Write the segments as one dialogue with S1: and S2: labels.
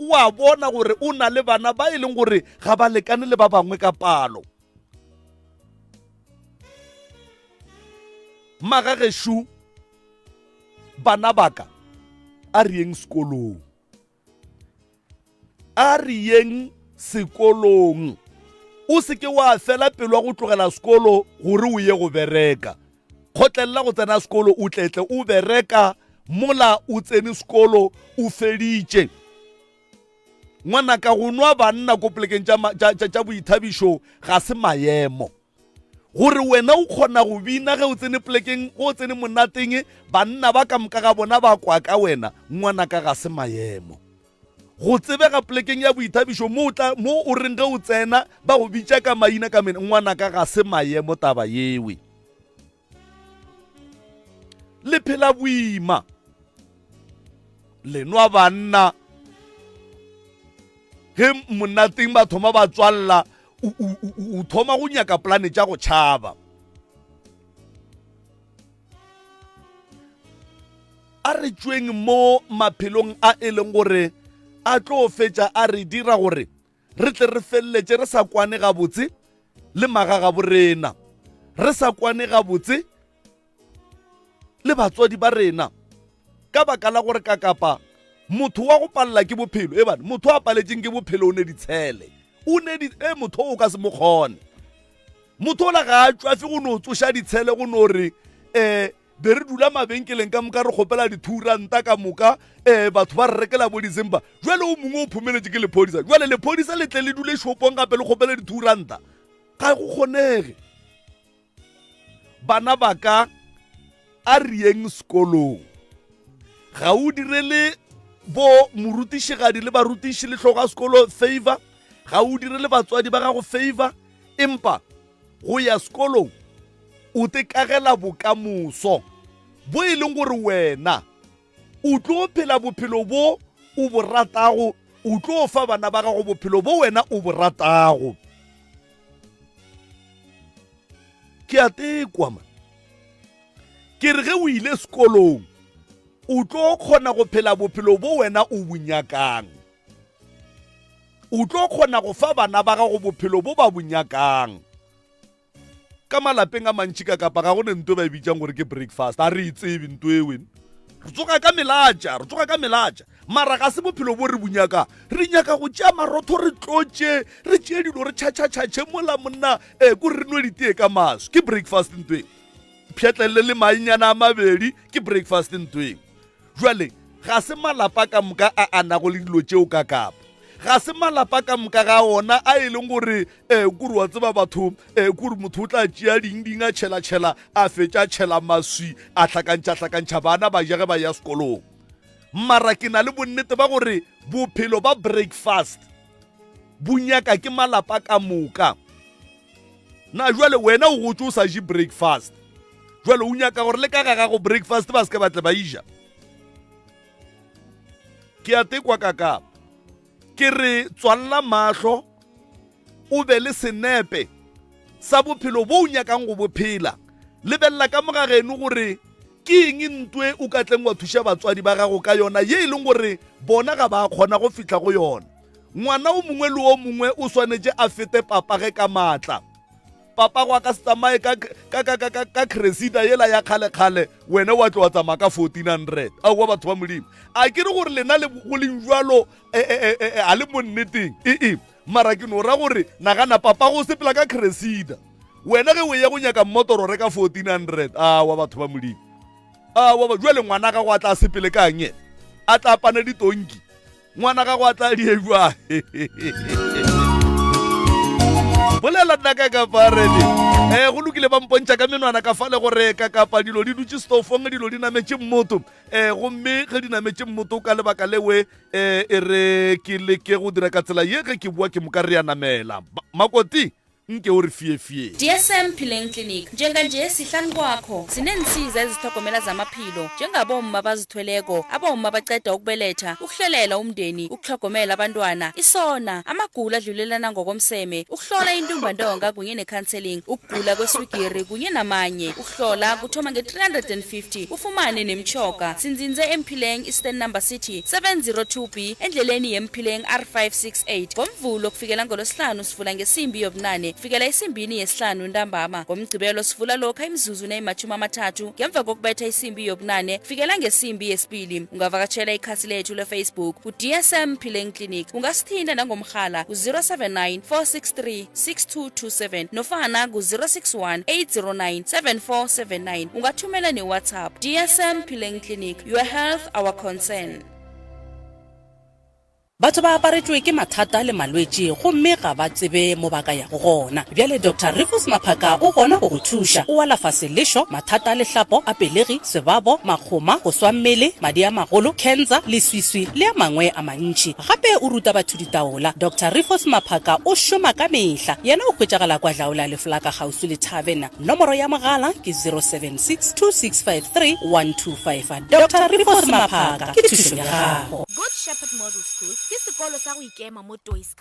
S1: o a bona gore o na le bana ba e leng gore ga ba lekane le ba bangwe ka palo. Magageshu bana baka a re yeng sekolong, a re yeng sekolong. O seke wa fela pelo wa go tlogela sekolo gore o ye go bereka. Khotlela go tsena sekolo o tletle o bereka, mola o tsene sekolo o feditše. Ngwana ka go nwa banna ko plekeng tša boithabišo ga se maemo. Gore wena o kgona go bina ge o tsene plekeng go tsene monateng, banna ba ka moka ga bona ba kwa ka wena, ngwana ka ga se maemo. Go tsebega plekeng ya boithabišo mo o reng ge o tsena ba go bitša ka maina ka mene, ngwana ka ga se maemo taba yewe. Le phela boima, le nwa banna ge monateng ba thoma ba tswalla, o thoma go nyaka plane tša go tšhaba. A re tšweng mo maphelong a e leng gore a tlo fetša a re dira gore re tle re felletše re sa kwane gabotse le magaga borena, re sa kwane gabotse le batswadi ba rena, ka baka la gore ka kapa motho wa go palela ke bophelo. E bana motho a paletšeng ke bophelo o ne ditshele, motho o ka se mo kgone. Motho o la ga a tšwafe go no tsoša ditshele go no re be re dula mabenkeleng ka moka re kgopela di-2 ka moka, batho ba re rekela bo December. Jwale o mongwe o phumeletše ke lephodisa, jwale lephodisa le tle le dule shopong gape le kgopele di-2 ga go kgonege. Bana ba ka a re yeng sekolong, ga o direle bo morutišigadi le barutiši le hloga sekolo favor, ga o direle batswadi ba gago favor, empa go ya sekolong o te kagela bokamoso bo e leng gore wena o tlo phela bophelo bo o bo ratago, o tlo fa bana ba gago bophelo bo wena o bo ratago. Ke a tekwa man, ke re ge o ile sekolong o tlo kgona go phela bophelo bo wena o bunyakang, o tlo kgona go fa bana ba gago bophelo bo ba bunyakang. Ka malapeng a mantši ka kapa ga go ne ntwe ba bitšang gore ke breakfast, a re itsebe ntwe ewen, re tsoga ka melatša, mara ga se bophelo bo re bunyaka. Re nyaka go tšea marotho re tlotše, re tšee dilo re tšhatšhatšhatše mola monna ko re nwe ditee ka maso, ke breakfast ntweng. Pšhatlele le mainyana a mabedi, ke breakfast ntweng. Jwale ga se malapa ka moka a anago le dilo tšeo ka kapa, ga se malapa ka moka ga ona a e leng gore kore wa tseba batho kore motho o tla tšea ding a tšhela a fetša tšhela maswi a hlakantša bana ba jage ba ya sekolong. Mara ke na le bonnete ba gore bophelo ba breakfast bunyaka ke malapa ka moka. Na jwale wena o gotse o sa je breakfast, jwale o nyaka gore le ka ga go breakfast ba se ke batle ba ija. Ke a tekwa ka kapa, ke re tswalla mahlo o be le senepe sa bophelo bo o nyakang go bophela. Lebella ka mogageno gore ke eng ntwe o ka tleng wa thuša batswadi ba gago ka yona ye e leng gore bona ga ba kgona go fitla go yona. Ngwana o mongwe le o mongwe o swanetše a fete papage ka matla. Papa go ka se tsamaye ka Cressida yela ya kgale-kgale, wena wa tlo wa tsamaya ka 1400. A wa batho ba modimo, a ke re gore lena le go leng jwalo a le mo nneteng mara ke no ra gore nagana papa go sepela ka Cressida, wena ge o ya go nyaka mmotoro reka 1400. A wa batho ba modimo, a wa jwale ngwana ga go a tla sepele ka nye a tla pana ditonki, ngwana ga go a tla diejwa bolela nna ka kaparele go lokile ba mpontšha ka menwana ka fale gore ka kapa dilo di dutše stofong, dilo di nametše mmoto gomme ge di nametše mmoto ka lebaka lewe e re ke leke go dira ka tsela ye ge ke bua ke moka re ya namela makoti nke o re fie
S2: DSM Phileng Clinic njenganje sihlanu kwakho sinensiza ezithokomela zamaphilo njengabomma abazithweleko abomma abaqeda ukubeletha ukuhlelela umndeni ukuhlogomela abantwana isona amagula adlulelana ngokomseme ukuhlola intumbandonga kunye necounseling ukugula kweswigiri kunye namanye ukuhlola kuthoma nge350 ufumane nemchoka sinzinze eMphileng Eastern Number City 702B endleleni yeMphileng R568 ngomvulo kufikela ngolosihlanu sivula ngesimbi yobunane kufikela isimbini yesihlanu ntambama ngomgcibelo sivula lokha imzuzu neyimathumi amathathu ngemva kokubetha isimbi yobunane kufikela ngesimbi yesibili ungavakatshela ikhasi lethu leFacebook ku-DSM Phileng Clinic ungasithinda nangomrhala ku-079 463 6227 nofana ku-061 809 7479 ungathumela ne-WhatsApp DSM Phileng Clinic, your health our concern.
S3: Batho ba aparetswe ke mathata le malwetse gomme ga ba tsebe mo baka ya go gona bjale Dr. Rufus Maphaka o gona go thusha o ala faselesho mathata le hlapo a pelegi sebabo magoma go swa mmele madi a magolo cancer le swiswi le a mangwe a mantši gape o ruta batho ditaola Dr. Rufus Maphaka o šoma ka mehla yena o hwetšagala kwa Dlaola le Flaka gausu le Tavern nomoro ya mogala ke 076 2653 125 Dr. Rufus Maphaka ke thušo ya gago.
S4: Good Shepherd Model School ke sekolo sa go ikema mo Toys.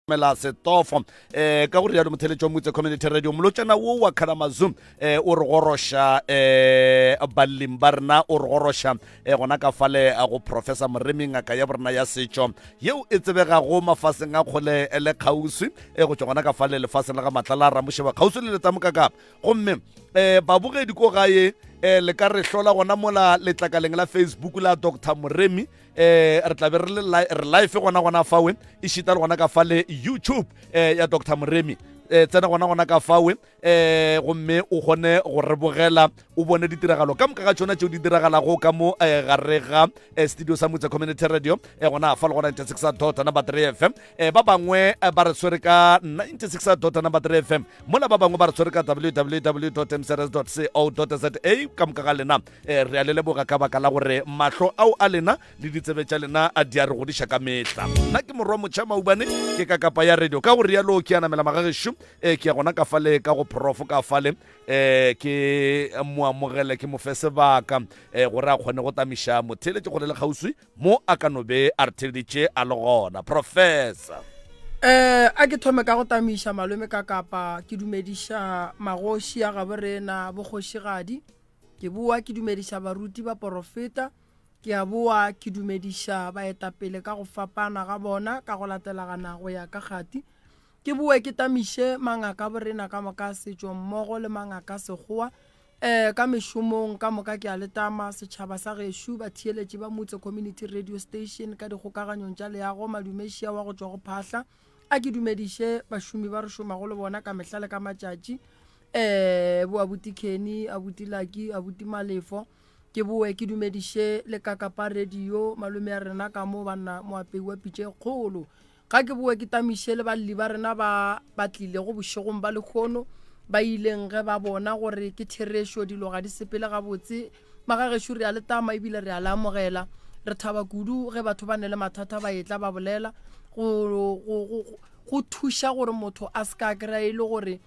S1: mela setofo ka gore ya motheletšo motse community radio molotšana wo wa Kalamazoo o re gorosha ballim barna o re gorosha gona ka fale go professor Moremi ngaka ya borna ya setšo yeo e tsebega go mafaseng a kgole le kgauswi go tšwa gona ka fale lefaseng la ga Matlala Ramosheba kgauswi le letsamokaka gomme babogedi ko gae le ka re hlola gona mola letlakaleng la Facebook la Dr. Moremi re tla be re live gona fawe e šita le gona ka fale YouTube ya Dr. Moremi tsena gona ka fawe gomme o gone go re bogela o bone ditiragalo ka moka ga tšona tšeo di diragalago ka mo gare ga studio sa Motse Community Radio gona fa le go 96.3 FM ba bangwe ba re tswere ka 96.3 FM mola ba bangwe ba re tswere ka www.mcrs.co.za ka moka ga lena re a le leboga ka baka la gore mahlo ao a lena le ditsebe tša lena a di a re godiša ka metla nna ke morwa motšha maubane ke ka kapa ya radio ka gore yalo ke anamela magagešo ke ya gona ka fale ka go prof ka fale ke moamogele ke mofe sebaka gore a kgone go tamiša motheletše gore le kgauswi mo a ka nobe a re theleditše a le gona professor
S5: a ke thome ka go tamiša malome ka kapa ke dumediša magoši a gaborena bokgošigadi ke bua ke dumediša baruti ba porofeta, ke a boa ke dumediša baetapele ka go fapana ga bona ka go latelagana go ya ka kgati, ke bue ke tamiše mangaka borena ka moka setšo mmogo le mangaka sekgowa ka mešomong ka moka ke a letama setšhaba sa gešo batheeletši ba Motse Community Radio Station ka dikgokaganyong tša leago madumešia wa go tšwa go phahla, a ke dumediše bašomi ba re šomago le bona ka mehla le ka matšatši bo abuti Kenny, abuti Lucky, abuti Malefo, ke boe ke dumediše le Kakapa Radio malome ya rena ka mo bana moapei wa pitše kgolo, ga ke boe ke tamiše le balli ba rena ba tlile go bošegong ba lekgono ba ileng ge ba bona gore ke theresho dilo ga di sepele gabotse maga gešo re a letama ebile re a leamogela, re thaba kudu ge batho ba ne le mathata ba etla ba bolela go thuša gore motho a ska kry-e le gore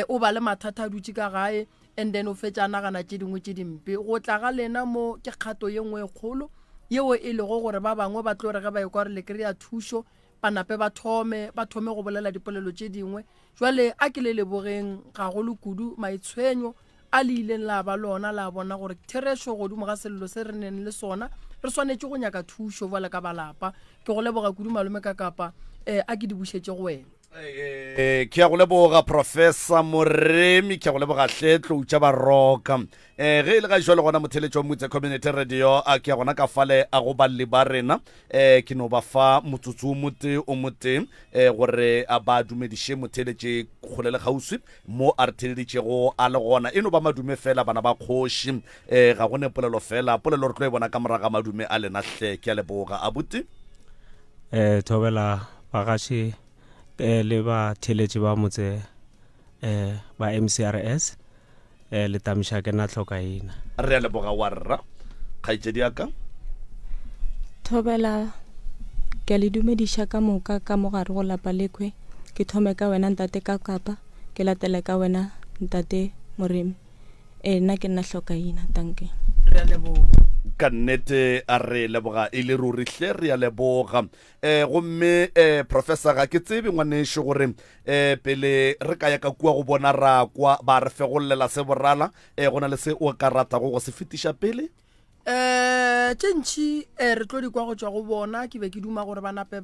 S5: o ba le mathata a dutse ka gae and then o fetša nagana tše dingwe tše dimpe go tla ga lena mo ke kgato ye nngwe kgolo yeo e lego gore ba bangwe ba tlo re ge ba ekwa re le kry-a thušo banape ba thome go bolela dipolelo tše dingwe. Jwale a ke le lebogeng ga go le kudu maitshwenyo a le ileng la ba lona la bona gore theresho godimo ga selelo se re neng le sona re swanetše go nyaka thušo bjale ka balapa, ke go leboga kudu malome Kakapa a ke di bušetše go wena.
S1: Ke ya go leboga Professor Moremi, ke ya go leboga Hletlo tša baroka ge ile ga jwa le gona motheletšo wa Motse Community Radio a ke ya gona ka fale a go balli ba rena ke no ba fa motsotso o mote gore a ba dumediše motheletše kgole le gauswi mo a re theleditšego a le gona e no ba madume fela bana ba kgoši ga gone polelo fela, polelo re tlo e bona ka moraga madume a lena hle. Ke ya leboga abuti
S6: thobela bagaši le ba theletše ba Motse ba MCRS le tamiša ke na tlhokaina
S1: re a leboga warra kgaitšedi aka
S7: thobela ke le dumediša ka moka ka mogare go lapa lekwe, ke thome ka wena ntate Kakapa ke latele ka wena ntate Moremi nna ke nna tlhokaina tanke
S5: Re a leboga
S1: ka nnete a re leboga e le ruri hle re a leboga gomme Professor ga ke tsebe ngwanešo gore pele re ka ya ka kua go bona ra kwa ba re fegollela se borala go na le se o ka ratago go se fetiša pele
S5: tšentši re tlo di kwa go tšwa go bona ke be ke duma gore banape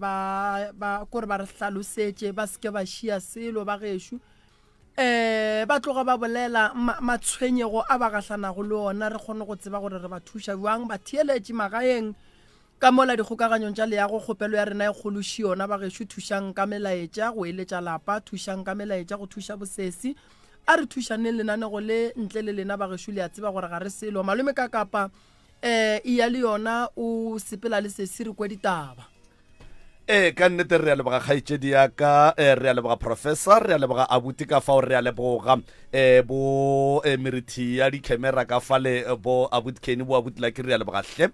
S5: kore ba re hlalosetše ba seke ba šia selo ba gešo ba tloga ba bolela matshwenyego a ba gahlanago le ona re kgone go tseba gore re ba thuša bjang batheeletše magaeng ka mola dikgokaganyong tša leago kgopelo ya rena e kgološi yona ba gešo thušang ka melaetša go eletša lapa, thušang ka melaetša go thuša bosesi, a re thušaneng lenanego le ntle le lena ba gešo le a tseba gore ga re selo malome Kakapa e ya le yona o sepela le sesi re kwe ditaba
S1: ka nnete re a leboga kgaitšedi yaka re a leboga Professor, re a leboga abuti ka fao, re a leboga bo merithi ya di-camera ka fale bo abuti Kenny bo abuti Lucky, re a leboga hle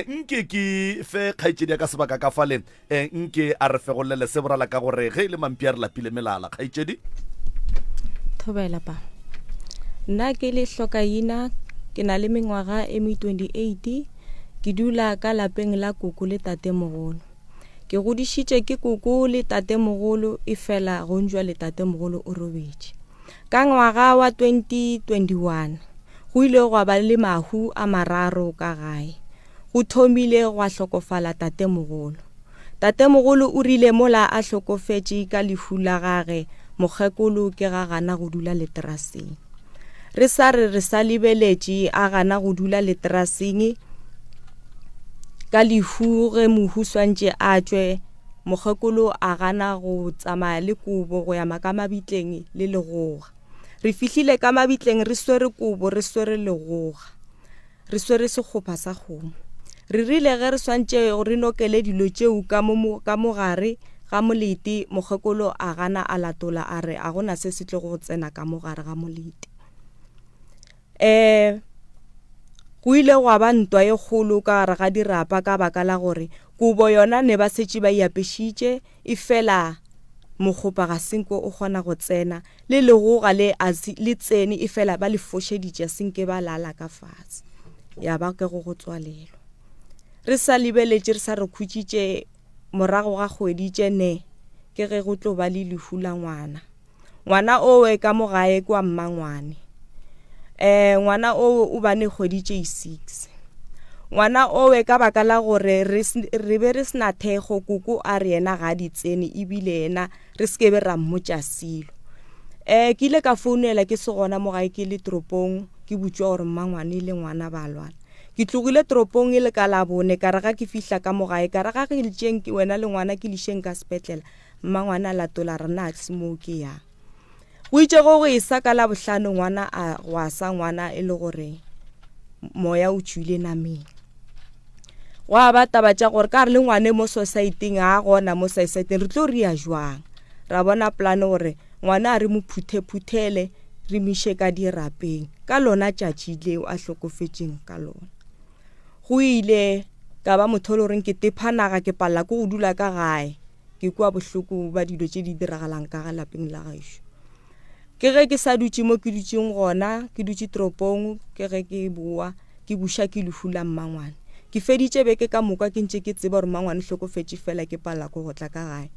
S1: nke ke fe kgaitšedi yaka sebaka ka fale nke a re fegolele se borala ka gore ge le mampi a re lapile melala kgaitšedi
S7: thobela pa nna ke le hlokaina ke na le mengwaga e me 28 ke dula ka lapeng la kuku le tate mogolo ke godišitše ke kuku le tate mogolo e fela go njwa le tate mogolo o robetše ka ngwaga wa 2021 go ile go ba le mahu a mararo ka gae go thomile go hlokofala tate mogolo o rile mola a hlokofetše ka lehu la gage mokgekolo ke ga gana go dula leteraseng re sa lebeletše a gana go dula leteraseng ka lehu ge mohu swantše a tšwe mokgekolo a gana go tsamaya le kubo go ya ka mabitleng le legoga re fihlile ka mabitleng re swere kubo re swere legoga re swere sekgopa sa kgomo re rile ge re swantše re nokele dilo tšeo ka mogare ga molete mokgekolo a gana a latola a re a gona se se tle go tsena ka mogare ga molete go ile go ba ntwa e kgolo ka gare ga dirapa ka baka la gore kubo yona ne ba setše ba iapešitše e fela mokgopa ga senko o kgona go tsena le legoga le tsene e fela ba le fošeditše senke ba lala ka fatshe ya ba ke go tswalelwa re sa lebeletše re sa re khutšitše morago ga kgweditše ne ke ge go tlo ba le lehu la ngwana o we ka mogae kwa mmangwane ngwana o bane kgoditše 6 ngwana owe ka baka la gore re be re sena thego kuku a re yena ga di tsene ebile yena re skebe ra mmotša silo ke ile ka founela ke se gona mo gae ke le toropong ke butšwa gore mmangwane le ngwana ba lwana ke tlogile toropong e le ka labone ka re ga ke fihla ka mo gae ka re ga ke letšeng wena le ngwana ke lešeng ka sepetlela mmangwane a latola rena a se mo ke yang go itse go e sa ka la bohlano ngwana a wa sa ngwana e le gore moya o tšwile nameng wa ba taba tša gore ka re le ngwane mo society a gona mo society re tlo ria jwang ra bona plan gore ngwana a re mo phuthele re mishe ka dirapeng ka lona tšatši leo a hlokofetšeng ka lona go ile ka ba motholo reng ke tephanaga ke palla go dula ka gae ke kwa bohloko ba dilo tše di diragalang ka ga lapeng la gaešo ke ge ke sa dutse mo ke dutšeng gona ke dutse toropong ke ge ke boa ke buša ke lehula mmangwane ke feditše beke ka moka ke ntše ke tseba gore mmangwane hlokofetše fela ke palla go tla ka gae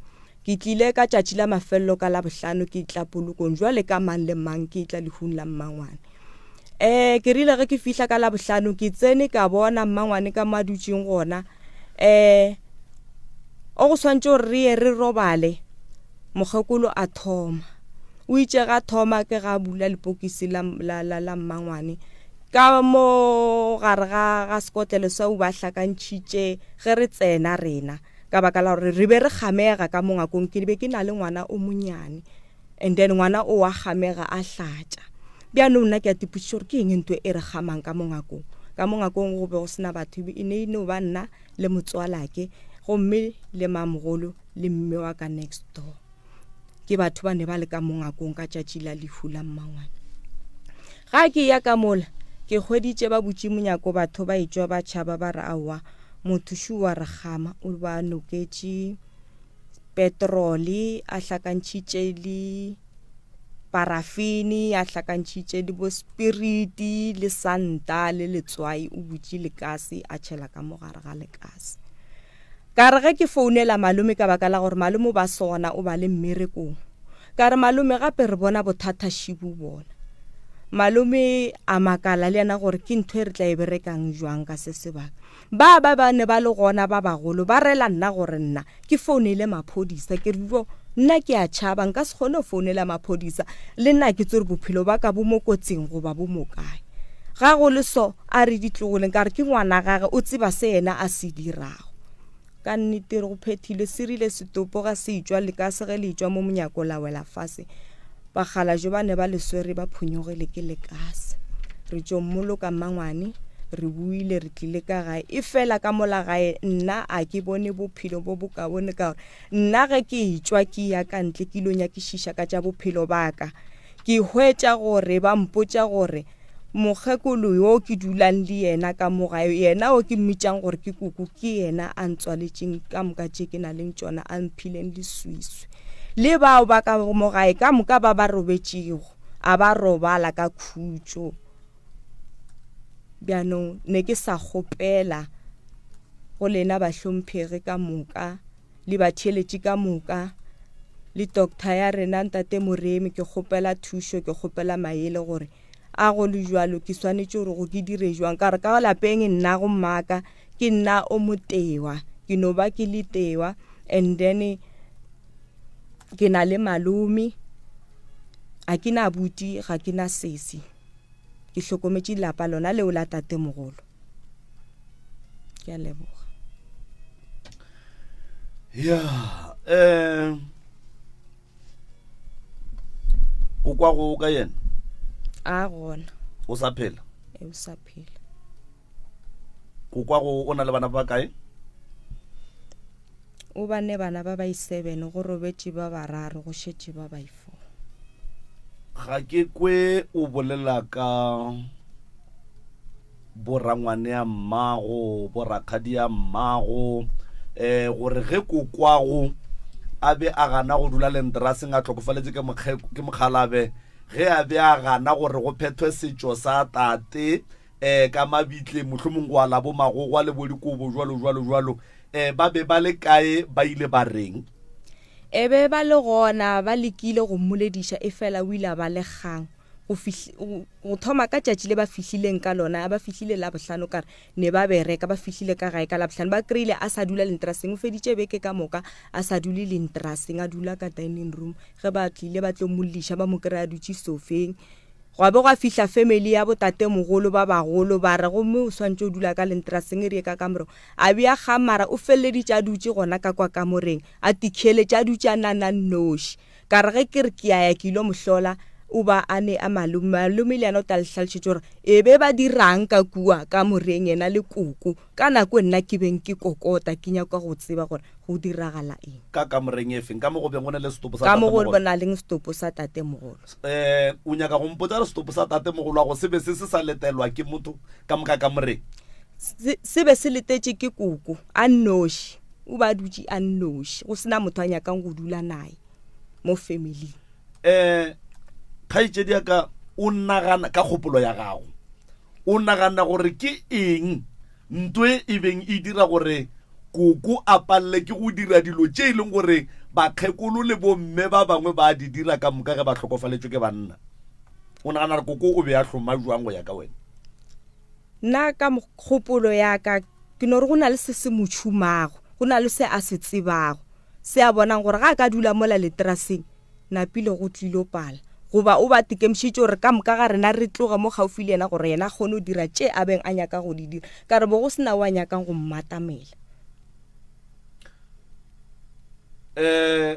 S7: ke tlile ka tšatši la mafelelo ka la bohlano ke tla polokong jwale ka mang le mang ke tla lehung la mmangwane ke rile ge ke fihla ka la bohlano ke tsene ka bona mmangwane ka madutšeng gona o go swantše gore re robale mokgekolo a thoma o itše ga thoma ke ga bula lepokisi la mmangwane ka mo gare ga sekotlelo sa o ba hlakantšhitše ge re tsena rena ka baka la gore re be re kgamega ka mo ngakong ke be ke na le ngwana o monyane and then ngwana o wa kgamega a hlatša bjano nna ke a tipotšiša gore ke eng ntwe e re kgamang ka mo ngakong go be go sena batho e ne ba nna le motswalake gomme le mamogolo le mme wa ka next door ke batho ba ne ba le ka mo ngakong ka tšatši la lehu la mmangwane ga ke ya ka mola ke hweditše ba butše monyako batho ba etšwa ba tšhaba ba re aowa mothuši wa re gama o ba noketše petroli a hlakantšhitše le parafini a hlakantšhitše le bo spiriti le santa le letswai o butše lekase a tšhela ka mogare ga lekase ka re ge ke founela malome ka baka la gore malome ba sona o ba le mmerekong ka re malome gape re bona bothata šibu bona malome a makala le yana gore ke ntho e re tla e berekang jwang ka se sebaka ba ne ba le gona ba bagolo ba rela nna gore nna ke founele maphodisa ke re nna ke a tšhaba nka se kgone go founela maphodisa le nna ke tsore bophelo ba ka bo mo kotsing goba bo mo kae ga go le so a re ditlogoleng ka re ke ngwana gage o tseba se yena a se dirago ka nnete re go phethile serile setopo ga se itšwa le ka se ge le itšwa mo monyako la wela fase bagala jo ba ne ba leswere ba phonyogele ke lekase re tšo mmoloka mmangwane re buile re tlile ka gae e fela ka mola gae nna a ke bone bophelo bo boka bone ka gore nna ge ke itšwa ke ya ka ntle ke ilo nyakišiša ka tša bophelo baka ke hwetša gore ba mpotša gore mokgekolo yo ke dulang le yena ka mogae yena o ke mmitšang gore ke kuku ke yena a ntswaletšeng ka moka tše ke na leng tšona a mphileng leswiswi le bao ba ka mogae ka moka ba robetšego a ba robala ka khutšo bjanong ne ke sa kgopela go lena ba hlomphege ka moka le ba theletše ka moka le doctor ya rena ntate Moremi ke kgopela thušo ke kgopela maele gore a go le jwalo ke swanetše gore go ke dire jwang ka re ka lapeng nna go mmaka ke nna o motewa ke no ba ke le tewa and then ke na le malome a ke na buti ga ke na sesi ke hlokometše lapa lona leo la tate mogolo ke a leboga
S1: ya o kwa go ka yena
S7: a gona
S1: o sa phela
S7: o sa phela
S1: go kwa go o na le bana ba kae
S7: o ba ne bana ba ba 7 go robetše ba bararo go šetše ba ba 4
S1: ga ke kwe o bolela ka borangwane ya mmago borakgadi ya mmago gore ge ko kwago a be a gana go dula lenteraseng a tlhokofaletše ke mokhalabe ge a be a gana gore go phethwe setšo sa tate ka mabitle mohlomong go ala bo magogwa le bo dikobo jwalo ba be ba le kae ba ile ba reng
S7: ebe ba le gona ba lekile go mmolediša e fela o ile ba le kgang go thoma ka tšatši le ba fihlileng ka lona ba fihlile la bohlano kare ne ba bereka ba fihlile ka gae ka la bohlano ba kry-ile a sa dula lentraseng o feditše beke ka moka a sa dule lentraseng a dula ka dining room ge ba tlile ba tlo molliša ba mo kry-a dutše sofeng gwa be gwa fihla family ya botate mogolo ba bagolo ba re gomme o swantse o dula ka lentraseng e re ka kamoreng a bea ga mara o feleleditše a dutše gona ka kwa kamoreng a tikheletše a dutše a nana noši ka re ge ke re ke aya ke ilo mohlola o ba a ne a malume le yena o ta lehlalošetše gore e be ba dirang ka kua ka moreng yena le koko ka nako nna ke beng ke kokota ke nyaka go tseba gore go diragala eng
S1: ka kamoreng e feng ka mo go beng go ne le setopo sa
S7: ka mo go bona leng setopo sa tate mogolo
S1: o nyaka go mpotsa re setopo sa tate mogolo wa go sebe se se sa letelwa ke motho ka moka kamoreng
S7: se be se letetše ke koko a nnoši o ba dutše a nnoši go sena motho a nyakang go dula nae mo family
S1: kgaitšedi ya ka o nagana ka kgopolo ya gago o nagana gore ke eng ntwe e beng e dira gore koko a palele ke go dira dilo tše e leng gore bakgekolo le bomme ba bangwe ba di dira ka moka ge ba tlhokofaletšwe ke banna o nagana gore koko o be a hloma jwang go ya ka wena
S7: nna ka kgopolo ya ka ke no re go na le se se motšhumago go na le se a se tsebago se a bonang gore ga a ka dula mola letraseng napile go tlilo pala goba o ba tikemšitše gore ka moka ga rena re tloga mo gaufi le yena gore yena kgone o dira tše a beng a nyaka go di dira ka re bo go sena wa nyakang go mmatamela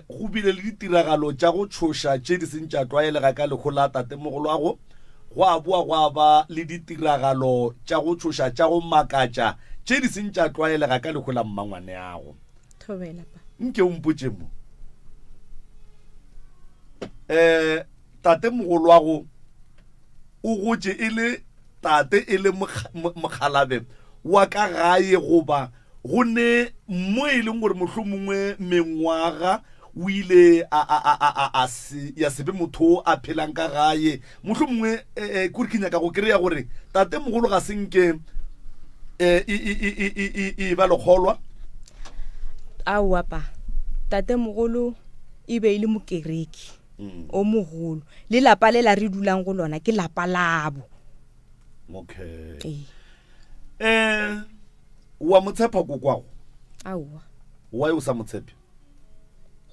S1: go bile le ditiragalo tša go tšhoša tše di seng tša tlwaelega ka lekgo la tate mogolo wago go a boa go a ba le ditiragalo tša go tšhoša tša go makatša tše di seng tša tlwaelega ka lekgo la mmangwane yago
S7: thobela pa
S1: nke o mpotše mo tate mogolo wago o gotše e le tate e le mokgalabe wa ka gae goba go ne mo e leng gore mohlho mongwe mengwaga o ile ya sebe motho a phelang ka gae mohlho mongwe kore ke nyaka go kry-a gore tate mogolo ga senke e ba lekgolwa
S7: aowa pa tate mogolo e be e le mokereki o mogolo le lapa le la re dulang go lona ke lapa labo
S1: okay wa motshepa kokwago
S7: aowa
S1: wa o sa motshepe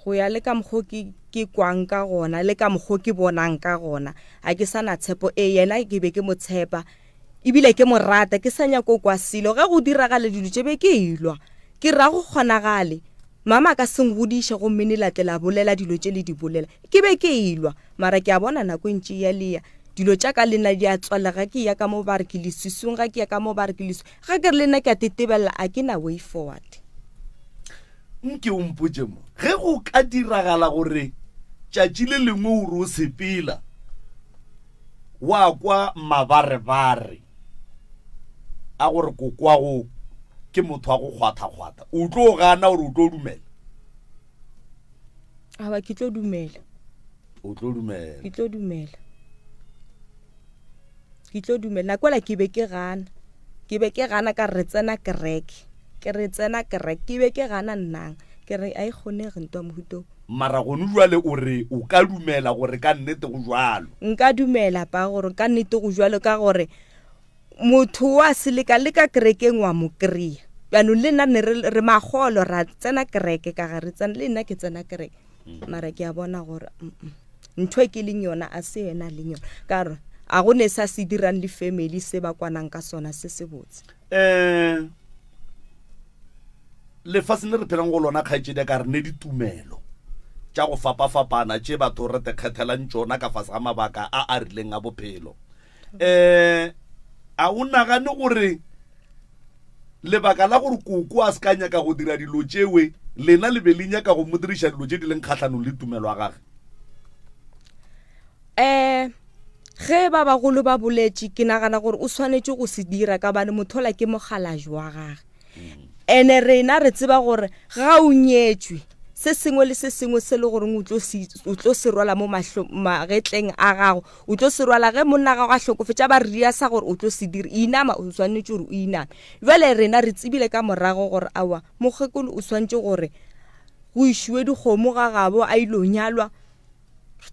S7: go ya le ka mokgo ke kwang ka gona le ka mokgo ke bonang ka gona a ke sana tshepo yena ke be ke motshepa ebile ke morata ke sanya ko kwa silo ge go diragale dilo tše be ke ilwa ke ra go kgonagale mama ka seng godiša go mmene latela bolela dilo tše le di bolela ke be ke ilwa mara ke a bona nako ntši ya leya dilo tša ka lena di a tswalega ke ya ka mo ba re ke leswisung ga ke ya ka mo ba re ke lesu ga ke re lena ke a tetebelela a ke na way forward
S1: nke o mpotše mo ge go ka diragala gore tšatši le lengwe o re o sepela wa kwa mabarebare a gore kokwago ke motho wa go kgwatha-kgwatha o tlo gana gore o tlo dumela
S7: aba ke tlo dumela
S1: o tlo dumela
S7: ke tlo dumela nakwela ke be ke gana ka re tsena kereke ke re tsena kereke ke be ke gana nnang ke re a e kgonege ntwa mohuto
S1: mara gone jwale o re o ka dumela gore ka nnete go jwalo
S7: nka dumela pa gore ka nnete go jwalo ka gore motho wa seleka le ka kerekeng wa mo kry-a jaanong le nna ne re magolo ra tsena kereke ka ga re tsena le nna ke tsena kereke mara ke a bona gore ntho e ke leng yona a se yena leng yona ka gore a go ne sa se dirang le family se ba kwanang ka sona se se botse
S1: lefatseng le re phelang go lona kgaetšedi ka re ne ditumelo tša go fapa-fapana tše batho re te kgethelang tšona ka fase ga mabaka a rileng a bophelo a o nagane gore lebaka la gore koko a se ka nyaka go dira dilo tšewe lena le be le nyaka go mo diriša dilo tše di leng kgatlhanong le tumelo a gage
S7: ge ba bagolo ba boletše ke nagana gore o swanetše go se dira ka bane mothola ke mogalaji wa gage ene rena re tseba gore ga o nyetšwe se sengwe le se sengwe se le gore o tlo se rwala mo magetleng a gago o tlo se rwala ge monna gago a hlokofetša ba ria sa gore o tlo se dira inama o swanetše gore o iname jale rena re tsebile ka morago gore awa mokgekolo o swantše gore go išiwe dikgomo ga gabo a ilo nyalwa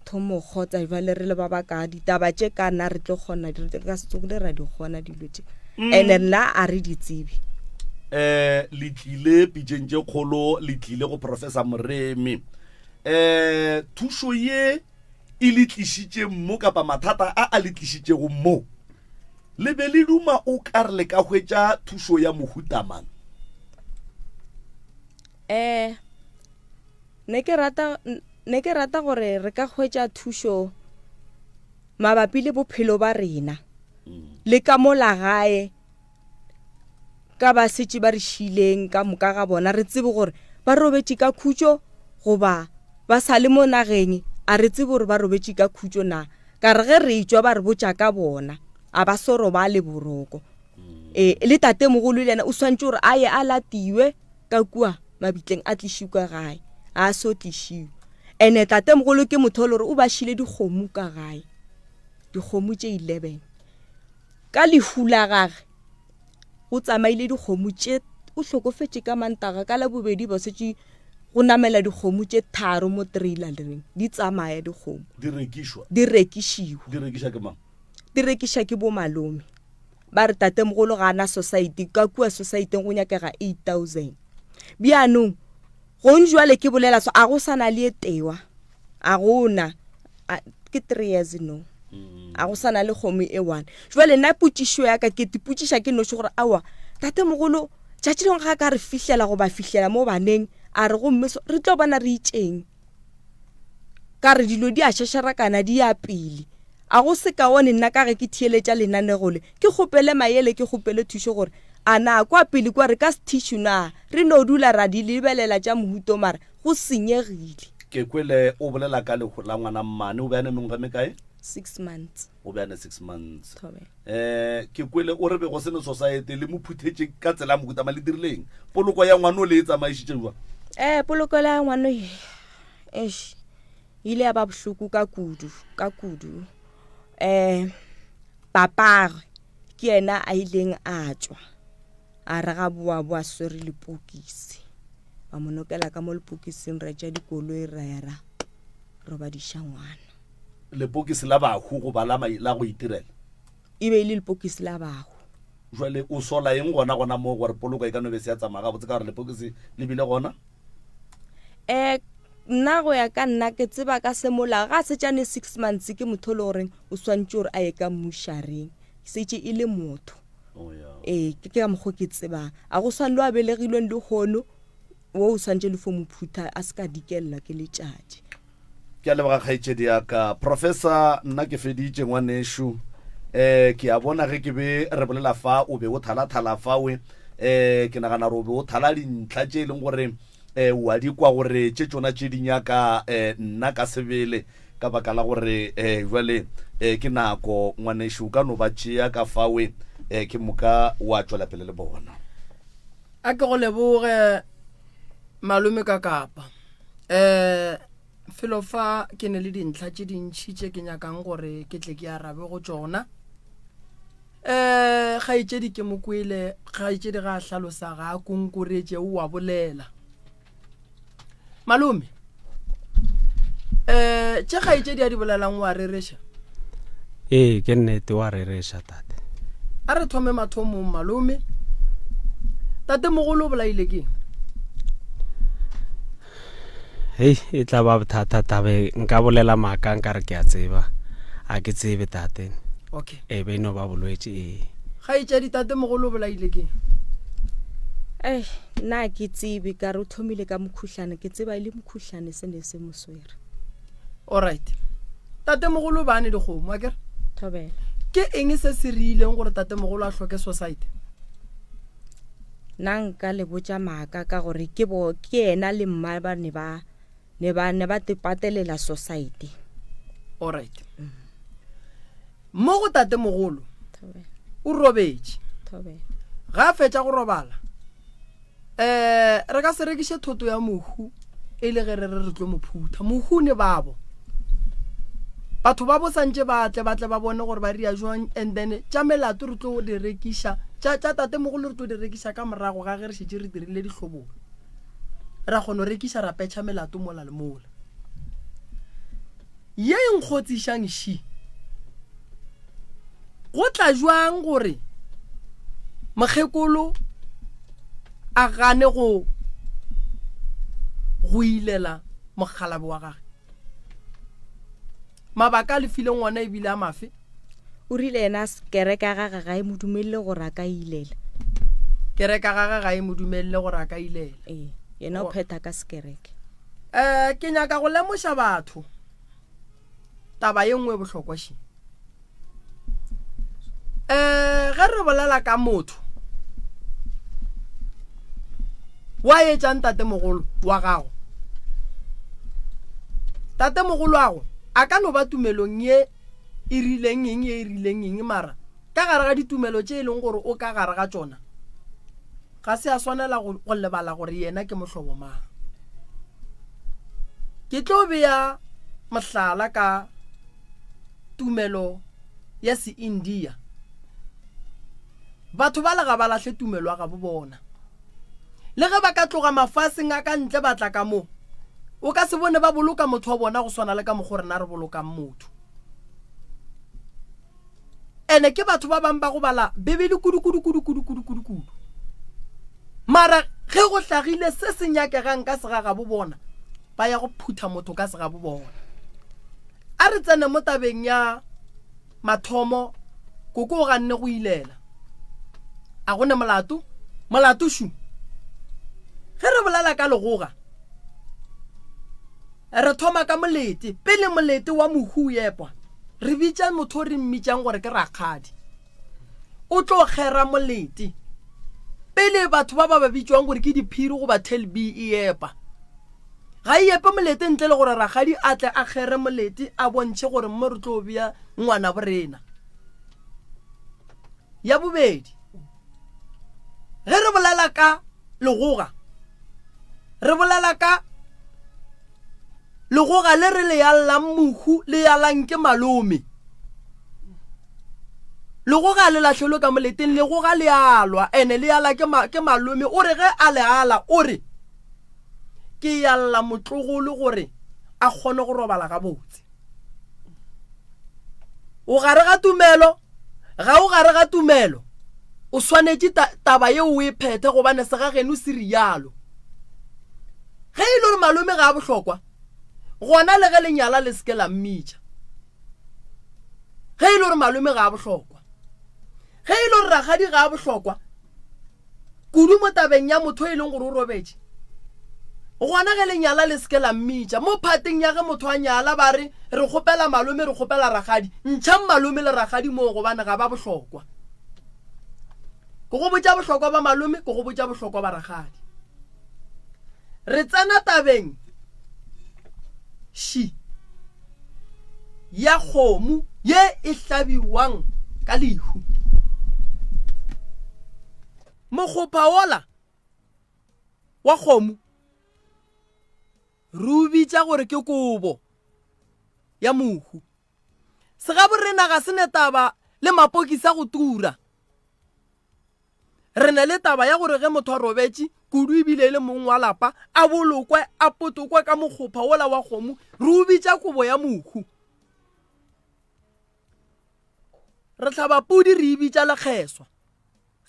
S7: thomo kgotsa jwale re le ba baka ditaba tše kana re tlo kgona ka setsogo le ra di kgona dilo tše ene nna a re di tsebe
S1: le tlile pitšeng tše kgolo le tlile go Professor Moremi thušo ye e le tlišitše mo kapa mathata a le tlišitšego mo le be le duma o ka re le ka hwetša thušo ya mohutamang
S7: ne ke rata gore re ka hwetša thušo mabapi le bophelo ba rena le ka mola gae ka ba setse ba re šileng ka moka ga bona re tsebe gore ba robetše ka khutšo goba ba sa le mo nageng a re tsebe gore ba robetše ka khutšo na ka re ge re etswa ba re botša ka bona a ba soro ba le boroko le tate mogolo le yena o swantse gore a ye a latiwe ka kua mabitleng a tlišiwe ka gae a so tlišiwe ene tate mogolo ke motho le gore o ba šile dikgomo ka gae dikgomo tše 11 ka lehula gage o tsamaile dikgomo tše o hlokofetše ka mantaga ka la bobedi ba setse go namela dikgomo tše 3 mo trailereng di tsamaya dikgomo di rekisha ke bo malome ba re tate mogolo ga ana society ka kua society go nyakega 8000 bianong go njwale ke bolela so a go sana le etewa a gona ke 3 years no a go sana le kgomo e 1 jwale nna putšisho ya ka ke tiputšisha ke no gore awa tate mogolo tšatši leng ga ka re fihlela go ba fihlela mo baneng a re go mmeso re tlo bona re itšeng ka re dilo di a shashara kana di ya pele a go se ka one nna ka ge ke thieletša lenanegole ke kgopele maele ke kgopele thušo gore ana kwa pele kwa re ka sethišu na re no dula ra di lebelela tša mohuto mara go senyegile
S1: ke kwele o bolela ka le la ngwana mmane o beane mengwe me kae
S7: 6 months
S1: o beane 6 months ke kwele o re be go sene society le mo phuthetše ka tsela mohuta ma le dirileng poloko ya ngwana o le e tsamaišitše jwa
S7: poloko la ngwana ile ya ba bohloko ka kudu papagwe ke yena a ileng a tswa a re ga boa swere lepokisi ba monokela ka mo lepokising re tša dikoloi ra roba dišangwana
S1: lepokisi la bahu go ba la go itirela
S7: e be ile lepokisi la bahu
S1: jwale o sola eng gona mo gore poloko e ka no be se ya tsamaya botse ka gore lepokisi le bile gona
S7: nna go ya ka nna ke tseba ka semola ga se tšane 6 months ke motho le goreng o swantse gore a ye ka mmushareng setse e le motho ke ka mokgo ke tsebang a go swane lo a belegilweng le kgono wo o swantse le fo mophutha a se ka dikelela ke letšatši
S1: ke a leboga kgaetšedi ya ka Professor nna ke feditše ngwaneshu ke a bona ge ke be re bolela fa o be o thala fawe ke nagana re o be o thala dintlha tše e leng gore wa di kwa gore tše tsona tše dinyaka nna ka sebele ka baka la gore jwale ke nako ngwaneshu ka no ba tšea ka fawe ke moka wa tšwela pele le bona
S5: a ke go leboge malome ka kapa felo fa ke ne le dintlha tše dintšhi tše ke nyakang gore ke tle ke arabe go tšona kgaetšedi ke mokwele kgaetšedi ga a hlalosa ga a konkoretše o wa bolela malome tše kgaetšedi a di bolelang wa rereša
S6: ke nnete wa rereša tate
S5: a re thome mathomong malome tate mogolo o bolaile keng
S6: e tla ba bothata tabe nka bolela maaka nka re ke a tseba a ke tsebe tate
S5: okay
S6: be no ba bolwetše
S5: kgaetšedi tate mogolo o bolaile keng
S7: nna ke tsebe ka re o thomile ka mokhuhlane ke tseba ile mokhuhlane se ne se moswere
S5: alright tate mogolo ba ne dikgomo a kere
S7: thobela
S5: ke eng se se rileng gore tate mogolo a hloke society
S7: nang ka le botša maaka ka gore ke ena le mma ba ne ba tepatelela society
S5: alright mo go tate mogolo o robetše ga a fetša go robala re ka se rekiše thoto ya mohu e le ge re tlo mophutha mohu ne babo batho ba bo santse ba tle ba bone gore ba ria jwang and then tša melato re tlo di rekiša tša tate mogolo re tlo di rekiša ka morago ga ge re šetse re dirile dihlobolo ra kgona go rekiša ra petšha melato mola le mola ye nkgotsišang shi go tla jwang gore mokgekolo a gane go ilela mogalabi wa gage mabaka a lefileng ngwana e bile a mafe
S7: o rile ena kereke ya gage ga e mo dumelele gore a ka ilela
S5: kereke ya gage ga e mo dumelele gore a ka ilela
S7: yena o pheta ka sekereke
S5: ke nyaka go lemoša batho taba ye nngwe bohlokwa shi ge re bolela ka motho wa etšang tatemogolo wa gago tatemogolo wago a ka no ba tumelong ye e rileng eng mara ka gare ga ditumelo tše e leng gore o ka gare ga tšona ga se a swanela go lebala gore yena ke mohlobo mang ke tlo bea mohlala ka tumelo ya se-India batho ba lega ba lahle tumelo wa ga bo bona le ge ba ka tloga mafaseng a ka ntle batla ka mo o ka se bone ba boloka motho wa bona go swana le ka mo gore na re bolokang motho ene ke batho ba bang ba go bala bebele kudu mara ge go hlagile se se nyakegang ka sega bo bona ba ya go phutha motho ka sega bo bona a re tsene mo tabeng ya mathomo koko ga nne go ilela a gone molato shu ge re bolela ka legoga re thoma ka molete pele molete wa mohu yepwa re bitša motho re mmitšang gore ke rakgadi o tlo gera molete pele batho ba ba bitšwang gore ke diphiri go ba telbi epa ga epe molete ntle le gore rakgadi a tle a gere molete a bontšhe gore mo re tlo bea ngwana borena ya bobedi ge re bolela ka legoga re bolela ka legoga le re le yalang mohu le yalang ke malome legoga le lahlelo ka moleteng legoga le alwa ene le yala ke malome o re ge a le ala o re ke yalla motlogolo gore a kgone go robala ga botse o gare ga tumelo ga o gare ga tumelo o swanetse taba ye o e phete go bane se ga geno se rialo ge ile re malome ga a bohlokwa gona le ge lenyala le seke la mmitša ge ile re malome ga a bohlokwa ge ile re rakgadi ga a bohlokwa kudu mo tabeng ya motho e leng gore o robetše gona ge lenyala le seke la mmitša mo phateng ya ge motho a nyala ba re kgopela malome re kgopela rakgadi ntšhang malome le rakgadi moo gobane ga ba bohlokwa ke go botša bohlokwa ba malome ke go botša bohlokwa ba rakgadi re tsena tabeng shi ya kgomo ye e hlabiwang ka lehu mokgopa wola wa kgomo rubitša gore ke kobo ya mohu se ga borena ga se ne taba le mapokisa go tura re na le taba ya gore ge motho a robetše kudu ebile le mong wa lapa a bolokwe a potokwe ka mokgopa wola wa kgomo rubitša kobo ya mohu re tlhaba pudi re ebitša lekgeswa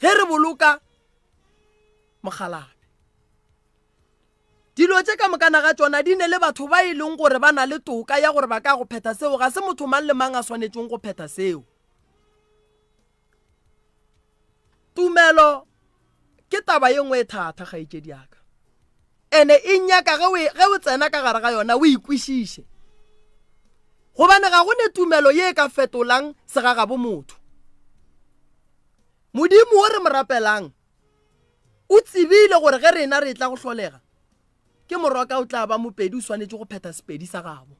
S5: ge re boloka mogalabe dilo tše ka mokana ga tšona di ne le batho ba e leng gore ba na le toka ya gore ba ka go pheta seo ga se motho mang le mang a swanetšeng go pheta seo tumelo ke taba ye nngwe e thata kgaetšedi yaka ene e nyaka ge o tsena ka gare ga yona o ikwešiše gobane ga gone tumelo ye e ka fetolang segagabo motho modimo o re mo rapelang o tsebile gore ge rena re tla go hlolega ke morwaka o tla ba mopedi o swanetše go pheta sepedi sa gabo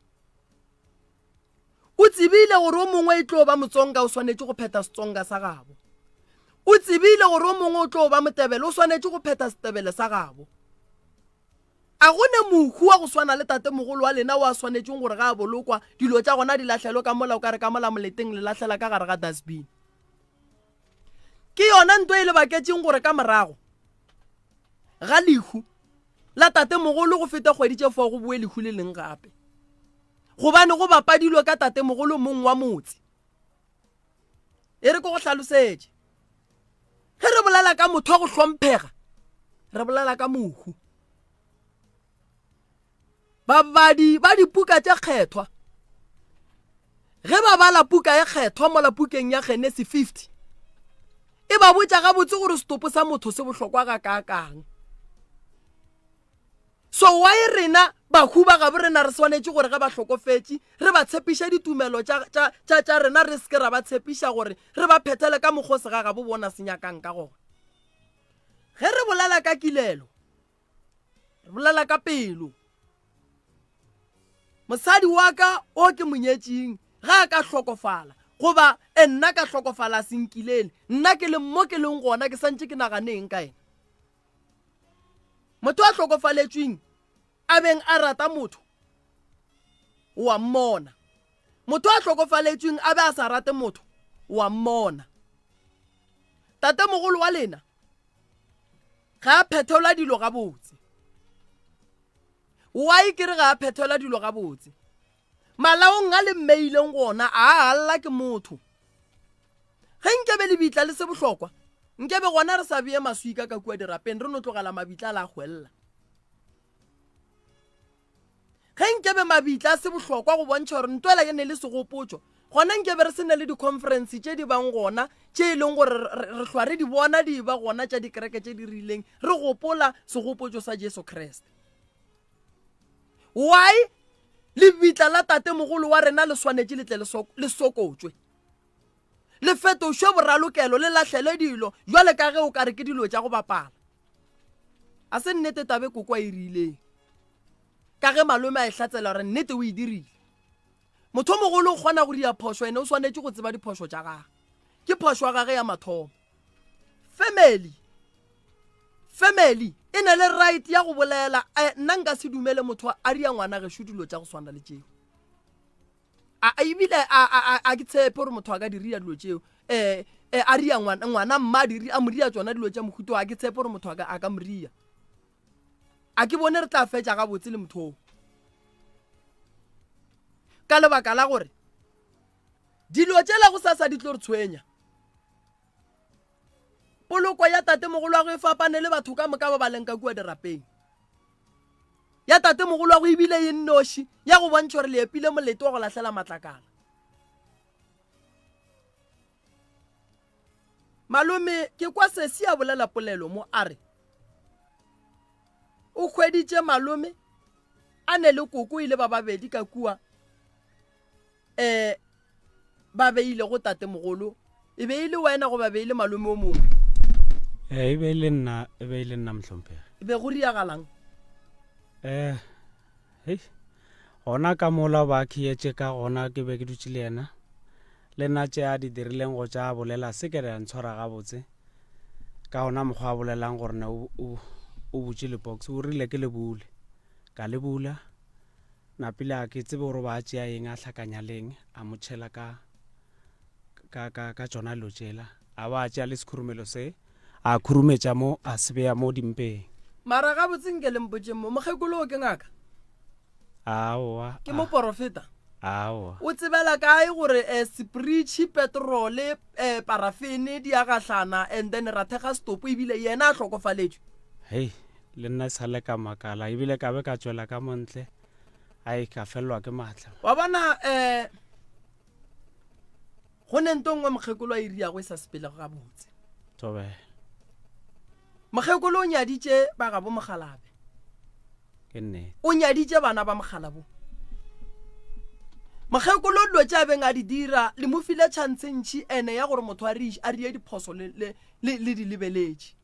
S5: o tsebile gore o mongwe e tlo ba motsonga o swanetše go pheta setsonga sa gabo o tsebile gore o mongwe o tlo ba motebele o swanetše go pheta setebele sa gabo a gone mohu wa go swana le tatemogolo wa lena o a swanetšeng gore ga a bolokwa dilo tša gona di lahlelo ka mola o kare ka mola moleteng le lahlela ka gare ga dustbin ke yona ntho e le baketšeng gore ka morago ga lehu la tatemogolo go feta kgwedi tše 4 go boe lehu le leng gape gobane go bapadilwe ka tatemogolo mong wa motse. E re ko go tlhalosetse ge re bolela ka motho wa go hlomphega re bolela ka mohu. Babadi ba dipuka tse kgethwa ge ba bala puka e kgethwa mo la pukeng ya Genesis 50 e ba botsa ga botse gore setopo sa motho se bohlokwa ga kakang. So why rena ba khuba ga rena re swanetse gore ga ba hlokofetse re ba tshepisha ditumelo tša rena re se ra ba tshepisha gore re ba phethele ka mogose ga bo bona senyakang ka gona. Ge re bolela ka kilelo re bolela ka pelo. Mosadi wa ka o ke monyetsing ga ka hlokofala goba nna ka hlokofala senkilele nna ke le mo ke leng gona ke santse ke naganeng ka ena. Motho a hlokofaletsweng a beng a rata motho wa mmona. Motho a hlokofaletsweng a be a sa rate motho wa mmona. Tatemogolo wa lena ga a phetola dilo ga botse. Why ke re ga a phetola dilo ga botse? Malaong a le mmeileng gona a alla ke motho. Ge nkebe le bitla le se bohlokwa nkebe gona re sa beye maswika ka kua dirapeng re no tlogela mabitla la gwella. Ge nkebe mabitla se bohlokwa go bontšha gore ntwela ke ne le segopotso gona nkebe re sene le di-conference tše di bang gona tše e leng gore re hlwa re di bona di ba gona tša dikereke tše di rileng re gopola segopotso sa Jesu Kriste. Why le bitla la tatemogolo wa rena le swanetse le tle le sokotswe le fetošwe boralokelo le latlhele dilo jwale ka ge o ka re ke dilo tša go bapala. A se nnete tabe koko a e rileng ka ge malome a e hlatsela gore nnete o e dirile. Motho mogolo o kgona go dia phošo ene o swanetse go tseba diphošo tša gagwe ke phošo ya gagwe ya mathomo. Family e na le right ya go bolela nna nka se dumele motho a dia ngwana ge shudilo tša go swana le tšeo. A ibile a ke tshepe gore motho a ka diria dilo tšeo a ria ngwana mma a moria tsona dilo tša mohuto a ke tshepe gore motho a ka moria. A ke bone re tla fetša ga botse le motho ka lebaka la gore dilo tšela go sa di tlo re tshwenya. Poloko ya tatemogolo wa go e fapane le batho ka moka ba ba leng ka kua dirapeng. Ya tatemogolo wa go ebile e nnoši ya go bontšha gore le epile molete wa go lahlela matlakala. Malome ke kwa sesi a bolela polelo mo a re o hweditše malome a ne le koko ile ba babedi ka kua ba beile go tatemogolo e be ile wena go ba beile malome o mongwe.
S6: E be ile nna Mhlomphegi.
S5: E be go riagalang
S6: hei gona ka mola ba khietse ka gona ke be ke dutse le yena le nna tše a di dirileng go tša bolela se ke re ntshwara ga botse ka gona mokgwa a bolelang gore ne o butše le box o rile ke le bule ka le bula napile a ke tsebe gore ba tšea eng a hlakanyaleng a motšhela ka tšona dilo tšela a ba tšea le sekhurumelo se a khurumetša mo a se beya mo dimpeng.
S5: Mara ga botseng ke lempotšeng mo mokgekolo ke ngaka
S6: aowa
S5: ke mo porofeta
S6: aowa
S5: o tsebela kae gore spritšhe petrole parafene di a gahlana and then ra thega stopo ebile yena a hlokofaletšwe.
S6: hei le nna sa le ka makala ebile ka be ka tšwela ka montle a e ka felelwa ke maatla
S5: wa bona go ne ntongwe mokgekolo a iriago e sa sepelego ga botse.
S6: tobe
S5: Mokgekolo o nyaditše ba gabo Mogalabe
S6: ke nnete
S5: o nyaditše bana ba Mogalabo. Mokgekolo dilo tša beng a di dira le mo file chance ntši ene ya gore motho a rie diphoso le di lebeletše.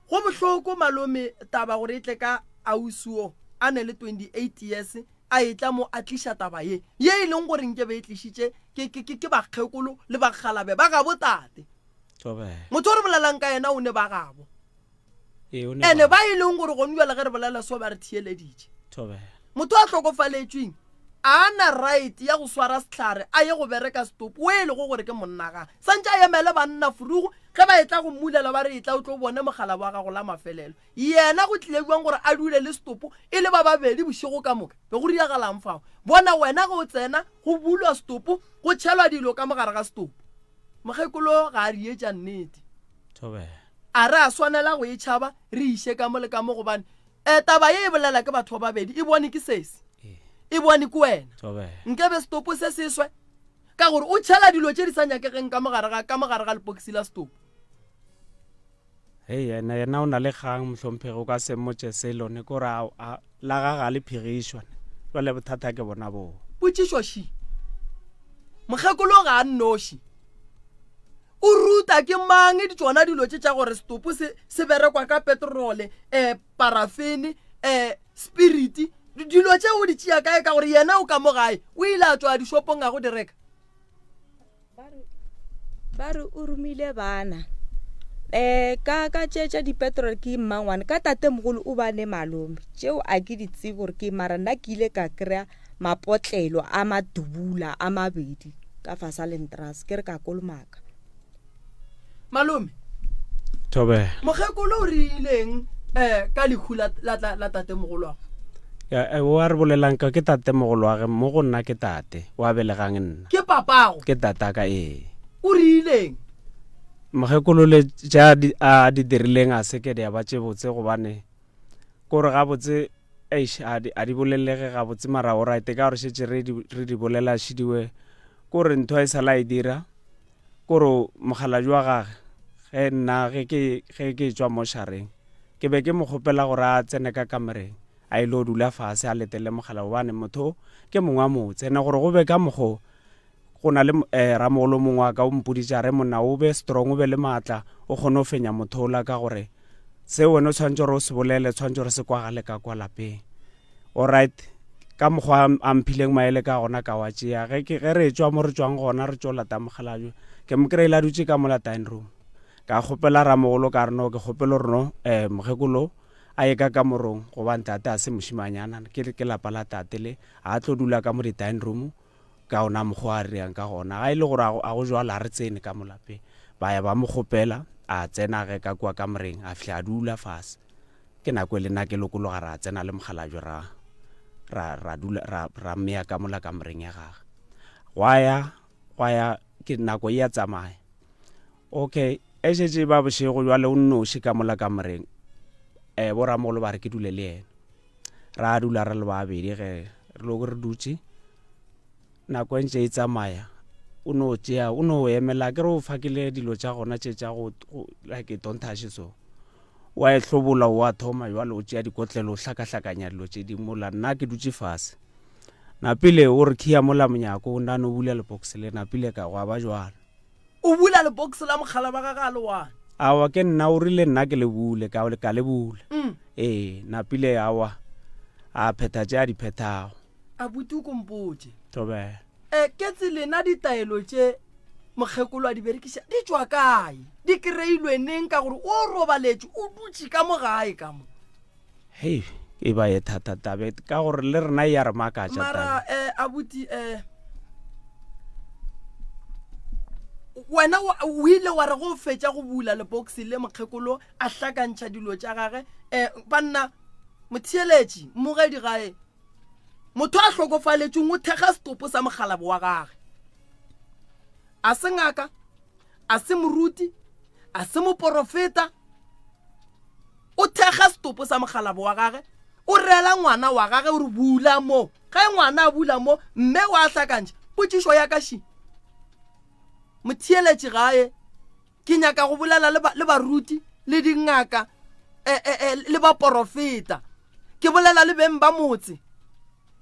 S5: Go bohloko malome taba gore e tle ka ausuo a ne le 28 years a etla mo a tliša taba ye e leng gore nke be e tlišitše ke bakgekolo le Bagalabe ba gabo tate. Motho re bolelang ka yena o ne ba gabo ene ba e leng gore go nwela ge re bolela so ba re thieleditše. Motho a hlokofaletšweng ana right ya go swara setlhare a ye go bereka stopo o e le go gore ke monna ga santse a emele banna furugo ge ba etla go mmulela ba re etla o tlo bone mogala wa gago la mafelelo yena go tlile jwang gore a dule le stopo e le ba babedi bosigo ka moka be go riagalang fao bona wena go tsena go bulwa stopo go tshelwa dilo ka mogare ga stopo mogekolo ga a rietša nnete a re a swanela go e tšhaba re ise ka mo le ka mo gobane taba ye e bolela ke batho ba babedi e bone ke sese e bone ke wena nke be stopo se seswe ka gore o tšhela dilo tše di sa nyakegeng ka mogare ga lepokisi la stopo
S6: yena o na le kgang mohlomphego ka semotse se lone kore la gaga le phigišwa jale bothata ke bona boo
S5: potšišoši mogekolo ga a nnoši o ruta ke mang di tsona dilo tše tša gore stopo se berekwa ka petrole parafene spiriti dilo tše o di tšea kae ka gore yena o ka mo gae o ile a tswa dishopong a go di reka
S7: ba re o romile bana ka tšea dipetrole ke mmangwane ka tatemogolo o bane malome tšeo a ke di tsebe gore ke mara nna ke ile ka kry-a mapotlelo a madubula a mabedi ka fasa lentras ke re ka kolomaka
S5: malome mogekolo o rileng ka lehu la tatemogolo
S6: o a re bolelang ka ke tate mogolo wa ge mo go nna ke tate wa belegang nna
S5: ke papago
S6: ke tata ka
S5: o rileng
S6: mogekolo le ja a di dirileng a seke di a batse botse gobane kore ga botse a di bolelege ga botse mara o right ka gore šetse re di bolela šidiwe kore ntho a e sala e dira kore mogala jwa gage ge nna ge ke tswa mo shareng ke be ke mo kgopela gore a tsene ka kamereng a ile o dula fase a letele mogala gobane motho ke mongwe a motse ene gore go be ka mogo go na le ramogolo mongwe wa ka o mpoditša re monna o be strong o be le maatla o kgone o fenya motho ola ka gore se wena o tshwanetse gore o se bolele tshwanetse gore se kwagale ka kwa lapeng alright ka mokgwa a mphileng maele ka gona ka wa tšea ge re tswa mo re tswang gona re tšo lata mogala jo ke mo kry-ile a dutse ka mo la dining room ka kgopela ramogolo ka reno ke kgopelo reno mogekolo a ye ka morong gobane tate a se mošimanyana ke lapa la tate le a tlo dula ka mo di-dining room ka ona mokgwa a riang ka gona ga e le gore a go jwala re tsene ka mo lapeng ba ya ba mo kgopela a tsena ge ka kwa kamoreng a fitlha a dula fase ke nako e le nna ke lokologa ra tsena le mogala jo ra mmeya ka mola kamoreng ya gage gwa ya ke nako e ya tsamaya okay e šetse ba bošego jwale o nnoši ka mola kamoreng boramogolo ba re ke dule le ena ra dula re le babedi ge re logo re dutse nako e ntse e tsamaya o no emela ke re o fakile dilo tša gona tše tša go like don't touch so wa e hlobola wa thoma jwale o tšea dikotlelo o hlakahlakanya dilo tše dingwe mola nna ke dutse fase napile o re khia mola monyako o nna no bula le box le napile ka gwa ba jwalo
S5: o bula le box la mogala ba ga le wana
S6: awa ke nna o rile nna ke le bule ka le bule napile awa a pheta tše a di phetago
S5: a buti o kompotse
S6: tobe
S5: ke tselena ditaelo tše mogekolo a di berekiša di tswa kae di kry-ilwe neng ka gore o robaletse o dutse ka mo gae ka mo
S6: hei e ba ye thata tabe ka gore le rena ya re makatša
S5: mara abuti wena o ile wa re go fetša go bula le box le mokgekolo a hlakantšha dilo tša gage banna motheeletši mogedi gae motho a hlokofaletšeng o thekga stopo sa mogalabo wa gage a se ngaka a se moruti a se moporofeta o thekga stopo sa mogalabo wa gage o rela ngwana wa gage o re bula mo ge ngwana a bula mo mme wa hlakantšha potšišo ya kaši motheeletši gae ke nyaka go bolela le baruti le dingaka le baporofeta ke bolela le beng ba motse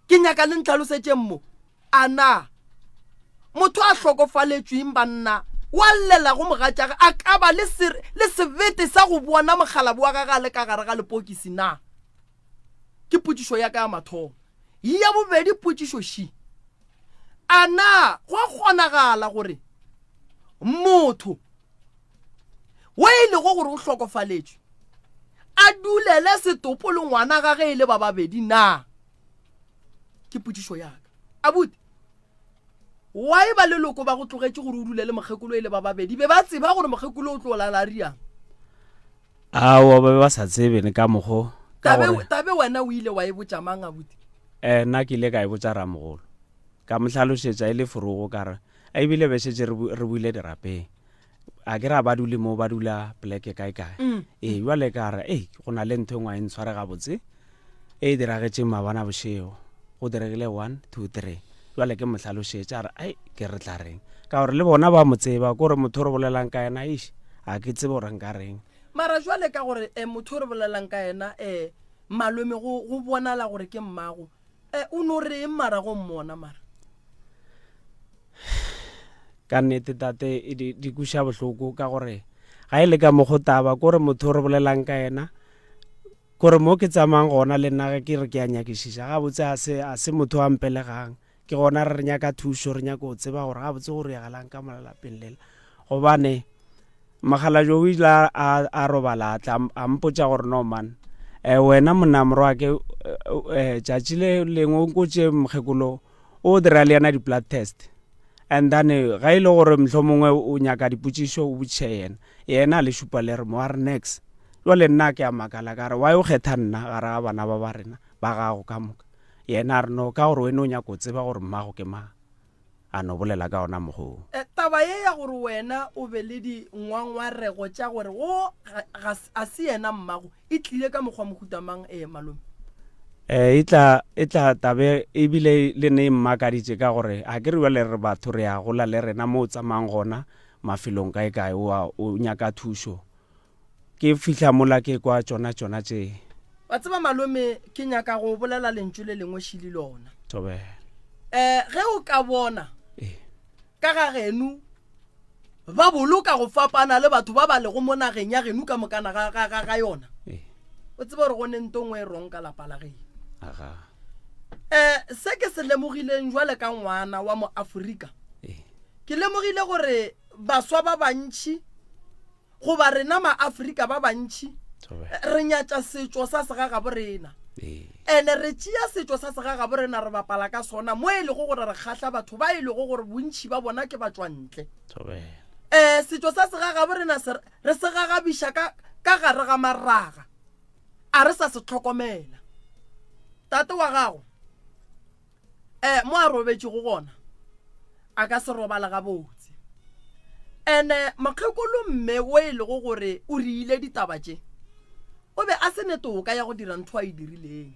S5: ke nyaka le ntlhalosetše mo ana motho a hlokofaletšweng banna wa llela go mogatšage a ka ba le sebete sa go bona mogalabo wa gage a le ka gare ga lepokisi na ke potšišo ya ka ya mathomo ya bobedi potšišo shi ana go a kgonagala gore motho wa ile go gore o hlokofaletšwe a dulele setopo le ngwana gage e le ba babedi na ke potšišo ya ka abuti wa e ba leloko ba go tlogetse gore o dule le mokgekolo e le ba babedi be ba tseba gore mokgekolo o tlo lala riang
S6: ao ba ba sa tsebene ka mogo
S5: tabe wena o ile wa e botsa mang abuti
S6: nna ke ile ka e botsa ramogolo ka mohlalosetša e le forogo kare a ebile be šetse re buile dirapeng a ke ra ba dule mo ba dula poleke kae jwale kare go na le ntho engwe e ntshware gabotse e diragetseng mabana bošego go diregile 1 2 3 jwale ke mohlalosetša a re ke re tla reng ka gore le bona ba mo tseba kore motho re bolelang ka ena a ke tsebe gore nka reng
S5: mara jwale ka gore motho re bolelang ka ena malome go bonala gore ke mmago o no re mara go mmona mara
S6: ka nnete tate di kuša bohloko ka gore ga e le ka mo go taba kore motho re bolelang ka ena kore mo ke tsamayang gona le nna ke re ke a nyakišiša gabotse a se motho wa mpelegang ke gona re nyaka thušo re nyaka go tseba gore gabotse go reagalang ka molalapeng lela gobane magala jo o ile a robala a mpotša gore no man wena monamoro wa ke tšatši le lengwe o nkotše mokgekolo o dira le yana di-blood test and then ga ile gore mhlho mongwe o nyaka dipotšišo o botše yena a le šupa le re mo a re next jwale nna ke a makala ka re wa o kgetha nna gare ga bana ba ba rena ba gago ka moka yena a re no ka gore wena o nyaka o tseba gore mmago ke mang a no bolela ka ona mogong
S5: taba ye ya gore wena o be le dingwangwarego tša gore go a se yena mmago e tlile ka mokgwa mohutamang malome
S6: e tla tabe ebile le ne mmakaditše ka gore a ke re jwale re batho re a gola le rena mo o tsamayang gona mafelong kae o nyaka thušo ke fihla mola ke kwa tsona tše
S5: wa tseba malome ke nyaka go bolela lentšu le lengwe šili lona ge o ka bona ka ga genu ba boloka go fapana le batho ba ba lego mo nageng ya genu ka mokana ga yona o tseba gore go ne ntongwe e rong ka lapa la geno se ke se lemogileng jwale ka ngwana wa mo Afrika ke lemogile gore baswa ba bantši goba rena ma Afrika ba bantši re nyatša setšo sa segaga borena ene re tšea setšo sa segaga borena re bapala ka sona mo e lego gore re kgahla batho ba e lego gore bontši ba bona ke batswantle setšo sa segaga borena re se gagabiša ka gare ga maraga a re sa se tlhokomela tate wa gago mo a robetše go gona a ka se robala ga botse ene mokgekolo mme o e lego gore o riile ditaba tše o be a se netoka ya go dira ntho a e dirileng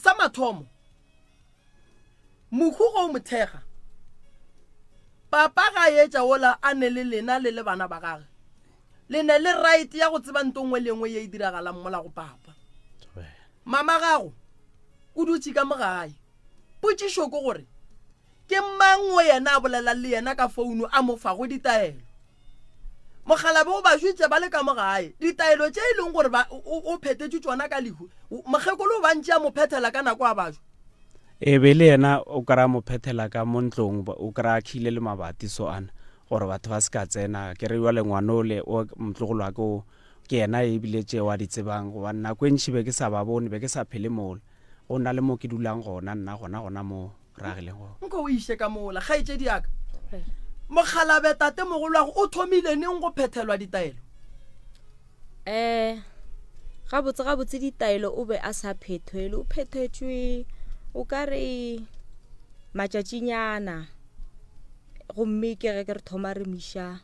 S5: sa mathomo mokhugo o mothega papa ga etša ola a ne le lena le bana ba gage le ne le right ya go tseba ntongwe le ngwe ye e diragalang mola go papa mama gago o dutse ka mogae potšišo ko gore ke mangwe yena a bolela le yena ka founu a mo fago ditaelo mogalabe o ba jwitse ba le ka mogae ditaelo tše e leng gore o phethetše tsona ka lehu mokgekolo o bantši a mo phethela ka nako a bajwa
S6: be le yena o kry-a mo phethela ka mo ntlong o kry-a khile le mabati so ana gore batho ba se ka tsena ke re jwale ngwana ole o motlogolo wa ke yena ebile tšeo a di tsebang goba nako e ntšhi be ke sa ba bone be ke sa phele mola go na le mo ke dulang gona nna gona mo ragileng go
S5: nko o iše ka mola ga itše diaka mogalabe tate mogolo wago o thomile neng go phethelwa ditaelo
S7: gabotse ditaelo o be a sa phethwele o phethetšwe o ka re matšatšinyana gomme ke ge ke re thoma re miša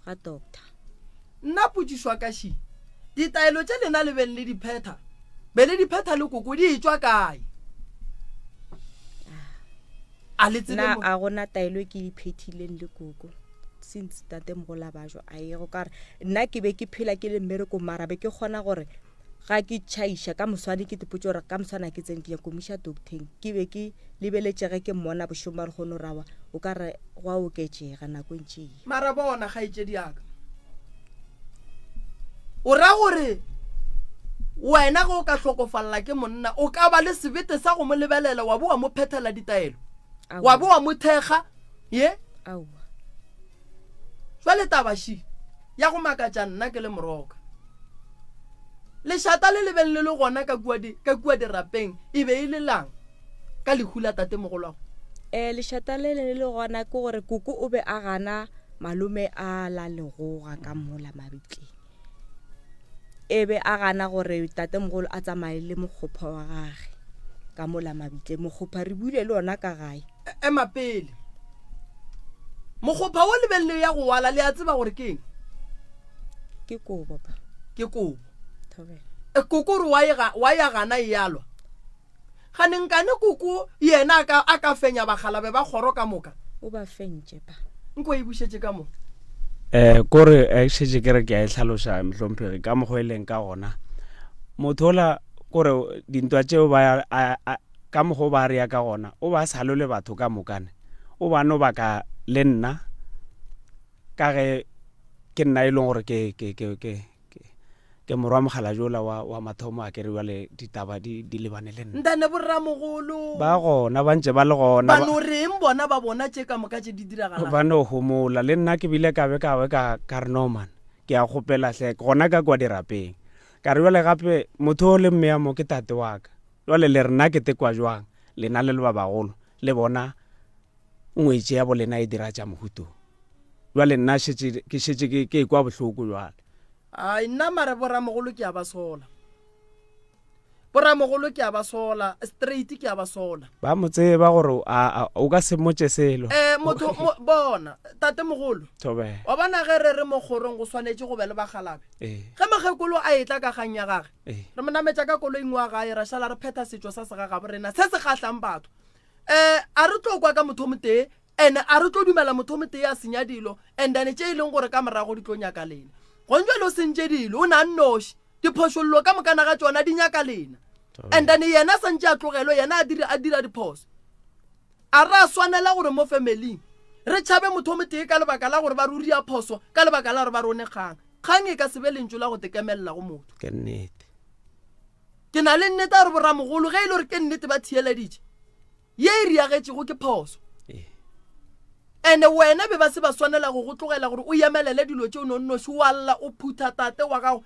S7: ga doctor
S5: nna potšišwa ka ši ditaelo tše lena le beng le diphetha be le diphetha le koko di etswa kae
S7: nna a gona taelo ke diphethileng le koko since tate mogola bajwa a ego kare nna ke be ke phela ke le mmereko mara be ke kgona gore ga ke tšhaiša ka moswane ke tepotse gore ka moswane ke tsene ke ya komisha docteng ke be ke lebeletšege ke mmona bošoma re kgone rawa o ka re go a oketšega nako ntšee
S5: mara bona ga itše diaka o ra gore wena go ka hlokofalla ke monna o ka ba le sebete sa go mo lebelela wa boa mo phethela ditaelo wa boa mo thekga ye jwale tabaši ya go makatša nna ke le moroka lešata le lebeng le le gona ka kua dirapeng e be e le lang ka lehula tate mogolo wago?
S7: lešata le le gona ke gore kuku o be a gana malome a la legoga ka mola mabitleng, e be a gana gore tate mogolo a tsamaye le mokgopha wa gage ka mola mabitleng. Mokgopha re buile le ona ka gae.
S5: Mapele mokgopha o lebelele ya go wala le a tseba gore ke eng?
S7: Ke kobo pa.
S5: Ke kobo.
S7: Thobela.
S5: Kuku re wa ya gana e yalwa ga nenkane kuku yena a ka fenya bagalabe ba kgoro ka moka
S7: O ba fentse pa.
S5: nko e bušetse ka mo.
S6: Kore a šetse ke re ke a e tlhaloša Mhlomphegi ka mokgwa e leng ka gona motho ola kore dintwa tšeo ka mokgwa ba rea ka gona o ba salole batho ka mokane o ba no baka le nna ka ge ke nna e leng gore ke morwa mogala jola wa mathomo a kere le ditaba di lebane le nna.
S5: Ntane borramogolo
S6: Ba gona ba ntse ba le gona
S5: ba no reng bona ba bona tše ka moka tše di diragala.
S6: ba no homola le nna ke bile ka re Norman ke a gopela hle gona ka kwa dirapeng ka re jwale gape motho o le mme ya mo ke tate wa ka jwale le rena ke tekwa jwang lena le ba bagolo le bona ngwetse ya bolena e dira tša mohuto jwale nna ke šetse ke kwa bohloko jwale.
S5: Ai nna mare borramogolo ke a ba sola. Borramogolo ke a ba sola, straight ke a ba sola.
S6: Ba mo tseba gore o ka se motse selo.
S5: Motho bona tate mogolo.
S6: Thobe.
S5: Wa bana ge re mo kgorong go swanetse go be le bagalabe. Ge magekolo a etla ka ganya gage. Re monametša ka kolo ingwa ga ra shala re pheta setšo sa sega ga borena se se gahlang batho. A re tlo kwa ka motho motee ene a re tlo dumela motho motee a senya dilo and then tše ileng gore ka morago di tlo nyaka lena. Go ntse lo sentše dilo o na nnoši diphošollo ka mokana ga tsona di nyaka lena and then yena santše a tlogelo yena a dira diphoso a ra swanela gore mo family re tšhabe motho motee ka lebaka la gore ba ruri ya phoso ka lebaka la gore ba rone kgang e ka se be lentšu la go tekemelela go motho.
S6: Ke nnete
S5: ke na le nnete a re borramogolo ge e le gore ke nnete ba thieleditše ye e riagetšego ke phoso ene wena be ba se ba swanela go tlogela gore o emelele dilo tše o nonnoši o alla o phutha tate wa gago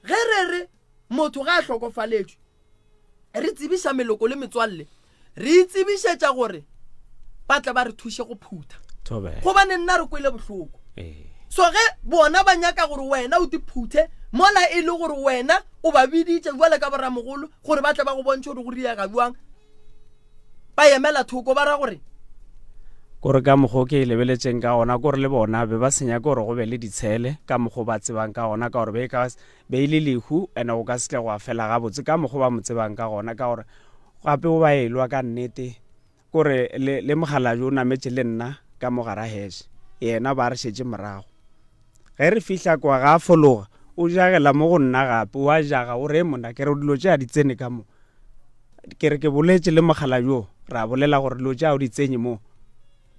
S5: ge re motho ga a hlokofaletšwe re tsebiša meloko le metswalle re itsebišetša gore ba tla ba re thuše go phutha gobane nna re kwele bohloko so ge bona ba nyaka gore wena o diphuthe mola e le gore wena o ba biditše jwale ka borramogolo gore ba tla ba go bontšhe gore go riaga bjang ba emela thoko ba ra gore
S6: kore ka mokgwa ke lebeletseng ka gona kore le bona be ba senya gore go be le ditshele ka mokgwa ba tsebang ka gona ka gore be ile lehu ene go ka se tle go a fela gabotse ka mokgwa ba mo tsebang ka gona ka gore gape o ba elwa ka nnete kore le mogala jo o nametše le nna ka mogara hese yena ba re šetše morago ge re fihla kwa ga a fologa o jagela mo go nna gape o a jaga o re mona ke re dilo tše a di tsene ka mo ke re ke boletše le mogala jo ra bolela gore dilo tše a o di tsenye mo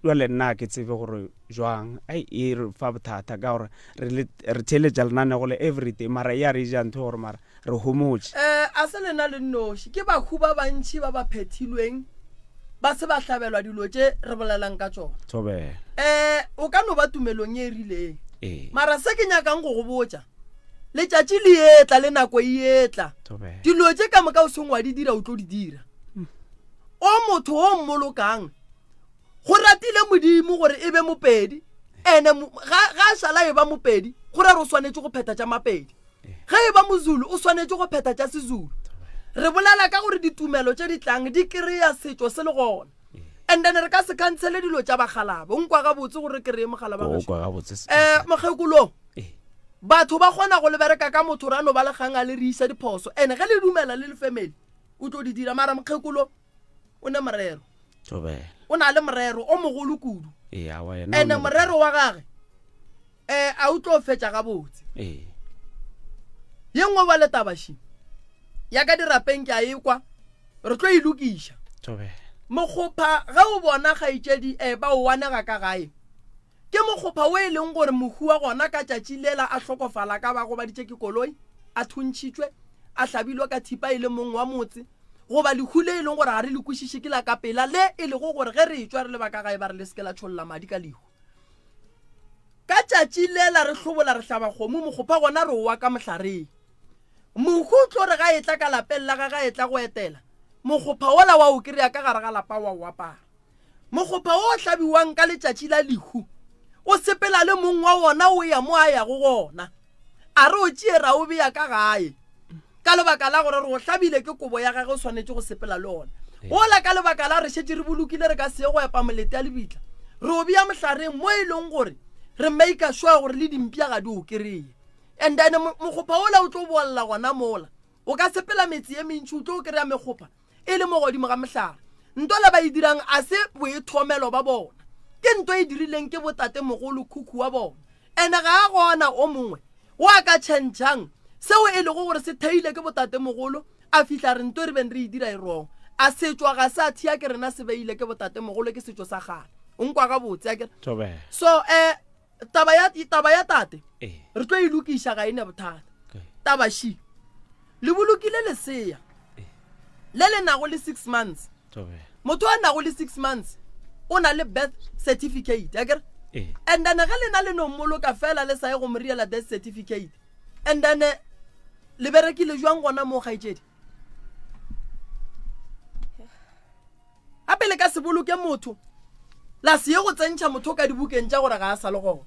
S6: jwale nna ke tsebe gore jwang e re fa bothata ka gore re theletša lenane go le everyday mara ya re ja ntho gore mara re homotše
S5: a se lena le nnoši ke bahu ba bantši ba ba phethilweng ba se ba hlabelwa dilo tše re bolelang ka tšona o ka no ba tumelong e rileng mara se ke nyakang go go botša letšatši le etla le nako e etla dilo tše ka moka o sengwa di dira o tlo di dira o motho o mmolokang go ratile modimo gore e be mopedi ene ga a šala e ba mopedi go ra re o swanetše go pheta tša mapedi ge e ba mozulu o swanetše go pheta tša sezulu re bolela ka gore ditumelo tše di tlang di kry-a setšo se le gona and then re ka se kantshele dilo tša bagalabe o nkwa gabotse gore kry-e mogala ba mokgekolo batho ba kgona go lebereka ka motho ra no ba legang a le re isa diphoso ene ge le dumela le le family o tlo di dira mara mokgekolo o ne morero o na le morero o mogolo kudu ene morero wa gage a o tlo fetša gabotse ye nngwe ba letabaši ya ka dirapeng ke a ekwa re tlo ilokiša mokgopha ge o bona kgaitšedi ba o wanega ka gae ke mokgopha o e leng gore mohu wa gona ka tšatši lela a hlokofala ka bago ba ditše ke koloi a thuntšhitšwe a hlabilwe ka thipa e le mong wa motse goba lehule e leng gore ga re le kwešiše ke la ka pela le e lego gore ge re etswa re le baka gae ba re le seke la tšholola madi ka lehu ka tšatši lela re hlobola re hlaba kgomo mokgopha gona re owa ka mohlareng mohu tlo re ga etla ka lapeng la ga etla go etela mokgopha ola wa o kry-a ka gare ga lapa wa o apara mokgopha o hlabiwang ka letšatši la lehu o sepela le mong wa wona o ya mo a yago gona a re o tšeera o beya ka gae ka lebaka la gore re go hlabile ke kobo ya gage o swanetše go sepela le ona ola ka lebaka la re šetše re bolokile re ka seye go epa molete ya lebitla re o beya mohlareng mo e leng gore re make sure gore le dimpia ga di o kry-e and then mokgopha ola o tlo boalla gona mola o ka sepela metsi e mentši o tlo o kry-a mekgopha e le mo godimo ga mohlare nto le ba e dirang a se boithomelo ba bona ke nto e dirileng ke botate mogolo khukhu wa bona ene ga a gona o mongwe o a ka tšhentšhang seo e lego gore se theile ke botate mogolo a fihla re nto re beng re e dira e rong a setšwa ga sa thia ke rena se beile ke botate mogolo ke setšo sa gale o nkwa ga botse a kere so taba ya tate re tlo e lokiša ga ene bothata taba shi le bolokile lesea le le nago le 6 months motho a nago le 6 months o na le birth certificate ya kere and then ge le na le nomoloka fela le sa ye go moriela death certificate and then le berekile jwang gona mo gaetšedi gape le ka se boloke motho la se ye go tsentšha motho ka dibukeng tša gore ga a sa le gona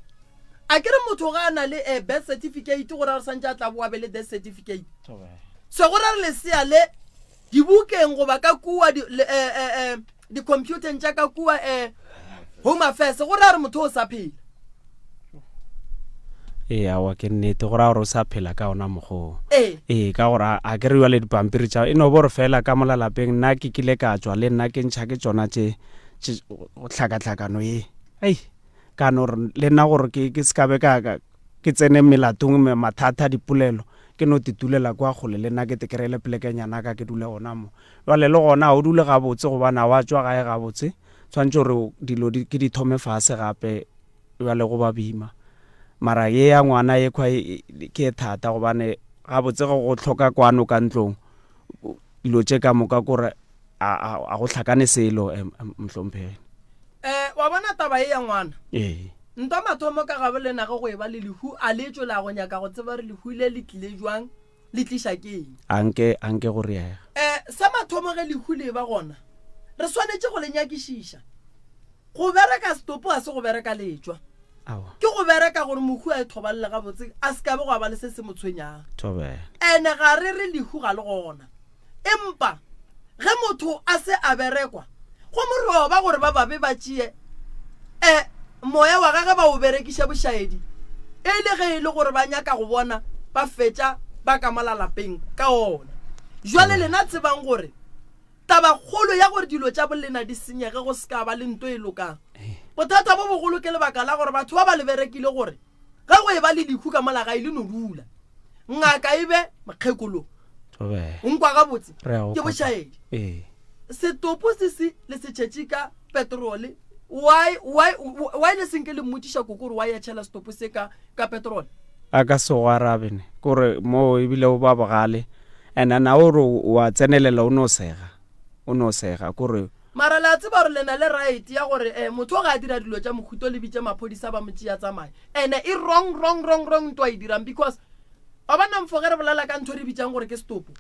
S5: a kere motho ga a na le birth certificate gore a re santše a tla boa be le death certificate se gore re lesea le dibukeng goba ka kua di-computeng tša ka kua home affairs gore a re motho o sa phela
S6: awa ke nnete gore a gore o sa phela ka ona mokgoo ka gore a ke re wa le dipampiri tša e no bo re fela ka molalapeng nna ke kile ka tswa le nna ke ntšha ke tsona tše tlhakatlhakano ye ka no re le nna gore ke sekabe ke tsene melatong mathata dipolelo ke no titulela kwa gole le nna ke tekerele pelekenyana ka ke dule gona mo jwale le gona o dule gabotse gobana wa tswa gae gabotse tshwantse gore dilo ke di thome fase gape jwale go ba bima mara ye ya ngwana ye kwa ke thata gobane gabotse go tlhoka kwano ka ntlong dilo tše ka moka kore a go tlhakane selo mhlompheng
S5: wa bona taba e ya ngwana nto mathomo ka gabe le nago go e ba le lehu a le tšo la go nyaka go tseba re lehu ile le tlile jwang le tliša keng
S6: anke go riega
S5: sa mathomo ge lehu le ba gona re swanetše go le nyakišiša go bereka stopo a se go bereka letšwa ke go bereka gore mohu a e thobalele gabotse a se ka be go ba le se se mo tshwenyang ene ga re re lehu ga le gona empa ge motho a se a berekwa go moroba gore ba babe ba tšee moya wa gage ba o berekiša bošaedi e le ge e le gore ba nyaka go bona ba fetša ba ka molalapeng ka ona jwale lena tsebang gore taba kgolo ya gore dilo tša bolena di senyege go se ka ba le nto e lokang bothata bo bogolo ke lebaka la gore batho ba ba le berekile gore ge go e ba le lehu ka molagae le no dula ngaka e be mokgekolo nkwa gabotse ke bošaedi setopo se le setšhetše ka petrole why le senke le mmutiša koko gore wa ya tšhela setopo se ka petrole
S6: a ka se go arabene kore mo ebile o ba bogale and na o re wa tsenelela o no sega kore
S5: mara la tseba gore le na le right ya gore motho ga a dira dilo tša mokhuto le bitše maphodisa ba motšea tsamaya ene e wrong nto a e dirang because a bana mfoge re bolela ka ntho re bitsang gore ke setopo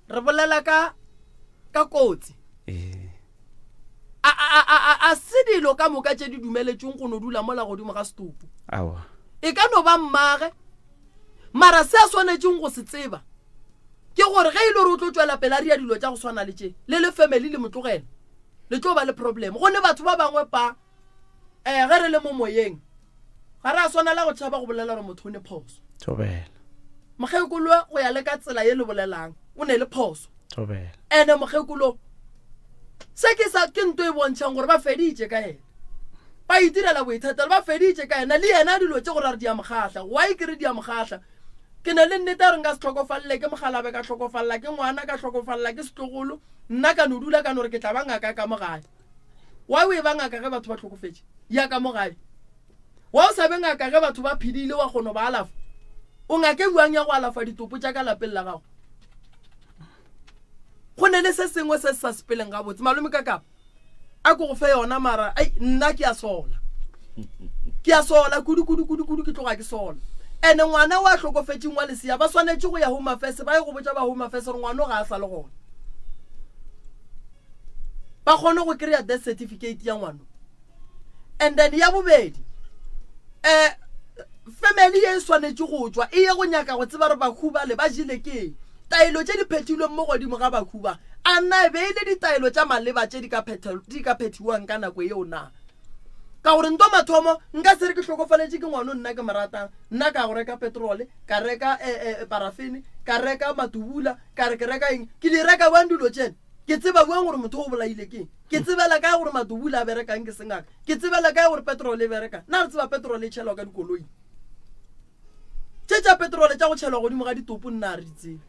S5: re bolela ka kotsi a se dilo ka moka tše di dumeletšeng go no dula mola godimo ga setopo e ka no ba mmage mara se a swanetšeng go se tseba ke gore ge e le gore o tlo tšwela pela ria dilo tša go swana le tše le family le motlogela le tlo ba le problem gone batho ba bangwe pa ge re le mo moyeng ga re a swanela go tšhaba go bolela gore motho o ne phoso mokgekolo go ya le ka tsela ye le bolelang o ne le phoso ene mokgekolo se ke nto e bontšhang gore ba feditše ka ena ba itirela boithatelo ba feditše ka ena le yena dilo tše gore re di amogahla wa e kere di amogahla ke na le nnete re nka se tlhokofalle ke mogalabe ka tlhokofalela ke ngwana ka tlhokofalela ke setlogolo nna ka no dula ka no re ke tla ba ngaka ka mogae wa o e ba ngaka ge batho ba tlhokofetse ya ka mogae wa o sa be ngaka ge batho ba phedile wa kgono ba alafa o ngake buang ya go alafa ditopo tša ka lapeng la gago go ne le se sengwe se sa sepeleng ga botse malome ka kapa a go fe yona mara nna ke a sola kudu ke tloga ke sola ene ngwana wa tlhokofetseng wa lesia ba swanetše go ya home affairs ba ye go botša ba home affairs re ngwana ga a sa le gona ba kgone go kry-a death certificate ya ngwano. And then ya bobedi family e swanetse go tswa e ye go nyaka go tseba re bakhuba le ba jile ke taelo tse di phethilweng mo godimo ga bakhuba a nna be ile ditaelo tsa maleba tse di ka phethiwang ka nako eo na ka gore ntwa mathomo nka se re ke hlokofaletse ke ngwano nna ke maratang nna ka go reka petrole ka reka parafini ka reka matubula ka re ke reka eng ke di reka bang dilo tsena ke tseba buang gore motho o bolaile ke tsebela ka gore matubula a berekang ke sengaka ke tsebela ka gore petrole e bereka nna re tseba petrole e tšhelwa ka dikoloi tša petrole tša go tšhelwa godimo ga ditopo nna a re di tsebe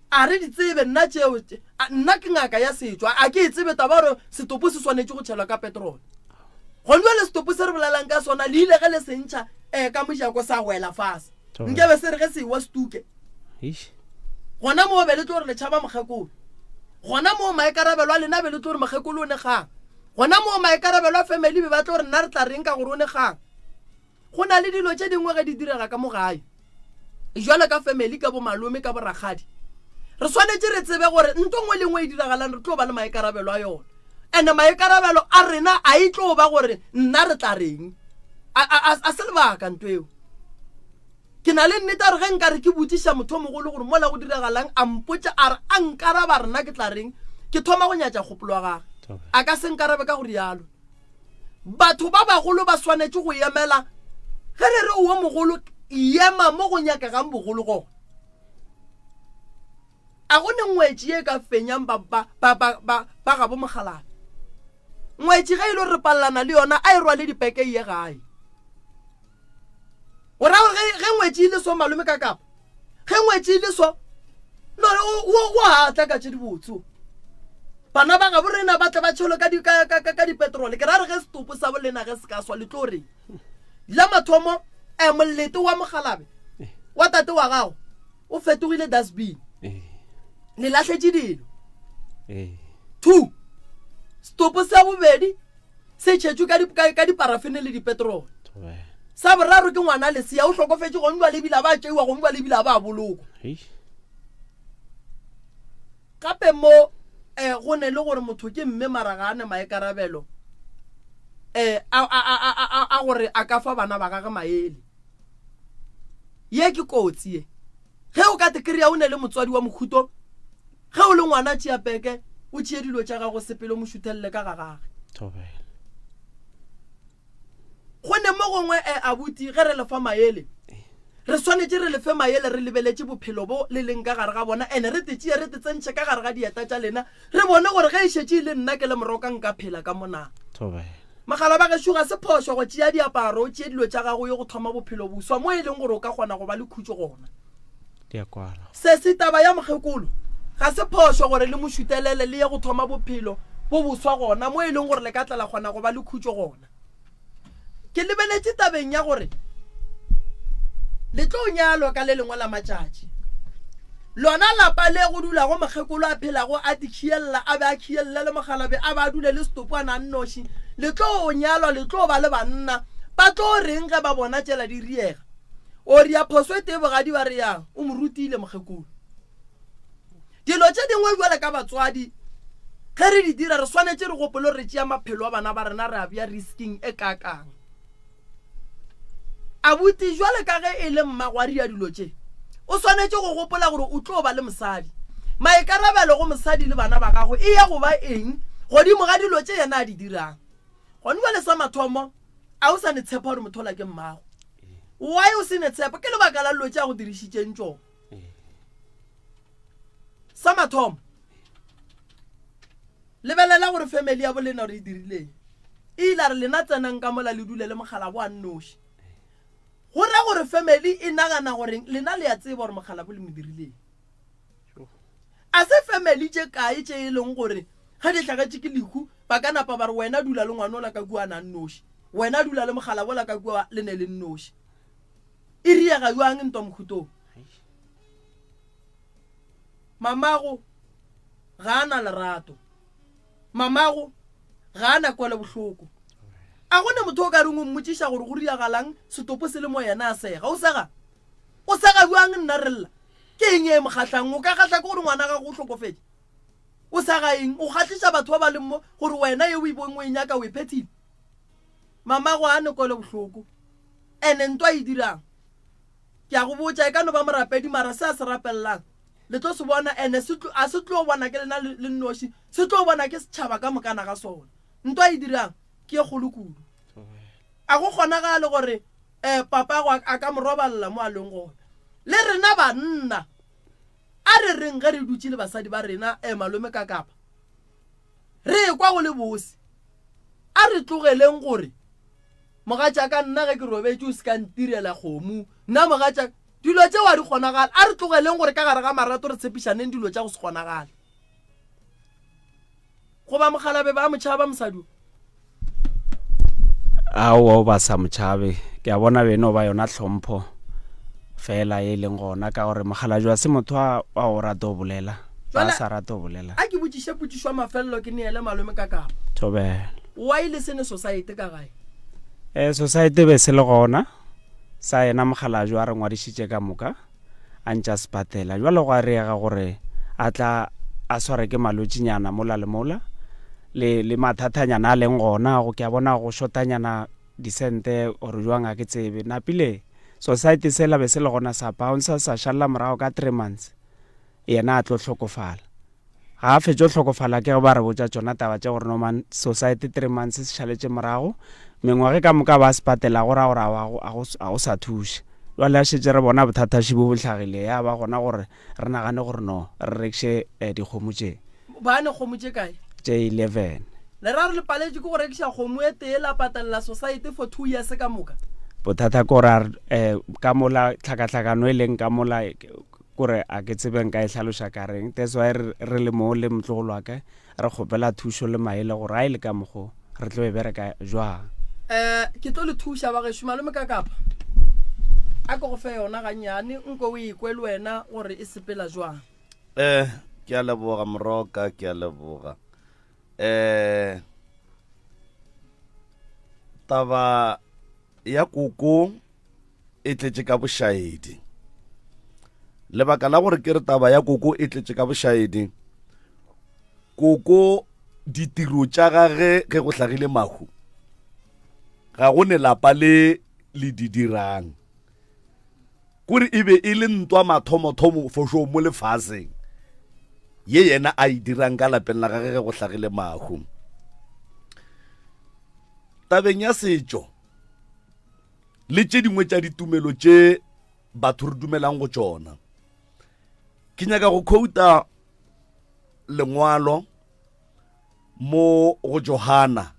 S5: a re di tsebe nna tšeo nna ke ngaka ya setšwa a ke e tsebe taba gore setopo se swanetse go tšhelwa ka petrole go nwa le setopo se re bolelang ka sona le ile ge le sentšha ka mojako sa wela fase nkebe se re ge se wa stuke gona mo be le tlo re le tšhaba mokgekolo gona mo maekarabelo a lena be le tlo re mokgekolo o ne kgang gona mo maekarabelo a family be ba tlo re nna re tla reng ka gore o ne kgang go na le dilo tše dingwe ge di direga ka mogae jwale ka family ka bo malome ka bo ragadi re swanetse re tsebe gore ntho ngwe le ngwe e diragalang re tlo ba le maekarabelo a yona and maekarabelo a rena a e tlo ba gore nna re tla reng a se lebaka ntho eo ke na le nnete re ge nka re ke botsiša motho mogolo gore mola go diragalang a mpotša a re a nkaraba rena ke tla reng ke thoma go nyatša kgopolo wa gage a ka se nkarabe ka go rialo batho ba bagolo ba swanetse go emela ge re re o mogolo ema mo go nyakagang bogolo go a go ne ngwetši e ka fenyang ba ga bo mogalabe ngwetši ge e le re pallana le yona a e rwale dipeke ye gae o ra ge ngwetši ile so malome ka kapa ge ngwetši ile so no o hatla ka tše dibotso bana ba ga borena ba tla ba tšholo ka dipetrole ke ra re ge setopo sa bolena ge se ka swa le tlo reng la mathomo molete wa mogalabe wa tate wa gago o fetogile dustbin le latlhetše dilo 2 setopo sa bobedi se tšhetšwe ka diparafene le dipetrole sa boraro ke ngwana lesea o hlokofetše go nwa lebila ba tšeiwa go nwa lebila ba boloko gape mo go ne le gore motho ke mme maragane maekarabelo a gore a ka fa bana ba gage maele ye ke kotsi ye ge o ka te kry-a o ne le motswadi wa mokhuto ge o le ngwana tšea peke o tšee dilo tša gago sepele mo šuthelele ka ga gage go ne mo gongwe abuti ge re lefa maele re swanetse re lefe maele re lebeletše bophelo bo le leng ka gare ga bona ene re te tšea re te tsentšhe ka gare ga dieta tša lena re bone gore ge e šetše le nna ke le moroka nka phela ka mona magala ba gešo ga se phošo go tšea diaparo o tšee dilo tša gago yo go thoma bophelo boswa mo e leng gore o ka kgona go ba le khutso gona se se taba ya mokgekolo ga se phošo gore le mošutelele le ye go thoma bophelo bo boswa gona mo e leng gore le ka tla la kgona go ba le khutso gona ke lebeletše tabeng ya gore le tlo nyalwa ka le lengwe la matšatši lona lapa le go dula go mokgekolo a phelago a dikhiella a be a khiella le mogalabe a ba dule le stopo a nannoši le tlo nyalwa le tlo ba le banna ba tlo reng ge ba bona tšela di riega o ria phoso e te bogadi ba re yang o mo rutile mokgekolo dilo tše dingwe jwale ka batswadi ge re di dira re swanetse re gopolo re tšea maphelo a bana ba rena re a bea risking e kakang abuti jwale ka ge e le mmagwari ya dilo tše o swanetse go gopola gore o tlo ba le mosadi maekarabelo go mosadi le bana ba gago e ya go ba eng godimo ga dilo tše yena a di dirang gone jwale sa mathomo a o sa ne tshepa gore mothola ke mmago why o se ne tshepa ke lebaka la dilo tše a go dirišitšeng tšo sa mathomo lebelela gore family ya bolena gore e dirileng e ile re lena tsenang ka mola le dule le mogala bo a nnoši go ra gore family e nagana gore lena le ya tseba gore mogala bo le mo dirileng a se family tše kae tše e leng gore ga di hlagatše ke lehu ba ka napa ba re wena dula le ngwana o la ka kua na nnoši wena dula le mogala bo la ka kua le ne le nnoši e riega jwang ntwa mokhutong mamago ga ana lerato mamago ga ana kwele bohloko a gone motho o ka reng o mmotšiša gore go riagalang setopo se le mo yena a sega o sega jwang nna rella ke eng e mokgatlang o ka kgatla ke gore ngwana ga go hlokofetse o sa gaeng o kgatlhisa batho ba ba leng mo gore wena ye o ibong o e nyaka o e phethile mama go a nekole bohloko ene ntwa e dirang ke a go botsa e ka no ba morapedi mara se a se rapellang le tlo se bona ene a se tlo bona ke lena le nnoši se tlo bona ke setšhaba ka mokana ga sona ntwa e dirang ke e kgolokulu a go kgonagale gore papa go a ka moroballa mo a leng gona le rena banna a re reng ge re dutse le basadi ba rena malome ka kapa re kwa go le bose a re tlogeleng gore mogatša ka nna ge ke robetse o se ka ntirela kgomo nna mogatša dilo tse wa di kgonagale a re tlogeleng gore ka gare ga marato re tshepišaneng dilo tša go se kgonagale goba mogalabe ba motšhaba mosadi
S6: ao ba sa motšhabe ke a bona beno ba yona tlhompho fela e leng gona ka gore mogala jwa se motho a o rata o bolela ba sa rata o bolela
S5: a ke botsiše potsišwa mafelelo ke neele malome ka kapa
S6: thobela
S5: wa ile sene society ka gae
S6: society be se le gona sa ena mogala jwa a re ngwadišitše ka moka a ntša sepatela jwa le go a reega gore a tla a sware ke malwetšinyana mola le mola le mathatanyana a leng gona go ke a bona go shotanyana disente gore jwang a ke tsebe napile society se la be se le gona sa bouncer sa šalla morago ka 3 months yena a tlo hlokofala ga a fetšo hlokofala ke ba re botša tšona taba tša gore noman society 3 months se šaletše morago mengwage ka moka ba sepatela gore a go sa thuše jwale a šetše re bona bothataši bo botlhagile ya ba gona gore re nagane gore no re rekše dikgomo tše
S5: bane kgomo tše kae
S6: tše 11
S5: le ra re le paletše ke go rekiša kgomo e tee la patelela society for 2 years ka moka
S6: bothata kore ka mola tlhakatlhakano e leng ka mola kore a ke tsebeng ka e hlaloša ka reng that's why re le mo le motlogolo wa ka re kgopela thušo le maele gore a e le ka mogo re tlo e bereka jwang
S5: ke tlo le thuša ba gešo malome ka kapa a ke go fe yona gannyane nko o ikwe le wena gore e sepela jwang
S1: ke a leboga moroka ke a leboga taba ya koko e tletše ka bošaedi lebaka la gore ke re taba ya koko e tletše ka bošaedi koko ditiro tša gage ge go hlagile mahu ga go ne lapa le di dirang kore e be e le ntwa mathomothomo fošo mo lefaseng ye yena a e dirang ka lapeng la gage ge go hlagile mahu tabeng ya setšo le tše dingwe tša ditumelo tše batho re dumelang go tšona ke nyaka go quote lengwalo mo go Johana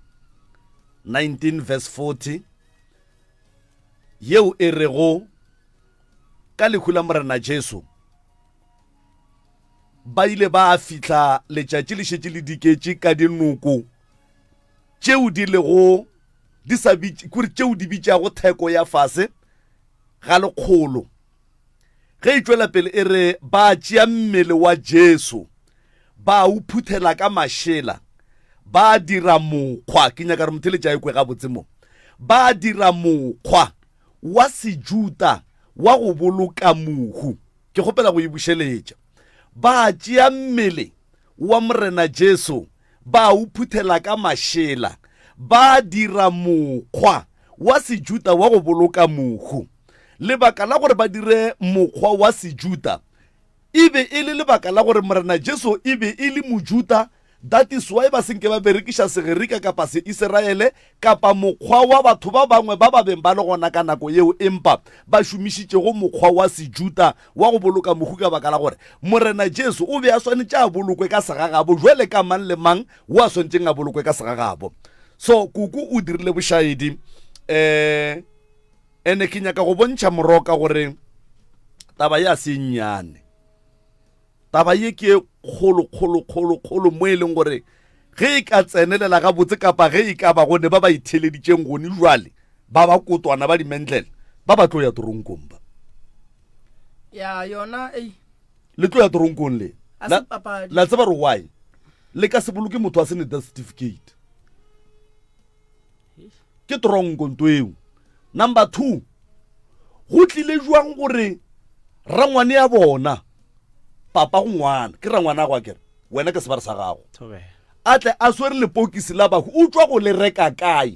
S1: 19 verse 40 yeo e rego ka lehu la morena Jesu ba ile ba fihla letšatši le šetše le diketše ka dinoko tšeo di lego di sa bitše kore tšeo di bitšago theko ya fase ga lekgolo ge e tšwela pele e re ba tšea mmele wa Jesu ba o phuthela ka mašela ba dira mokgwa ke nyaka re motheletša ekwe ga botse mo ba dira mokgwa wa sejuta wa go boloka mohu ke kgopela go e bušeletša ba tšea mmele wa morena Jesu ba o phuthela ka mašela ba dira mokgwa wa sejuta wa go boloka mohu lebaka la gore ba dire mokgwa wa sejuta e be e le lebaka la gore morena Jesu e be e le mojuta that is why ba senke ba berekiša segerika kapa se Israele kapa mokgwa wa batho ba bangwe ba beng ba le gona ka nako yeo empa ba šomišitšego mokgwa wa sejuta wa go boloka mohu ka baka la gore morena Jesu o be a swanetše a bolokwe ka segagabo jwele ka mang le mang o a swantšeng a bolokwe ka segagabo so kuku o dirile bošaedi ene ke nyaka go bontšha moroka gore taba ya se nnyane taba ye ke kgolo mo e leng gore ge e ka tsenelela ga botse kapa ge e ka ba gone ba ba itheleditšeng gone jwale ba ba kotwana ba dimentlele ba ba tlo ya toronkong ba
S5: ya yona
S1: le tlo ya toronkong le la tseba re why le ka se boloke motho a sene death certificate ke toronko nto eo number 2 go tlile jwang gore rangwane ya bona papa go ngwana ke rangwana go akere wena ke sebare sa gago
S6: thobela
S1: a tle a swere lepokisi la bahu o tswa go le reka kae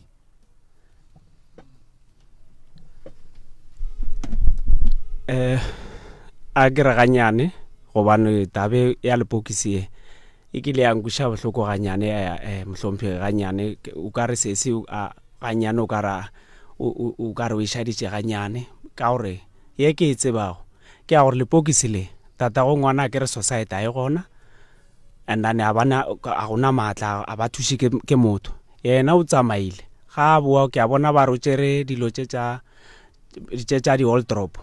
S6: a ke re ganyane gobane tabe ya lepokisi e kile ya nkuša bohloko ganyane mohlomphegi ganyane o ka re sese ganyane o ka re o išaditše ganyane ka gore ye ke e tsebago ke ya gore lepokisi le tatago ngwana a ke re society a e gona and then a gona maatla a ba thuše ke motho yena o tsamaile ga a boa ke a bona ba re o tšere dilo tše tša di-old drop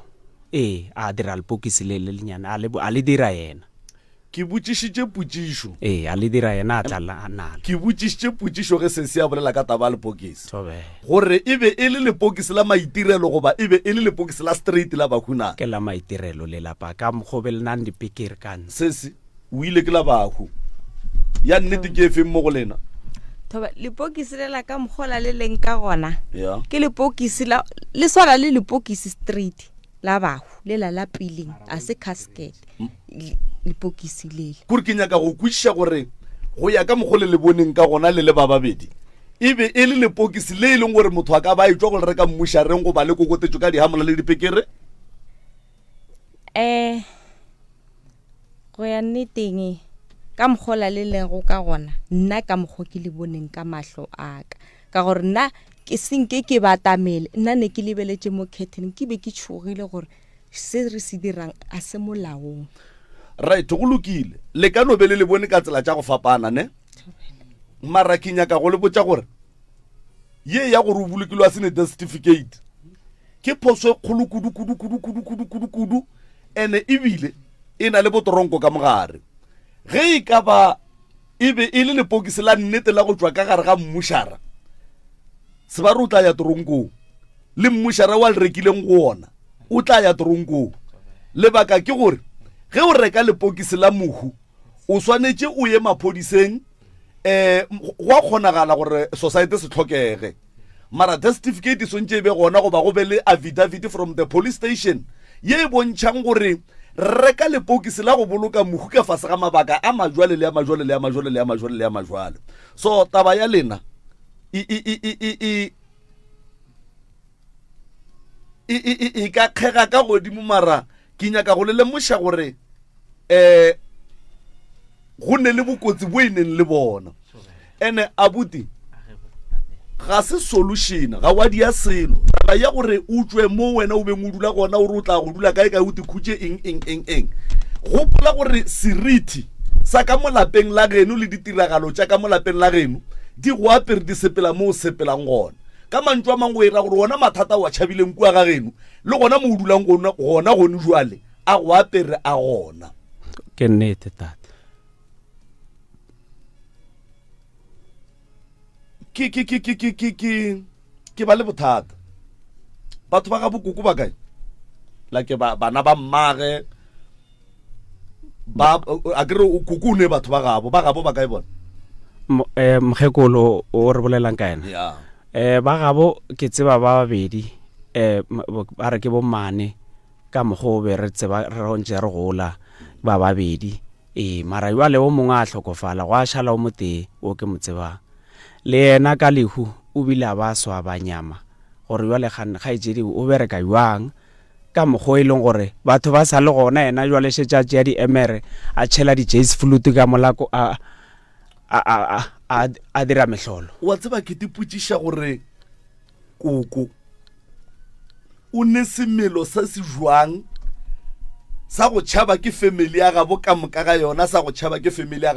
S6: a dira lepokisi le lenyana a le dira yena
S1: ke botšišitše potšišo
S6: a le dira yena a tla nala
S1: ke botšišitše potšišo ge se ya bolela ka taba lepokisi
S6: thobela
S1: gore e be e le lepokisi la maitirelo goba e be e le lepokisi la straight la bahuna
S6: ke la maitirelo le lapa ka mokgobe le nang dipikiri kantse
S1: sese o ile ke la bahu ya nnete ke efeng mo go lena
S7: thoba lepokisi le la ka mokgola le leng ka gona
S1: ya
S7: ke lepokisi le swala le lepokisi street la bahu le la peeling a se casket lepokisi lele
S1: kore ke nyaka go kwešiša gore go ya ka mogole le boneng ka gona le ba babedi e be e le lepokisi le e leng gore motho a ka ba etswa go le reka mmušareng go ba le kokotetšo ka dihamola le dipekere
S7: go ya nneteng ka mokgola le lego ka gona nna ka mokgo ke le boneng ka mahlo ka gore nna ke senke ke batamele nna ne ke lebeletše mo curtain ke be ke tšhogile gore se re se dirang a se molaong
S1: right go lokile le ka no be le bone ka tsela tša go fapana ne mara ke nyaka go le botša gore ye ya gore o bolokilwe a sene death certificate ke phoso e kgolo kudu ene ebile e na le botoronko ka mogare ge e ka ba e be e le lepokisi la nnete la go tswa ka gare ga mmušara se ba re o tla ya toronkong le mmušara wa le rekileng go ona o tla ya toronkong lebaka ke gore ge o reka lepokisi la mohu o swanetše o ye maphodiseng go a kgonagala gore society se tlhokege mara death certificate e swantše e be gona go ba go be le affidavit from the police station ye e bontšhang gore reka lepokisi la go boloka mohu ka fase ga mabaka a majwale le a majwale le a majwale le a majwale le a majwale so taba ya lena e ka kgega ka godimo mara ke nyaka go le lemoša gore go ne le bokotsi bo e neng le bona ene abuti ga se solution ga wa dia selo taba ya gore o tswe mo wena o beng o dula gona o re o tla go dula kae o te khutše eng gopola gore seriti sa ka molapeng la geno le ditiragalo tša ka molapeng la geno di go apere di sepela mo o sepelang gona ka mantšu a mangwe ira gore gona mathata wa tšhabileng kua ga geno le gona mo o dulang gona gone jwale a go apere a gona
S6: ke nnete tata
S1: ke ba le bothata batho ba ga bokoko ba kae like bana ba mmage ba a kere o kuku ne batho ba gabo ba kae bona
S6: mokgekolo o re bolelang ka ena
S1: ya
S6: ba gabo ke tseba ba babedi ba re ke bommane ka mokgo be re tseba re ntse re gola ba babedi mara yo le o mongwe a hlokofala go a šala o mote o ke mo tsebang le yena ka lehu o bile a ba swa ba nyama gore yo le ga itsedi o bereka jwang ka mokgo e leng gore batho ba sa le gona yena jwa le šetšatši ya di-emere a tšhela di-jazz flute ka molako a dira mehlolo
S1: wa tseba ke dipotšiša gore koko o ne semelo sa se jwang sa go tšhaba ke family ya gabo ka moka ga yona sa go tšhaba ke family ya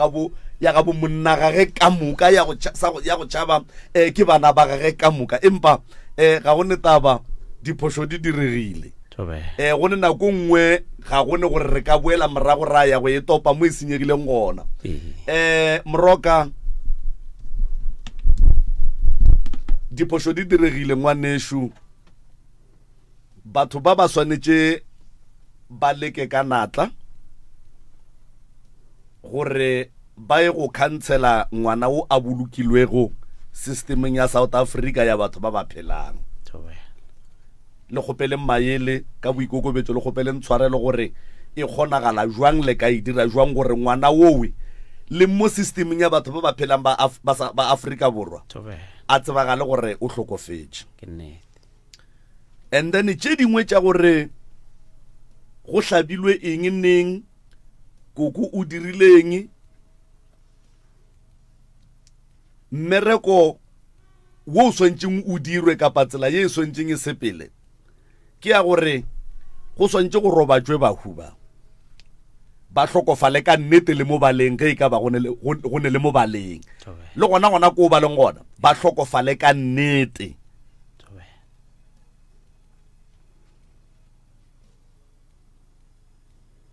S1: gabo monna gage ka moka ya go tšhaba ke bana ba gage ka moka empa ga go ne taba diphošo di diregile go ne nako nngwe ga go ne gore re ka boela morago ra ya go e topa mo e senyegileng gona moroka diphošo di diregile ngwanešu batho ba ba swanetše ba leke ka natla gore ba ye go khansela ngwana o a bolokilwego systemeng ya South Africa ya batho ba ba phelang le gopeleng maele ka boikokobetso le gopeleng tshwarelo gore e kgonagala jwang le ka e dira jwang gore ngwana wowe le mo systemeng ya batho ba ba phelang ba Afrika Borwa a tsebagale gore o hlokofetse and then tše dingwe tša gore go hlabilwe eng neng koko o dirileng mmereko wo swantšeng o dirwe ka patsela ye swantšeng e sepele ke ya gore go swantše go robatšwe bahuba ba hlokofale ka nnete le mo baleng ge e ka ba go ne le mo baleng le gona ko ba leng gona ba hlokofale ka nnete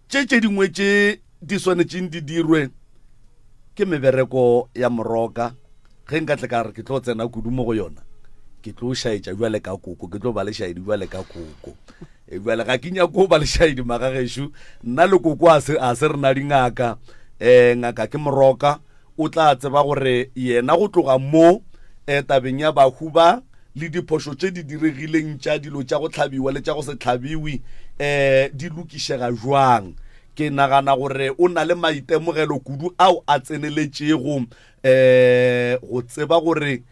S1: tše dingwe tše di swanetšeng di dirwe ke mebereko ya moroka ge nka tle ka re ke tlo tsena kudu mo go yona ke tlo shaetša jwale ka koko ke tlo ba le shaedi jwale ka koko jwale ga ke nyako ba le shaedi magagesho nna le koko a se rena dingaka ngaka ke moroka o tla tseba gore yena go tloga mo tabeng ya bahuba le diphošo tše di diregileng tša dilo tša go hlabiwa le tša go se hlabiwe di lokišega jwang ke nagana gore o na le maitemogelo kudu ao a tseneletšego go tseba gore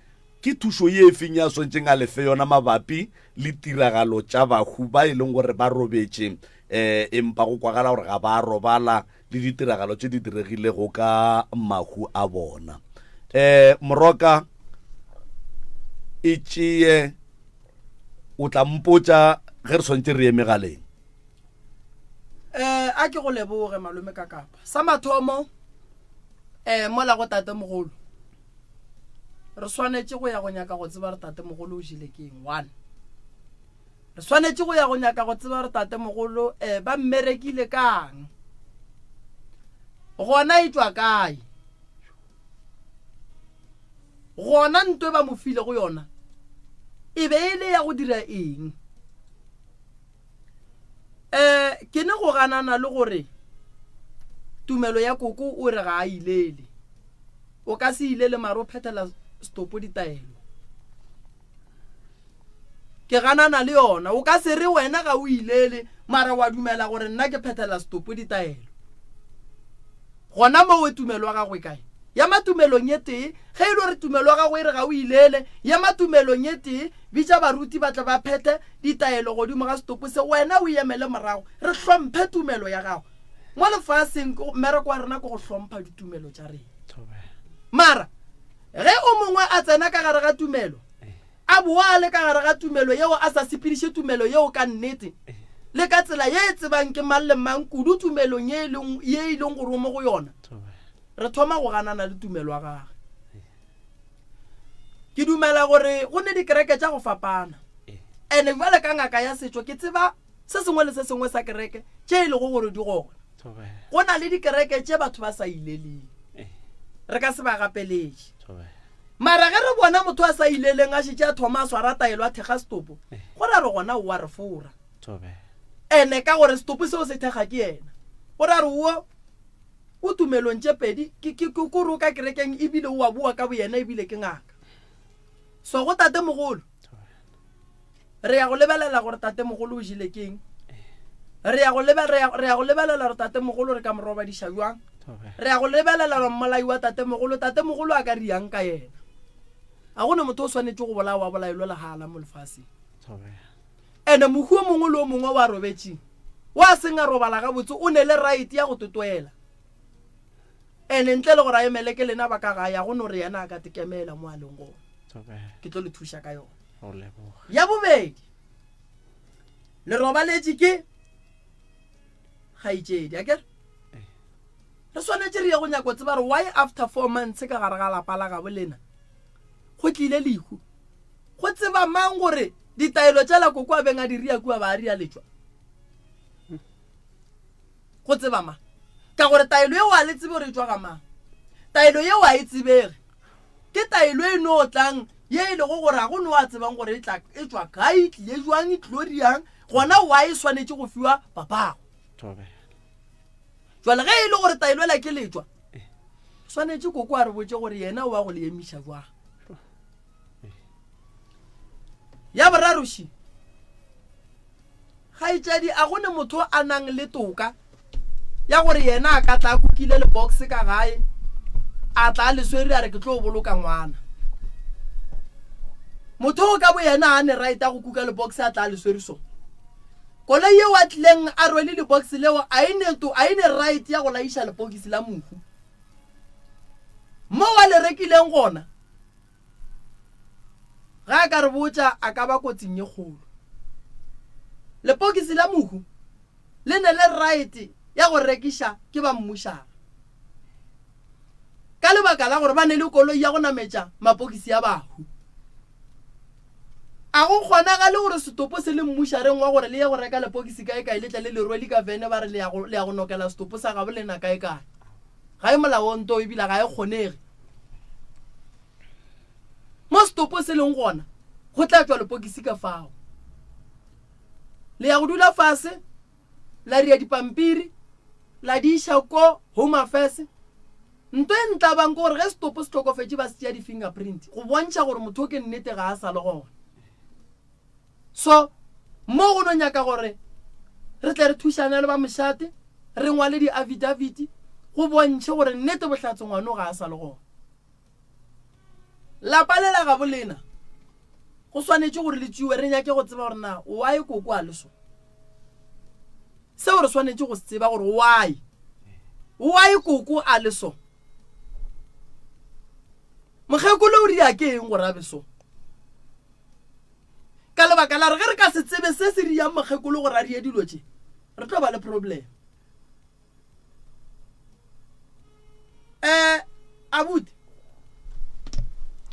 S1: ke thušo ye efeng ya swantšeng a lefe yona mabapi le tiragalo tša bahu ba e leng gore ba robetše empa go kwagala gore ga ba robala le ditiragalo tše di diregilego ka mahu a bona moroka e tšee o tla mpotša ge re swantše re eme galeng
S5: a ke go leboge malome ka kapa sa mathomo mola go tate mogolo re swanetše go ya go nyaka go tseba re tate mogolo o jile ke eng 1 re swanetše go ya go nyaka go tseba re tate mogolo ba mmerekile kang gona e tšwa kae gona ntwe ba mo file go yona e be e le ya go dira eng ke ne go ganana le gore tumelo ya koko o re ga a ilele o ka se ilele maro phethela stopo ditaelo ke ganana le yona o ka se re wena ga o ilele mara wa dumela gore nna ke phethela stopo ditaelo gona mo we tumelo wa gagwe kae ya matumelong ye tee ge e le gore tumelo wa gagwe e re ga o ilele ya matumelong ye tee bitša baruti ba tla ba phethe ditaelo godimo ga stopo se wena o emele morago re hlomphe tumelo ya gago mo lefaseng mmereko wa rena ko go hlompha ditumelo tša rena mara ge o mongwe a tsena ka gare ga tumelo a boa le ka gare ga tumelo yeo a sa sepediše tumelo yeo ka nnete le ka tsela ye e tsebang ke mang le mang kudu tumelong ye e leng gore mo go yona re thoma go ganana le tumelo wa gage ke dumela gore go ne dikereke tša go fapana ene jwale ka ngaka ya setšo ke tseba se sengwe le se sengwe sa kereke tše e le go gore di gona go na le dikereke tše batho ba sa ileleng re ka se ba gapeletše mara ge re bona motho a sa ileleng a šitše a thoma a swara taelo a thekga stopo go ra re gona o a re fora ene ka gore stopo seo se thekga ke yena go ra re o tumelong tše pedi ke kore o ka kerekeng ebile o a bua ka boyena ebile ke ngaka so go tate mogolo re ya go lebelela gore tate mogolo o jile keng re ya go lebelela gore tate mogolo re ka morobadiša jwang re ya go lebelela gore mmolai wa tate mogolo a ka riang ka yena a gone motho o swanetše go bolaya wa bolaelo legala mo lefaseng ene mohuo mongwe le o mongwe wa robetšeng wa seng a robala gabotse o ne le right ya go totoela ene ntle le gore a emele ke lena ba ka ga ya go no re yena a ka tekemela mo a leng gona ke tlo le thuša ka yona ya bobedi le robaletše ke kgaitšedi a kere re swanetše re ye go nyako tseba re why after 4 months ka gare ga lapa la gabo lena go tlile lehu go tseba mang gore ditaelo tša la koko a beng a diria kua ba a ria letšwa go tseba mang ka gore taelo yeo a le tsebe gore e tšwa ga mang taelo yeo a e tsebege ke taelo e no tlang ye e le go gore a go no a tsebang gore e tšwa kae tlile jwang e tlilo riang gona wa e swanetše go fiwa papago jwale ge e le gore taelo la ke letšwa swanetše koko a re botse gore yena o a go le emiša jwang ya boraroši kgaitšedi a gone motho a nang le toka ya gore yena a ka tla kukile le box ka gae a tla le swere a re ke tlo boloka ngwana motho ka bo yena a ne right a go kuka le box a tla le swere so kola ye wa tleng a rwele le box leo a ine right ya go laisha le box la mohu mo wa le rekileng gona ga ka re botsa a ka ba kotsing ye kgolo le box la mohu le ne le right ya go rekisha ke ba mmušana ka lebaka la gore ba ne le koloi ya go nametša mapokisi ya bahu a go kgonagale gore setopo se le mmušareng wa gore le ye go reka lepokisi kae kae letla le lerwele ka vene ba re le ya go nokela setopo sa gabo lena kae kae ga e molaong to ebile ga e kgonege mo setopo se leng gona go tla tswa lepokisi ka fao le ya go dula fase la ria dipampiri la di isha ko home affairs ntwe ntla bang gore ge setopo se tlhokofetse ba se tšea di-fingerprint go bontšha gore motho ke nnete ga a sa le gona so mo go no nyaka gore re tle re thušana le ba mošate re ngwale di-affidavit go bontšhe gore nnete bohlatse ngwano ga a sa le gona lapa le la ga bolena go swanetse gore le tšewe re nyake go tseba gore na wa e koko a le so seo re swanetse go se tseba gore why koko a le so mokgekolo o ria ke eng gore a be so ka lebaka la re ge re ka se tsebe se se riang mokgekolo gore a rie dilo tše re tlo ba le problem abuti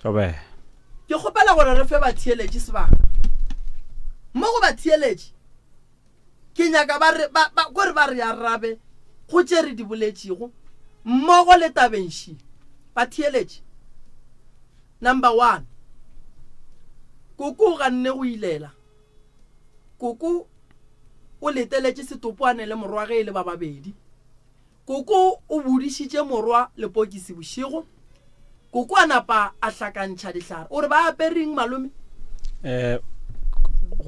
S6: Tobe.
S5: ke kgopela gore re fe batheeletše sebaka mo go batheeletše ke nyaka gore ba re arabe go tše re di boletšego mmogo le tabenši batheeletše number 1 koko ga nne go ilela koko o leteletše setopoane le morwa ge e le ba babedi koko o budišitše morwa lepokisi bošego koko a napa a hlakantšha dihlare o re ba apereng malome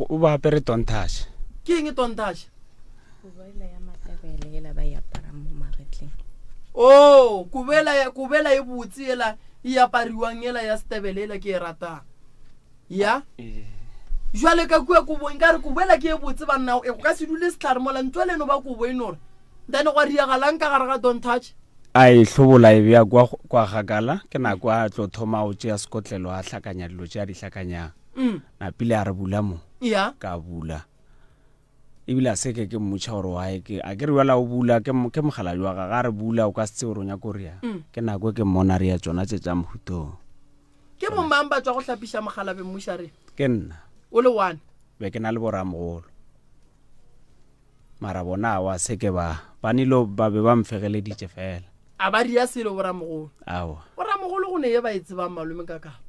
S6: o ba apere tontaše
S5: ke eng tontaše
S7: kubela ya matabele yela ba yapara mo magetleng
S5: oh kubela e botse ela e apariwang ela ya stebele ke e ratang ya jwale ka kua kubo nka re kubela ke e botse banna e go ka se dule setlhare mola ntwe leno ba kubo e nore dane go riagalang ka gare ga don't touch
S6: a e hlobola e bea kwa gakala ke nako a tlo thoma o tšea sekotlelo a hlakanya dilo tše a di hlakanyang napile a re bula mo
S5: ya
S6: ka bula ebile a seke ke mmotšha gore wae a ke re wela o bula ke mogala jwa ga re bula o ka se tse gore o nyako rea ke nako ke mmona rea tsona tše tša mohutong
S5: ke bomang ba tswa go hlapiša mogala be mmušare
S6: ke nna
S5: o le 1
S6: be ke na le boramogolo mara bona wa seke ba nilo ba be ba mfegeleditše fela
S5: a ba ria selo boramogolo
S6: awa
S5: boramogolo go ne ye ba e tsebang malome ka kapa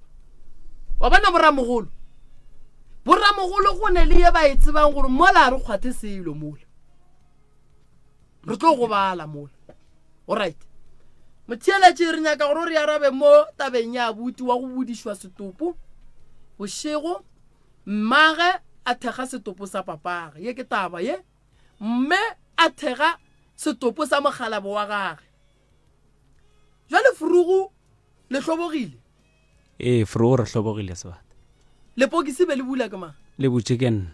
S5: wa bona boramogolo go ne le ye ba e tsebang gore mola re kgwathe selo mola re tlo go bala mola alright motheeletše re nyaka gore re arabe mo tabeng ya abuti wa go budišwa setopo bošego mmage a thega setopo sa papage ye ke taba ye mme a thega setopo sa mogalabo wa gage jwale furugu le hlobogile
S6: furugu re hlobogile sebata
S5: lepokisi be le bula ke mang
S6: le butše ke nna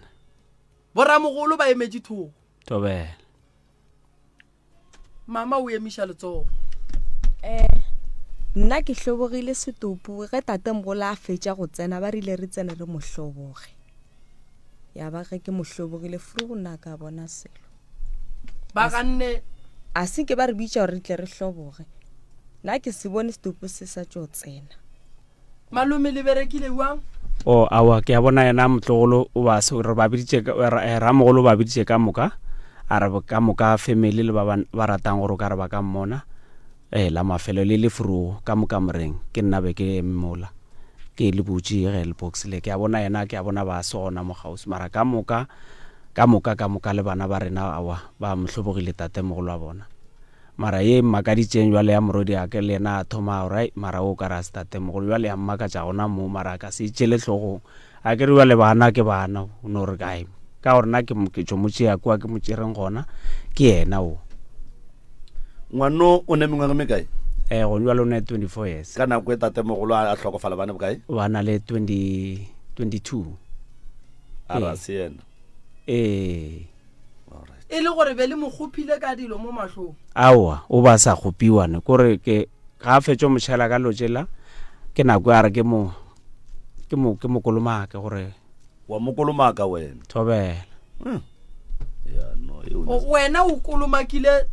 S5: boramogolo ba emetše thoko
S6: tobela
S5: mama o emiša letsogo
S7: nna ke hlobogile setopo ge tatemogolo a fetša go tsena ba rile re tsene re mohloboge ya ba ge ke mohlobogile furugu nna ka bona selo
S5: ba ganne
S7: a se ke ba re bitša gore re tle re hloboge nna ke se bone setopo se sa tšo tsena
S5: malome le berekile wang
S6: o awa ke a bona yena motlogolo o ba se re ba biditše ramogolo ba biditše ka moka a re ka moka family le ba ratang gore o ka re ba ka mmona la mafelo le furugo ka moka moreng ke nna be ke mmola ke le butše ge le box le ke a bona yena ke a bona ba sona mo gausi mara ka moka le bana ba rena awa ba mohlobogile tatemogolo wa bona mara ye makaditšeng jwale ya morodi a ke le yena a thoma right mara o ka ra se tatemogolo jwale ya mmakatša gona mo mara ka se itšele tlhogong a ke re jwale bana ke bana o no re kae ka gore nna ke tšo motšea kua ke motšereng gona ke yena o
S1: ngwano o ne mengwaga mekae
S6: go jwa lone 24 years
S1: ka nako e tatemogolo a tlhokofala bane bokae
S6: ba na le 22
S1: a ra se ena
S5: e le gore be le mogopile ka dilo mo mahlong
S6: aowa o ba sa gopiwane kore ke ga fetso motšhela ka lojela ke nako a re ke mo kolomake gore
S1: wa mo kolomaka wena
S6: thobela
S1: ya no
S5: wena o kolomakile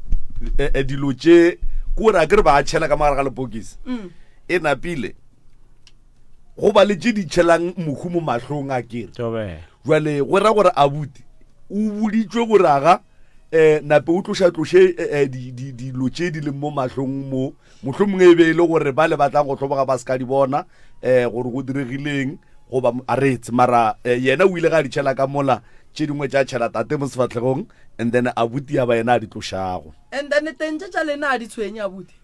S1: dilo tše kore a ke re ba tšhela ka magare ga lepokisi e napile go ba le tše di tšhelang mohu mo mahlong a kere
S6: thobela
S1: jwale go ra gore abuti o boditswe gore aga nape o tloša dilo tše di leng mo mahlong mo mohlomongwe e be e le gore ba le batlang go tlhoboga ba se ka di bona gore go diregileng goba a retse mara yena o ile ga di tšhela ka mola tše dingwe tša tšhela tate mo sefatlhegong and then abuti ya ba yena a di tlošago
S5: and then tentše tša lena a di tshwenya abuti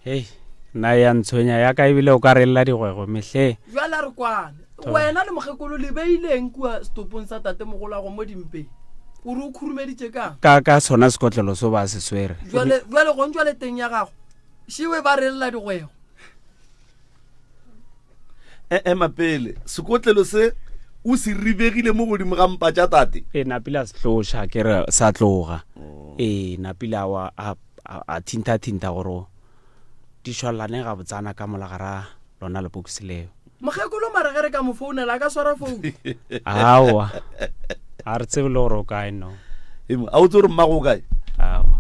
S6: hei nna ya ntshwenya ya ka ebile o ka relela digwego mehle
S5: jwala re kwane wena le mogekolo le beileng kua stopong sa tate mogolago mo dimpeng ore o khurumeditše kang
S6: ka sona sekotlelo so ba se swere
S5: jwale gontšwa le teng ya gago šiwe ba relela digwego
S1: mapele sekotlelo se o se ribegile mo godimo ga mpa tša tate
S6: e napila se tloša ke re sa tloga napila wa a thinta gore di šwalane ga botsana ka molagara lona lepokisi leo
S5: mogekolo mare ge re ka mo founela ka swara founu
S6: aowa a re tsebe le gore o kae no
S1: a o tse gore mmago o kae
S6: aowa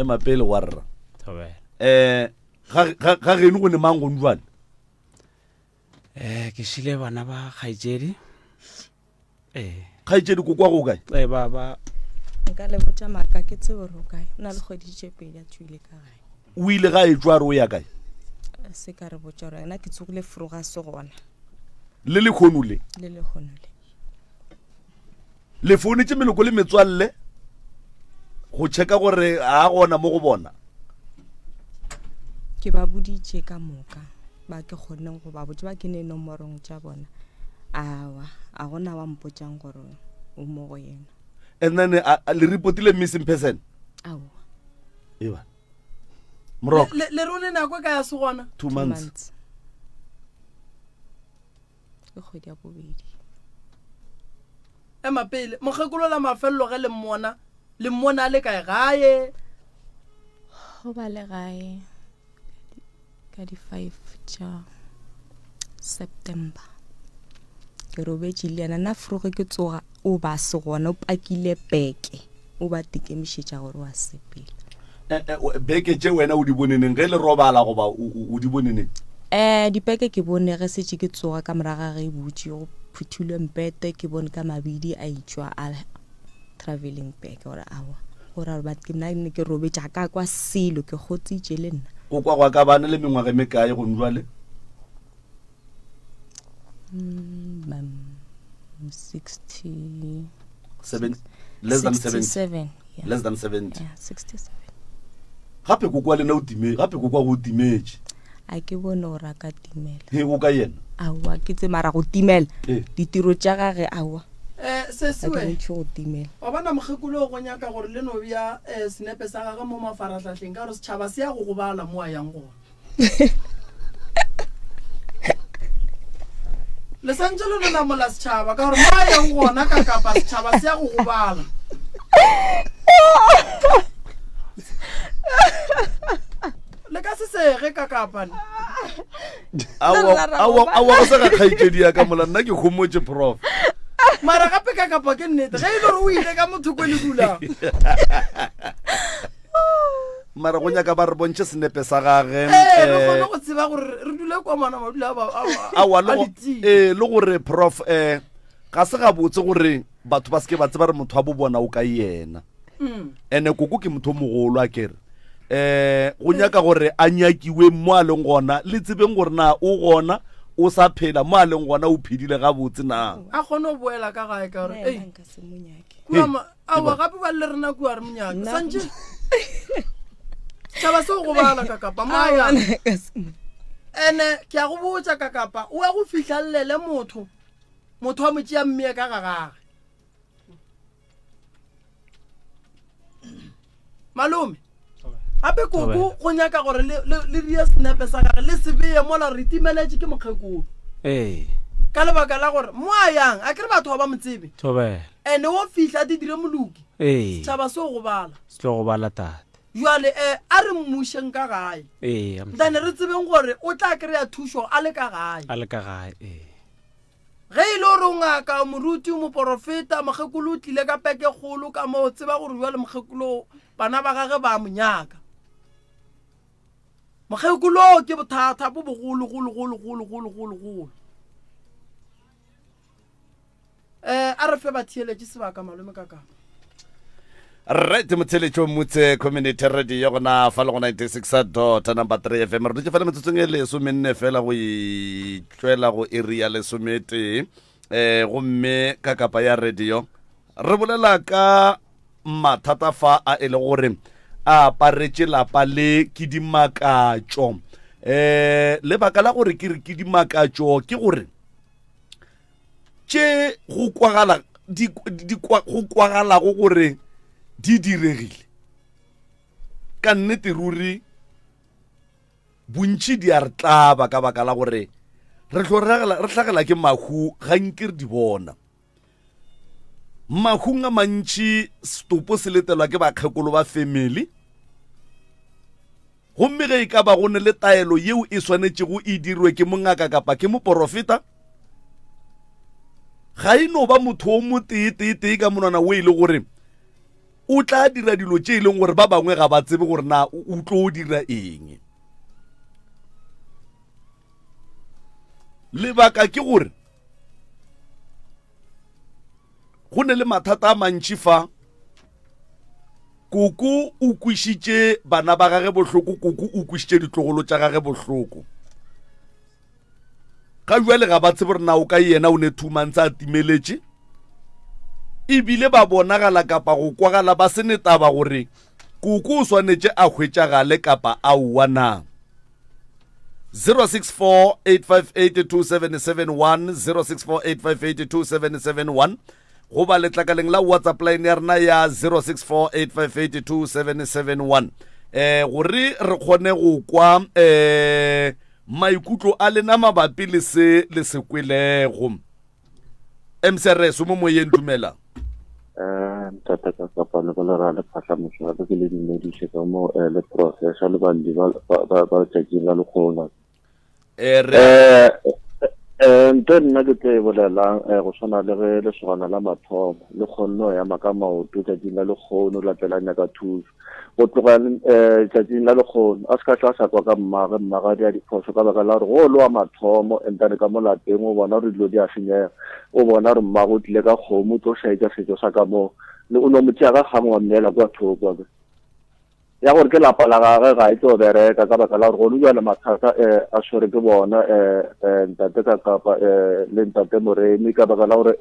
S1: mapele wa rra
S6: thobela
S1: ga geno go ne mang go njwane
S6: ke šile bana ba kgaitsedi
S1: kgaitsedi ko kwa go kae
S6: ba
S7: nka le botša maaka ke tsebe gore o kae o na le kgweditše pedi a tswile ka gae
S1: o ile ga e tswa re o ya kae
S7: se ka re botša gore ena ke tsogile foroga se gona
S1: le lekgono le
S7: le lekgono le
S1: le founetse meloko le metswalle go tšheka gore a gona mo go bona
S7: ke ba boditše ka moka ba ke kgonneng go ba botse ba ke ne nomorong tša bona awa a gona wa mpotšang gore o mo go yena
S1: and then le repotile missing person
S7: aowa
S1: eba moroko
S5: le rone nako ka ya se gona
S1: 2 months
S7: ke kgwedi ya bobedi
S5: mapele mogekolo la mafelelo ge le mmona a le kae gae
S7: go ba le gae ka di 5 tša September ke robetše le yena na foroge ke tsoga o ba se gona o pakile peke o ba tikemišetša gore wa sepele
S1: beke tše wena o di boneneng ge le robala goba o di boneneng
S7: dipeke ke bone ge setse ke tsoga ka moraga ge e botse go phuthulwe mpete ke bone ka mabidi a itšwa a traveling back gore awa gore bat ke nna ne ke robetša ka kwa selo ke gotsitše le nna
S1: o kwa gwa ka bana le mengwaga me kae go njwale
S7: 67
S1: less than 70
S7: yeah.
S1: less than 70
S7: yeah 67
S1: gape ko kwa lena o time gape ko kwa go timetse
S7: a ke bone gore a ka timela
S1: he go ka yena
S7: awa ke tse mara go timela ditiro tša gage awa
S5: se
S7: siwe go timela
S5: wa bana mogekolo go nyaka gore le no bia senepe sa gage mo mafaratlhatlheng ka gore setšhaba se ya go bala mo a yang gona le santse le no namola setšhaba ka gore mo a yang gona ka kapa setšhaba se ya go bala le ka se sege ka kapane
S1: awa go sa ka kgaitsedi ya ka mola nna ke kgomotse prof
S5: mara gape ka kapa ke nnete ge e le gore o ile ka motho ko le dulang
S1: mara go nyaka ba re bontšhe senepe sa gage
S5: re kgone go tseba gore re dule kwa mana madula
S1: awa le gore prof ga se ga botse gore batho ba seke ba tseba re motho wa bo bona o ka yena ene koko ke motho mogolo a kere go nyaka gore a nyakiwe mo a leng gona le tsebeng gore na o gona o sa phela mo a leng gona o phedile ga botse na
S5: a kgone go boela ka gae ka gore awa gape ba le rena kua re monyake santse tšhaba se go bala ka kapa moya ene ke a go botsa ka kapa o ya go fitlhalele motho wa motšea mmea ka gagage malome gape koko go nyaka gore le ria senepe sa gage le sebeye mola re timeletse ke mokgekolo ka lebaka la gore mo a yang a kere batho ba mo tsebe ene o fihla di dire moloki tšhaba se go bala
S6: tate
S5: jwale a re mmušeng ka gae then re tsebeng gore o tla kry-a thušo a le ka gae ge e le gore o ngaka moruti moporofeta mokgekolo o tlile ka peke kgolo ka mo tseba gore jwale mokgekolo bana ba gage ba monyaka mokgekolo ke bothata bo bogologologologologologolo a re fe ba theeletše sebaka malome ka kang
S1: right motheletšo mmutse community radio gona fa le go 96 number 3 fm re dutse fela metsotsong e lesomenne fela go itšwela go area lesomete gomme ka kapa ya radio re bolela ka mathata fa a e le gore a aparetše lapa le kidimakatšo lebaka la gore ke re kidimakatšo ke gore tše go kwagalago gore di diregile ka nnete ruri bontši di a re tlaba ka baka la gore re tlhagela ke mahu ga nke re di bona mahung a mantši stopo se letelwa ke bakgekolo ba family gomme ge e ka ba gone le taelo yeo e swanetšego e dirwe ke mongaka kapa ke moporofeta ga e no ba motho o mo tee ka monwana o e le gore o tla dira dilo tše e leng gore ba bangwe ga ba tsebe gore na o tlo dira eng lebaka ke gore go ne le mathata a mantši fa koko o kwišitše bana ba gage bohloko koko o kwišitše ditlogolo tša gage bohloko ka jwale ga ba tsebe gore na o ka yena o ne 2 months a timeletše ebile ba bonagala kapa go kwagala ba se ne taba gore koko o swanetše a hwetšagale kapa a ua na 064-858-2771 064-858-2771 go ba letlakaleng la WhatsApp line ya rena ya 064-858-2771 gore re kgone go kwa maikutlo a lena mabapi le se kwelego MCRS mo moyeng dumela
S8: tata ka kapa le bona ra le phahla mošwa ke le dinediše ka mo le process le bandi ba tšatši la lekgona nte nna ke tse bolelang go tshwana le ge lesogana la mathomo le kgonno ya maka maoto tšatšing la lekgono latelanya ka thuso go tloga tšatšing la lekgono a se ka tla sa kwa ka mmagadi a diphoso ka baka la gore go lo wa mathomo entane ka mo lapeng o bona gore dilo di a senyega o bona gore mmago o tlile ka kgomo o tlo šaetša setšo sa ka moo le o no motšea ka kgang wa mneela kwa thoko ya gore ke lapa la gage ga e tlo bereka ka baka la gore go jwale mathata a swere ke bona ntate ka kapa le ntate moremi ka baka la gore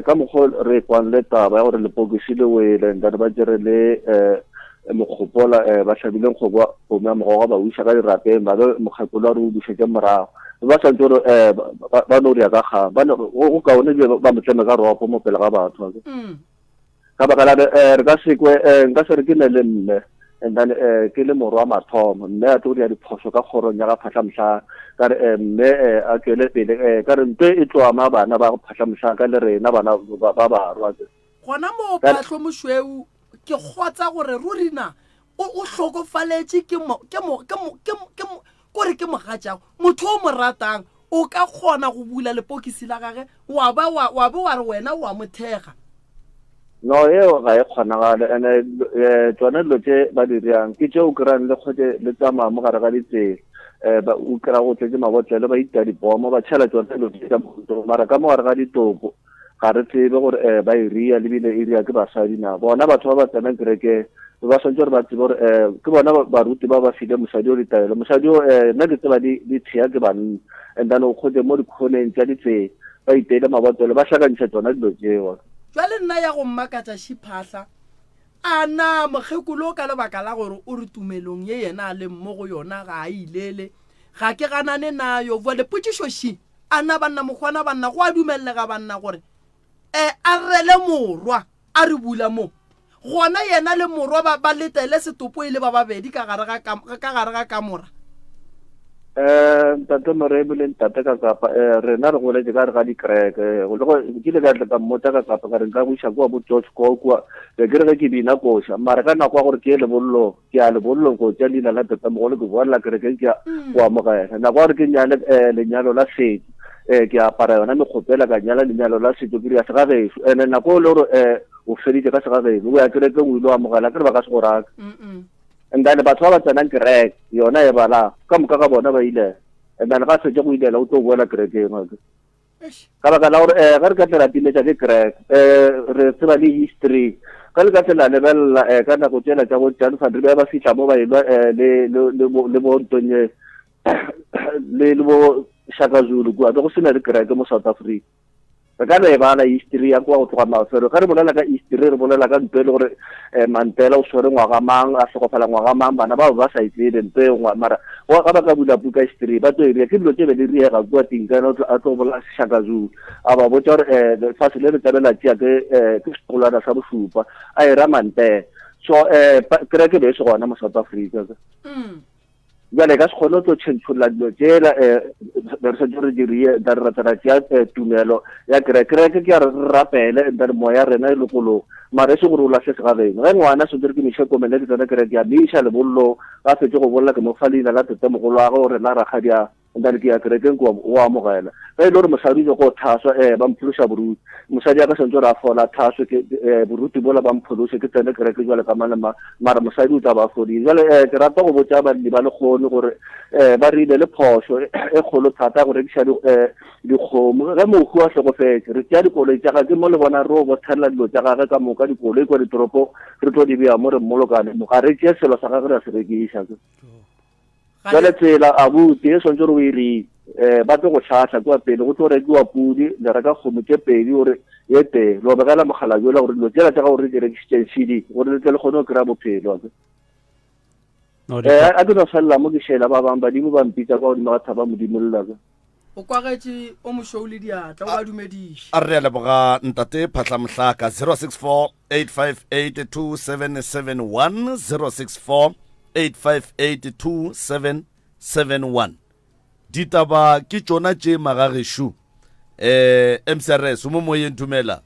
S8: ka mokgwa re kwan le taba ya gore lepokisi le wele ntate ba jere le mokgopola ba tlhabile nkgoko kgomo ya mogogo ba uša ka dirapeng ba be mokgekolo a re o bušetse morago ba santse gore ba no ria ka kgang go kaone ba motleme ka ropo mo pele ga batho ka baka la re ka sekwe nka se re ke ne le mme and then ke le moro wa mathomo mme a tlo ria diphoso ka kgorong ya ga phatlhamšang ka re mme a tswele pele ka re nte e tloama bana ba go phatlhamšang ka le rena bana ba barwa
S5: gona mo phatlho mošweu ke kgotsa gore rurina o hlokofaletše kore ke mogatšago motho o mo ratang o ka kgona go bula lepokisi la gage wa be wa re wena wa mothega
S8: no eo ga e kgonagale ande tsone dilo tše ba diriang ke tše o kry-ang le kgotse le tsamaya mo gare ga ditsela o kry-a go tletse mabotlele ba ita dipomo ba tšhela tsone dilo tše ka moto mara ka mo gare ga ditopo ga re tsebe gore ba e ria lebile e ria ke basadi na bona batho ba ba tsenang kereke ba swantse gore ba tsebe gore ke bona baruti ba ba file mosadi o ditaelo mosadi o nna ke tseba di tšhea ke banna and then o kgotse mo dikgoneng tša ditsela ba iteile mabotlele ba tlhakantšha tsona dilo tšeo
S5: jwale nna ya go mmakatša šiphahla a na mokgekolo ka lebaka la gore o re tumelong ye yena a le mo go yona ga a ilele ga ke ganane nayo vole potšišoši a na banna mokgwana banna go a dumelega banna gore a rele morwa a re bula mo gona yena le morwa ba letele setopo e le ba babedi ka gare ga kamora.
S8: Ntate Morebile ntate ka kapa rena re goletse ka re ga dikreke go ke le ka tla ka mmotsa ka kapa ka re nka buisha kwa bo George kwa ke re ke bina koša mara ka nako gore ke le bollo ke a le bollo go tja dina la tata mogolo ke boela kereke ke kwa mogela nako gore ke nyale lenyalo la setso ke apara yona mekgopela ka nyala lenyalo la setso ke ya se ga beso ene nako le gore o feditse ka se ga beso o ya kereke o ile wa mogela ke re ba ka se go raka ndane batho ba tsanang kereke yona e bala ka moka ka bona ba ile ndane ga se go ilela o tlo boela kereke ngaka ka baka la gore ga re ka tla timetsa ke kereke re tseba le history ka le ka tla lebella ka nako tsela tsa go tsana fa re ba fitla mo ba ile le bo Ntonye le bo Shaka Zulu kwa go sena le kereke mo South Africa re ka le bala history ya kwa go tloga mafero ga re bolela ka history re bolela ka ntwe le gore Mandela o swere ngwaga mang a hlokofala ngwaga mang bana ba sa itlele ntwe mara wa ka ba ka bula buka history ba tlo ke dilo tse be di riega kwa tingana a tlo bola Shaka Zulu a ba botsa gore fasile re tabela tsia ke sekolwana sa bosupa a era Mandela so kereke be se gona mo South Africa jale ka se kgone tlo tšhentšholla dilo tsela re se re dirie da re ratana tša tumelo ya kereke ke ya re rapele da moya rena e lekolo mara se gore o lahle se gabeng ge ngwana se dire ke miše komene ke tsena kereke ya miša lebollo ga fetse go bolla ke mo fa leina la tete mogolo wa gore la rakgadia ndane ke ya kerekeng o amogela ge e le gore mosadi ile go thaswa ba mphološa boruti mosadi ya ka sentse re a fola thaswe ke boruti bola ba mphološe ke tsene kereke jale ka malema mara mosadi o tla ba fodile jale ke rata go botsa badiri ba lekgone gore ba rile le phoso e kgolo thata go rekiša dikgomo ge mohu a hlokofetse re tšea dikoloi tša ga ke mo le bona re o bothelela dilo tša gage ka moka dikoloi kwa ditoropo re tlo di bea mo re mmolokane ga re tšea selo sa gage re a se rekiša jale tsela a bute e swantse re o iri ba tlo go tlhatlha kwa pele go tlo rekiwa pudi le reka kgomo tše pedi gore ye te lo begela mogala jola gore dilo tsela tša ga gore di rekisitseng cd gore le tle le kgone go kry-a bophelo a ke no felela mo ke šhela ba bangwe badimo ba mpitsa kwa godimo ga thaba modimo lelaka
S5: o kwagetše o mošou le diatla o ba dumediše
S1: a re a leboga ntate phatla mohlaka 064 858 2771 064 8582771 ditaba ke tšona tše magageshu MCRS o mo moyeng thumela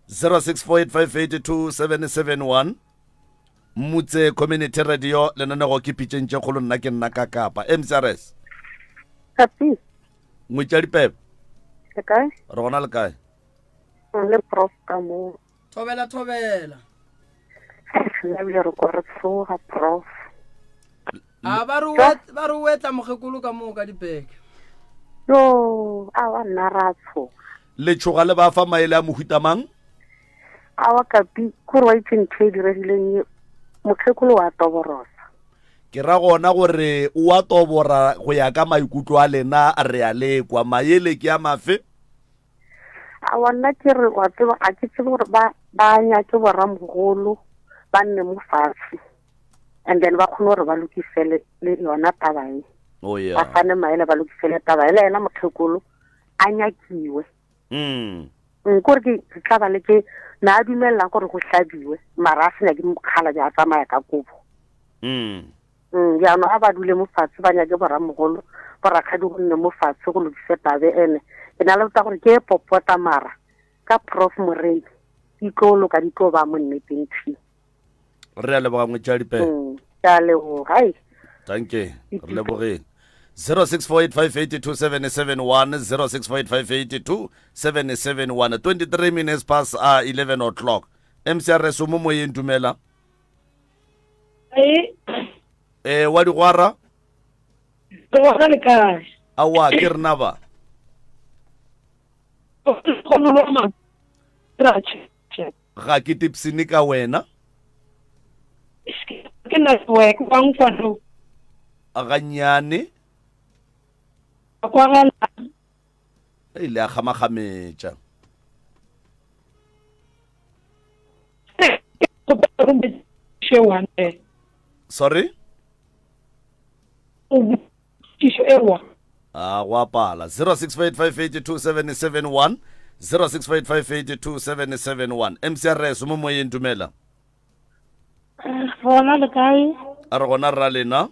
S1: 06485827771 mmutse community radio lenanego ke pitšeng tše kgolo nna ke nna ka kapa MCRS
S9: Kapi
S1: ngwetša dipepe
S9: le kae
S1: re gona le kae
S9: le prof ka mo
S5: thobela
S9: la bile re go re tsoga prof
S5: a ba re o etla mogekolo ka moo ka dipeke
S9: yo a wa nna ra tshoga
S1: le tšhoga le ba fa maele a mohutamang
S9: a wa Kapi gore wa itseng ntho e diregileng mokgekolo wa toborosa
S1: ke ra gona gore o a tobora go ya ka maikutlo a lena a re a lekwa maele ke a mafe
S9: a wa nna ke re wa tseba a ke tsebe gore ba nyake borramogolo ba nne mo fatshe and then ba kgone gore ba lokisele le yona taba e ba fane maele ba lokisele taba e le ena mokgekolo a nyakiwe kore ke tla ba le ke na a dumelela gore go hlabiwe mara a senya ke mokgala ja a tsamaya ka kobo jaanong a ba dule mo fatshe ba nyake borramogolo borakgadi go nne mo fatshe go lokise tabe ene ke na le botsa gore ke e popota mara ka prof Moredi ikolo ka ditlo ba mo nneteng thi
S1: re a leboga ngwetša dipepe
S9: ke a leboga hai
S1: tanke re lebogeng 0648582771 0648582771 23 minutes past 11 o'clock MCRS o mo moyeng dumela wa digwara
S10: le kae
S1: awa ke rena ba ga ke tipsene ka wena
S10: ke network wa ngfano
S1: a ganyane
S10: kwa gala
S1: ile a kgamakgametša sorry go apala 0648582771 0658582771 MCRS mo moyeng dumela
S10: Bona le kae?
S1: a re gona rra lena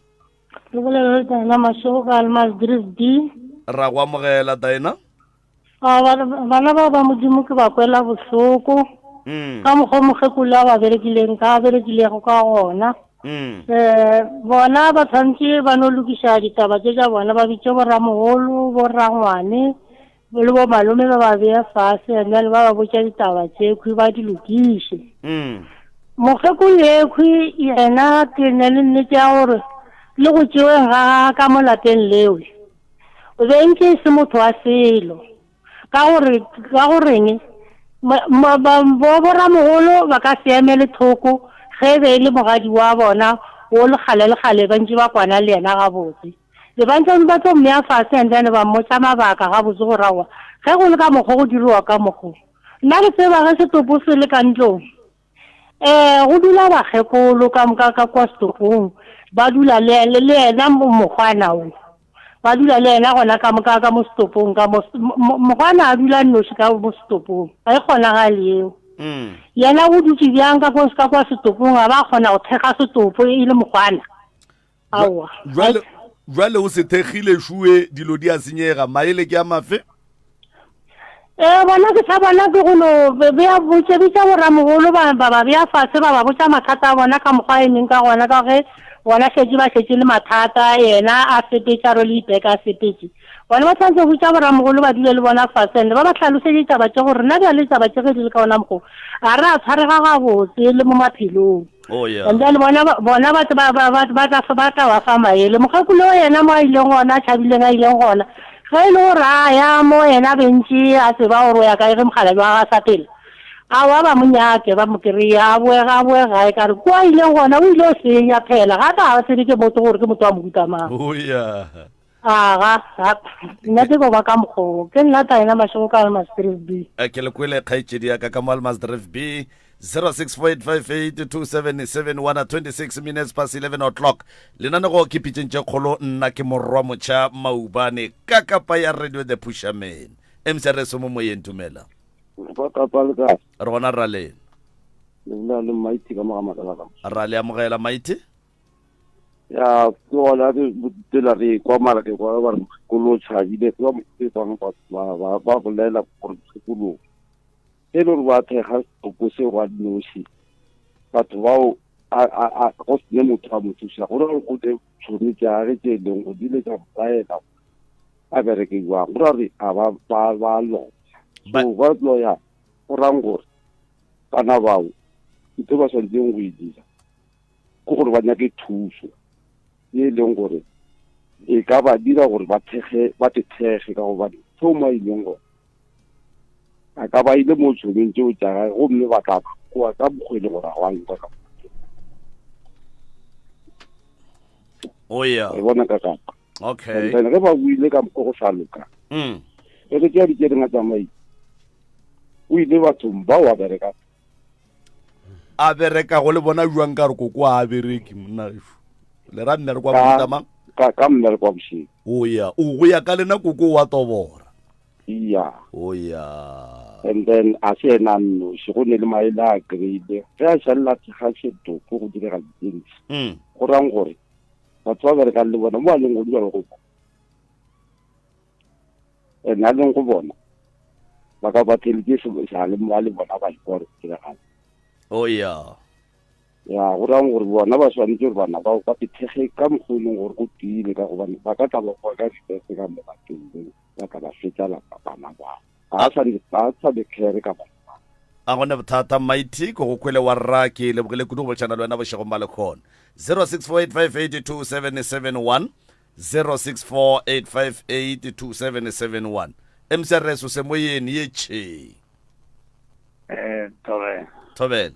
S10: Re bolela tana mashogo ka Almas Drift D.
S1: ra go amogela daena
S10: Bana ba modimo ke ba kwela bohloko. Ka mogekula ba berekileng ka berekilego ka gona. Bona ba tshwanetse ba no lokisa ditaba tse tsa bona ba bitse boramogolo borangwane le bo malome ba ba beya fase and then ba ba botsa ditaba tse khwi ba di lokise mogekolo khwi yena ke ne le nnete ya gore le go tsewe ga ka molateng lewe o be nke se motho wa selo ka goreng boramogolo ba ka se emele thoko ge be le mogadi wa bona o le gale ba ntse ba kwana le yena ga botse le ba ntse ba tlo mmea fase and then ba mmotsa mabaka ga botse go rawa ge go le ka mokgo go diriwa ka mokgo nna le tseba ge setopo se le ka ntlong go dula bagekolo ka kwa setopong ba dula le yena mokgwana o ba dula le yena gona ka mo setopong ka mokgwana a dula noši ka mo setopong ga e kgonagale eo yena o dutse bjang ka kwa setopong a ba kgona go thega setopo e le mokgwana aowa
S1: jwale o se thegile shue dilo di a senyega maele ke a mafe
S10: bona ke sa bona ke gono bea botse bitsa boramogolo ba bea fase ba ba botsa mathata a bona ka mokgwa emeng ka gona ka ge bona šetse ba šetse le mathata yena a sepetša ro le ipeka a sepetse bona ba tshwanetse go botsa boramogolo ba dule le bona fase ande ba ba tlhalosetse ditaba tše gore nna bja le taba tše ge di le ka ona mokgo a re a tshwarega gabotse le mo maphelong and then bona batho ba tla wa fa maele mogekolo yena mo a ileng gona a tšhabileng a ileng gona ge e le gore a ya mo yena bentši a tseba gore o ya kae ge mogala jwa ga sa pele awa ba monyake ba mo kry-a a boega e kare kua ileng gona o ile o senya phela ga ka a tsebe ke motho gore ke motho wa mohuta mang aga nna ke go ba ka mokgogo ke nna taena mašego ka Almas Drift B
S1: ke le kwele kgaitsedi ya ka mo Almas Drift B 0648582771 26 minutes past 11 o'clock lenane go ke pitšentše kgolo nna ke morwa motšha maubane ka kapa ya radio the pusherman MCRS mo moyeng tumela re gona ra le ra le amogela maiti
S8: ya ke gona ke botela re kwa mara ke kwa ba kolo tšhabile ke ba ba bolela gore sekolo e le gore ba thega setopo se gwa dinoši batho bao go sene motho a mo thusa gore gore go te tšhomi tša ge tše leng go dile tša bokaela a berekewa go ra re a ba loya so ba loya go rang gore bana bao ntho ba swantseng go e dira ke gore ba nyake thuso e leng gore e ka ba dira gore ba te thege ka gobane thoma e leng gore a ka ba ile mo tšhomeng tšeo tša gae gomme ba tla koa ka bokgwele gore a wa nkwa ka e bona ka kapa
S1: okay
S8: ge ba buile ka mokgo go sa loka e re tšea ditšedinga tsamai o ile bathong bao a
S1: bereka go le bona jwang ka re koko a bereki mna le ra mme re kwa motama
S8: ka mme re kwa bošeng
S1: o go ya ka lena koko wa tobora
S8: iya
S1: yeah
S8: and then a se ena noši go ne le maele a kry-ile ge a šalela thega setopo go direga dintsi go rang gore batho ba berekang le bona mo a leng go dula go and a leng go bona ba ka bateletse sa le mo a le bona ba ikore diregane ya go rang gore bona ba swanetse gore bana bao ba pethege ka mokgolong gore go tiile ka gobane ba ka tla ba ka dipese ka mogateng ba ka ba fetsa bana bao a sa be kere ka bana
S1: a gone bothata maiti ko go kwele wa rra ke le bogele kudu go tshwana le wena bošego male khona 0648582771 0648582771 MCRS o se moyeni ye che Tobel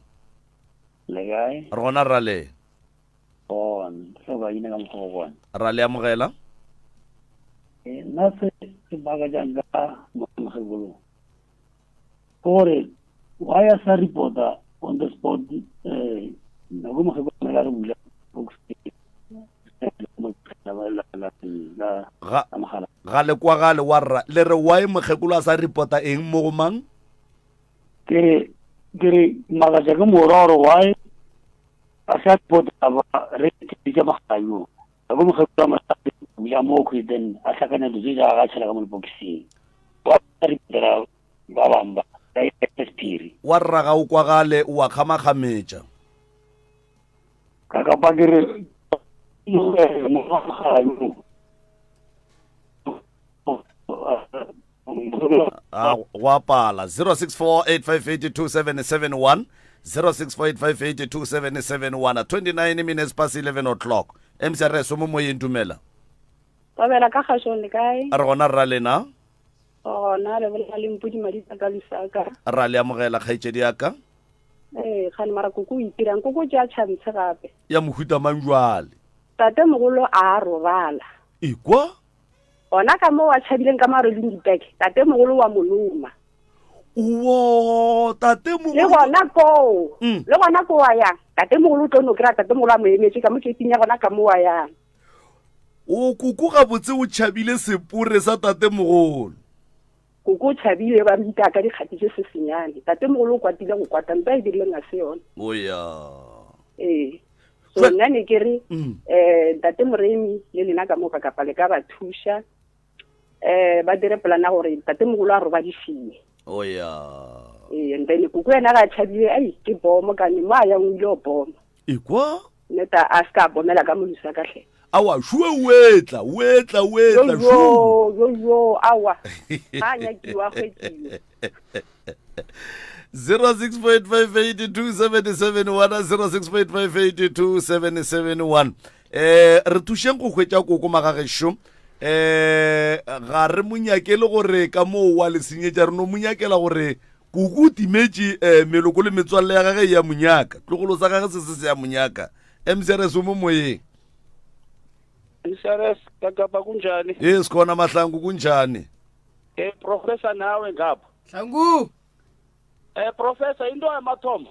S11: le gae
S1: re gona ra le
S11: so ba ina ka mokgwa bona
S1: ra le amogela
S11: nna se baga jang ka mogegolo gore why a sa reporter on the spot na go mogegolo la re bula box mogala
S1: gale kwa gale wa rra le re why mokgekolo a sa reporta eng mo go mang
S11: ke re magaja ke mororo why a sa reporta ba re ke magayo a go mogekolo ma ya mo go then a sakana le ja ga tshela ka mo boxing wa re dira ba bamba ya espiri
S1: wa rra ga o kwa gale o a kgamakgametša
S11: ka ba ke re mo magayo
S1: wa pala 0648582771 0648582771 29 minutes past 11 o'clock mcrs mo moyeng dumela
S12: Tabela ka kgashong le kae?
S1: a re gona rra lena
S12: Na le bolela le mpudi madisa ka lisaka.
S1: ra le amogela kgaitsedi yaka
S12: Khane mara kuku itirang kuku ja tshantse gape.
S1: ya mohuta mang jwale
S12: Tate mogolo a robala.
S1: ikwa
S12: Ona ka mo wa tshabileng ka maro le dipek. Tate mogolo wa moloma.
S1: wo tate mogolo
S12: Le gona ko. Le gona ko wa ya. Tate mogolo tlono kra tate mogolo a mo emetse ka mo ketting ya gona ka mo wa ya.
S1: o kuku ga botse o tšhabile sepore sa tate mogolo
S12: Kuku tshabile ba mita ka dikgatise se senyane. Tate mogolo o kwatile go kwata mpa e dileng a se yona.
S1: o ya
S12: So nna ne ke re tate moremi le lena ka mo ka kapa le ka ba thusha ba dire plana gore tate mogolo a roba difie
S1: o ya
S12: and then kuku ena ga tshabile ai ke bomo ka ne ma ya o ile o bomo
S1: ikwa
S12: neta a ska bomela ka molisa ka hle
S1: awa shwe wetla
S12: yo awa ha nya ki wa khwetile
S1: 06.5827771 re thušeng go hwetša koko magagešo ga re monyakele gore ka moo wa lesenyetša re no monyakela gore kuku timetše meloko le metswalle ya gage ya monyaka tlogolo sa gage se ya monyaka mcrs o mo moyeng
S13: mcrs kakapa kunjani
S1: sikhona mahlangu kunjani
S13: professor nawe ngapha
S5: hlangu
S13: professor into yamathomo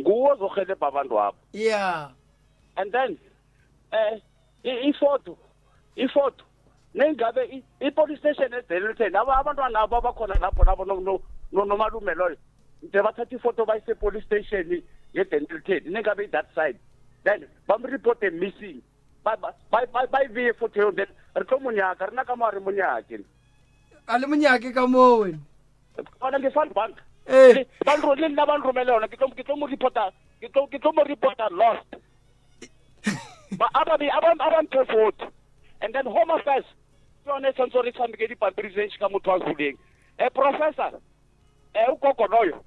S13: nguwo ozohelebha abantu apho
S5: yeah
S13: and then ifoto nengabe i-police station eDelton abantwana abo abakhona lapho nabo nomalume loyo nje bathatha ifoto bayise police station yeDelton nengabe that side then bamreport missing bayiviye ifoto yo then re tlo monyaka rena ka mare monyake
S5: a le monyake ka moo wena
S13: ona nge-fund bank
S5: le
S13: nna ba nromele yona ke tlo mo reporta lost abantu 40 and then home affairs yone santse re tshameke dipampiri tse ka motho a huleng professor ugogo loyo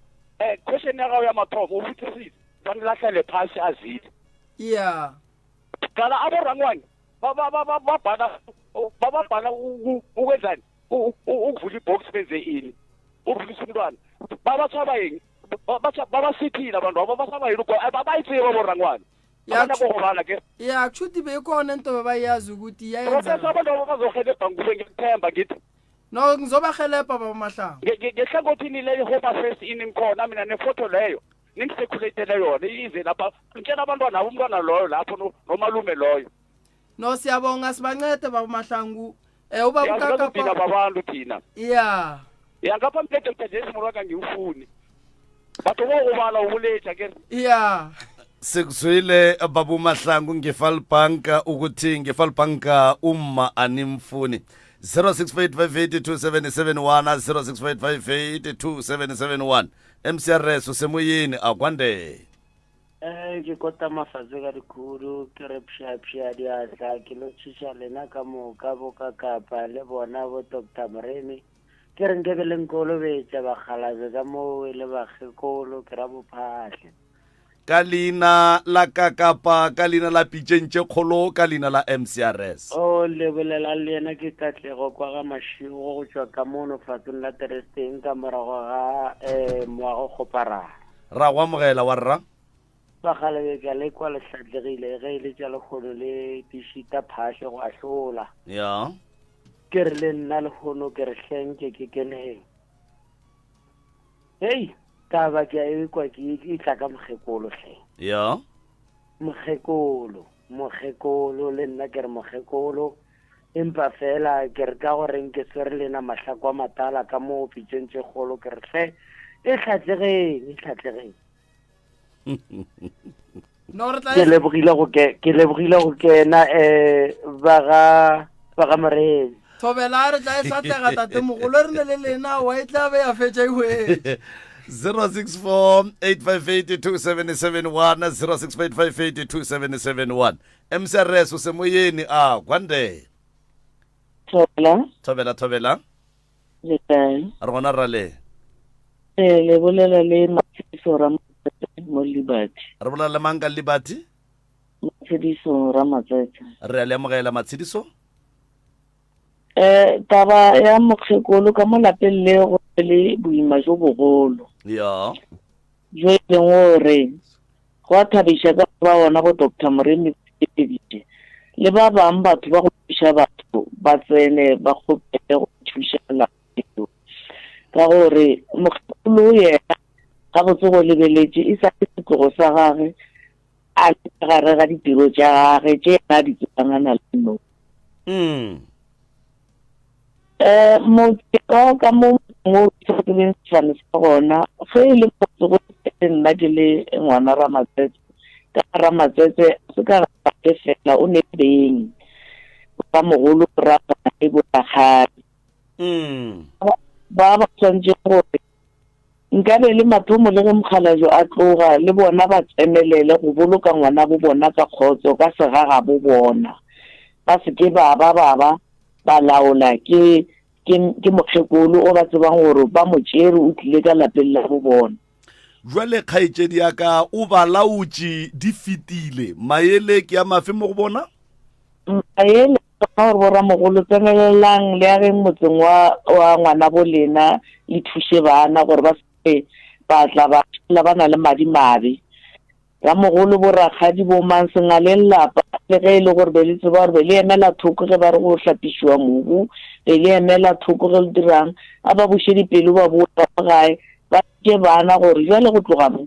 S13: question ya gago ya mathomo o botsisitse tshwanela hlele phasi azile
S5: yeah
S13: kala aborangwane ba bhala ukwenzani ukuvula ibox benze ini uvulisa umntwana babatshaba yini babasiphile abantu abo basaba yini babayitseba aborangwane abanabohobala ke
S5: ya kushuthi bekhona into bebayazi ukuthi
S13: professor abantu abo bazohelebha nguwe ngikuthemba ngithi
S5: no ngizobahelebha baba mahlangu
S13: ngehlangothini leyo home affairs ini ngikhona mina nefoto leyo ningiseculatele yona ize lapha ngitshela abantwana abo umntwana loyo lapho nomalume loyo
S5: no siyabonga sibancede baba mahlangu ubabukakapha
S13: babantu thina
S5: yeah
S13: ngapha mthetho mthetho simuraka ngiwufuni batho ubala ubuletha ke
S5: yeah
S1: sikuzwile babu mahlangu ngefalbanka ukuthi ngefalbanka umma animfuni 0658582771 0658582771 mcrs usemoyeni akwande
S14: ke kota mafatshe ka dikhuru ke re pšha diatla ke lo tšhiša lena ka moka boka kapa le bona bo Dr. Moremi ke re nke be le nkolobetša bakgalabe ka moo le bakgekolo ke ra bophahle
S1: ka leina la kakapa ka leina la pitšentše kgolo ka leina la mcrs
S14: o lebolela le yena ke Katlego kwa ga Mašego go tšwa ka mono fatong la Teresteng ka morago ga moago kgoparara
S1: ra go amogela wa rra
S14: bagalabe ka le kwa lehlatlhegile ge ile tša lekgono le dišita phashe go ahlola
S1: ya
S14: ke re le nna lekgono ke re hlenke ke keneng hei taba ke a ekwa ke itla ka mokgekolo hle
S1: ya
S14: mokgekolo le nna ke re mokgekolo empa fela ke re ka goreng ke swere lena mahlako a matala ka mo pitšeng tše kgolo ke re hle e tlhatlegeng
S5: no re
S14: ke lebogile go kena ba ga Moremi
S5: thobela re tla e tlatlega tate mogolo re ne le lena wa e tla be ya fetša iwe
S1: 064-858-2771 064-858-2771 MCRS o se moyeni a kwande thobela
S15: le kae
S1: re gona rale
S15: le bolela le Matshidiso Ramatsetse mo Libati
S1: re bolela le mang ka Libati
S15: Matshidiso Ramatsetse
S1: re a le amogela Matshidiso
S15: taba ya mokgekolo ka mo lapeng le go le boima jo bogolo
S1: ya
S15: jo e leng gore go a thabisha ka ba bona go Dr. Moremi le ba bang batho ba go thuša batho ba tsene ba kgopele go thuša lapeng ka gore mokgekolo yena ga botse go lebeletše e sa ke setlogo sa gage a le gare ga ditiro tša gage tše yena di tsebangana le no ka mo ke leng sefane sa gona ge e le motse go nna ke le ngwana Ramatsetse ka Ramatsetse se ka gate fela o ne beng ba mogolo rapa e botagadi ba tshwantse gore nkabe le mathomo le ge Mokgalajo a tloga le bona ba tsemelele go boloka ngwana bo bona ka kgotso ka segaga bo bona ba se ke ba laola ke mokgekolo o ba tsebang gore ba motšere o tlile ka lapeng la bo bona
S1: jwale kgaetšedi ya ka o ba laotše di fetile maele ke ya mafe mo go bona
S15: maele ka gore boramogolo tsenelelang le ageng motseng wa ngwana bo lena le thuše bana gore ba se ba tla ba na le madimabe ramogolo borakgadi bo mansenga le lelapa le ge e le gore be le tseba gore be le emela thoko ge ba re go hlapišiwa mobu be le emela thoko ge le dirang a ba buše dipelo ba boa gae ba ke bana gore jale go tloga mo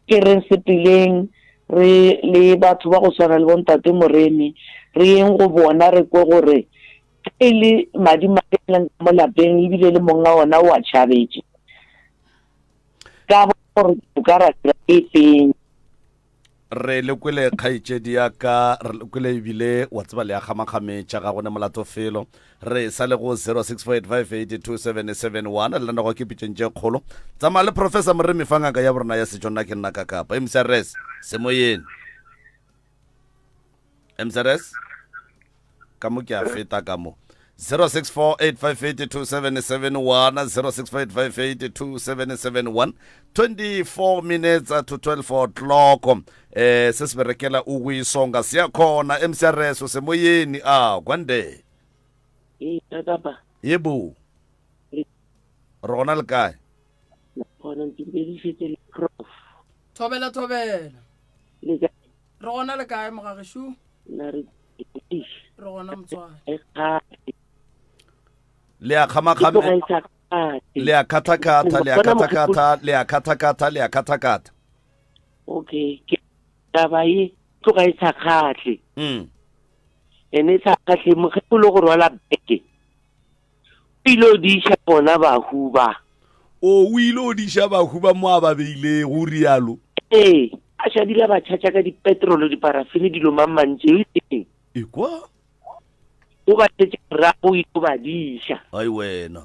S15: ke reng sepeleng re le batho ba go tshwana le bontate Moremi re yeng go bona re kwe gore e le madimabe mo lapeng ebile le monga ona o a tšhabetše ka gore o ka ratela e feng
S1: re le kwele kgaetšedi ya ka re le kwele ebile wa tseba le ya kgamakgametša ga gone molato felo re sa le go 0648582771 le lana go ke pitšeng tše kgolo tsamaya le Professor Moremi fa ngaka ya borona ya setšo nna ke nna ka kapa MCRS se moyeni MCRS ka mo ke a feta ka mo 0648582771 0648582771 24 minutes to 12 o'clock se se berekela ukuyisonga siyakhona MCRS usemoyeni kwande
S15: tatapa
S1: yebo rona le kae
S15: gona ntibedisitse le prof
S5: thobela
S15: le ka
S5: re gona le kae mogageshu
S15: na re
S5: gona Motswana
S1: le a kgamakgame le a katakata
S15: okay ke taba e tloga e sa kgatle ene sa kgatle mogepolo go rwala beke ilo di sha bona ba huba
S1: o ilo di sha ba huba mo a ba beile go rialo
S15: a sha dila ba tšhatša ka di petrol di parafini di lo mamantše
S1: kwa
S15: o ba tšetše ra go ilo ba disha
S1: ai wena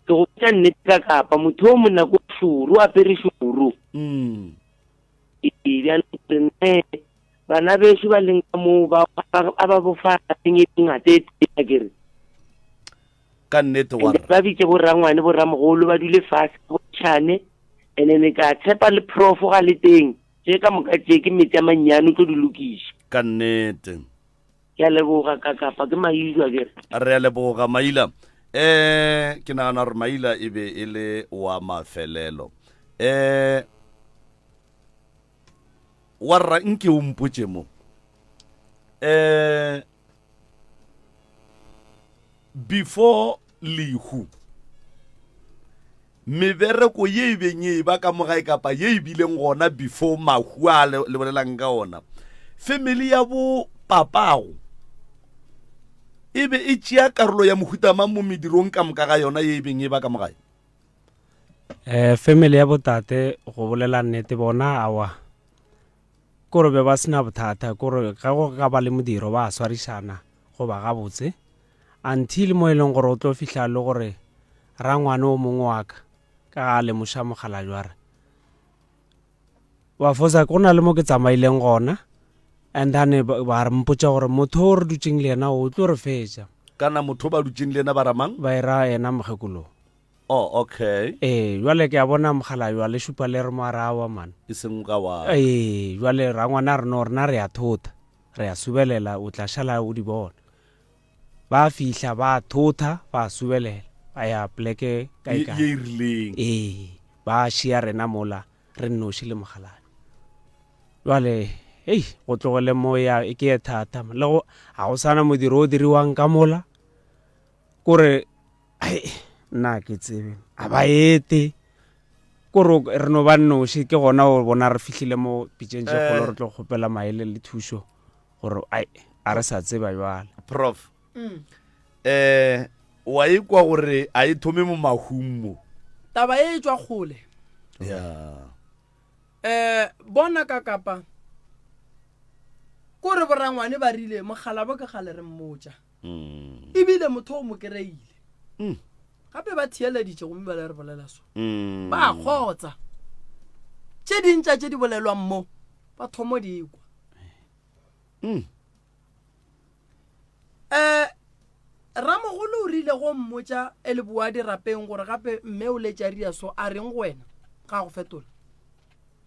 S15: ke go tša nnete ka kapa motho o monna ko šuru a pere šuru bana beso ba leng ka moo ba bofa teng e ngata e kere
S1: ka nnete wa
S15: ba bitse borangwane boramogolo ba dule fase go tšhane ene ne ka tshepa le prof ga le teng tše ka moka tše ke metsi a mannyane tlo di lokiša
S1: ka nnete
S15: ke a leboga ka kapa ke Maila kere
S1: re a leboga Maila ke nagana gore Maila e be e le wa mafelelo warra nke o mpotše mo before lehu mebereko ye e beng e ba ka mogae kapa ye e bileng gona before mahu a le bolelang ka ona family ya bo papago e be e tšea karolo ya mohutamang mo medirong ka moka ga yona ye e beng e ba ka mogae?
S6: Family ya botate go bolela nnete bona awa kore be ba sena bothata kore ga go ka ba le modiro ba swarišana go ba gabotse until mo e leng gore o tlo fihla le gore rangwane o mongwe wa ka ga le moša mogala jware wa fosa go na le mo ke tsamaileng gona and then ba re mpotsa gore motho o re dutseng le yena o tlo re fetša
S1: kana motho ba dutseng le yena ba ramang
S6: ba ira yena mogekolo.
S1: Oh, okay.
S6: Jwale ke a bona mogala jwa le šupa le re mo arawa man.
S1: E seng ka wa.
S6: Jwale rangwana re no rena re a thota. Re a subelela o tla šala o di bona. Ba fihla ba thota ba subelela. Ba ya pleke ka ika.
S1: Ye rileng.
S6: Ba šia rena mola re noši le mogala. Jwale go tlogele mo ya ke e thata le go a go sana modiro o diriwang ka mola. Kore nna ke tsebe a ba ete kore re no ba noši ke gona o bona re fihlile mo pitšeng tše kgolo re tlo kgopela maele le thušo gore a re sa tseba jwala.
S1: Prof, wa ikwa gore a e thome mo mahummo
S5: taba e tswa kgole bona ka kapa kore borangwane ba rile mogala bo ke gale re mmotsa ebile motho o mo kereile gape ba thieleditše gomme ba le re bolela so ba kgotsa tše dintša tše di bolelwang mo ba thomo dikwa ramogolo o rile go mmotsa e le boa dirapeng gore gape mme o letšaria so a reng go wena ga go fetola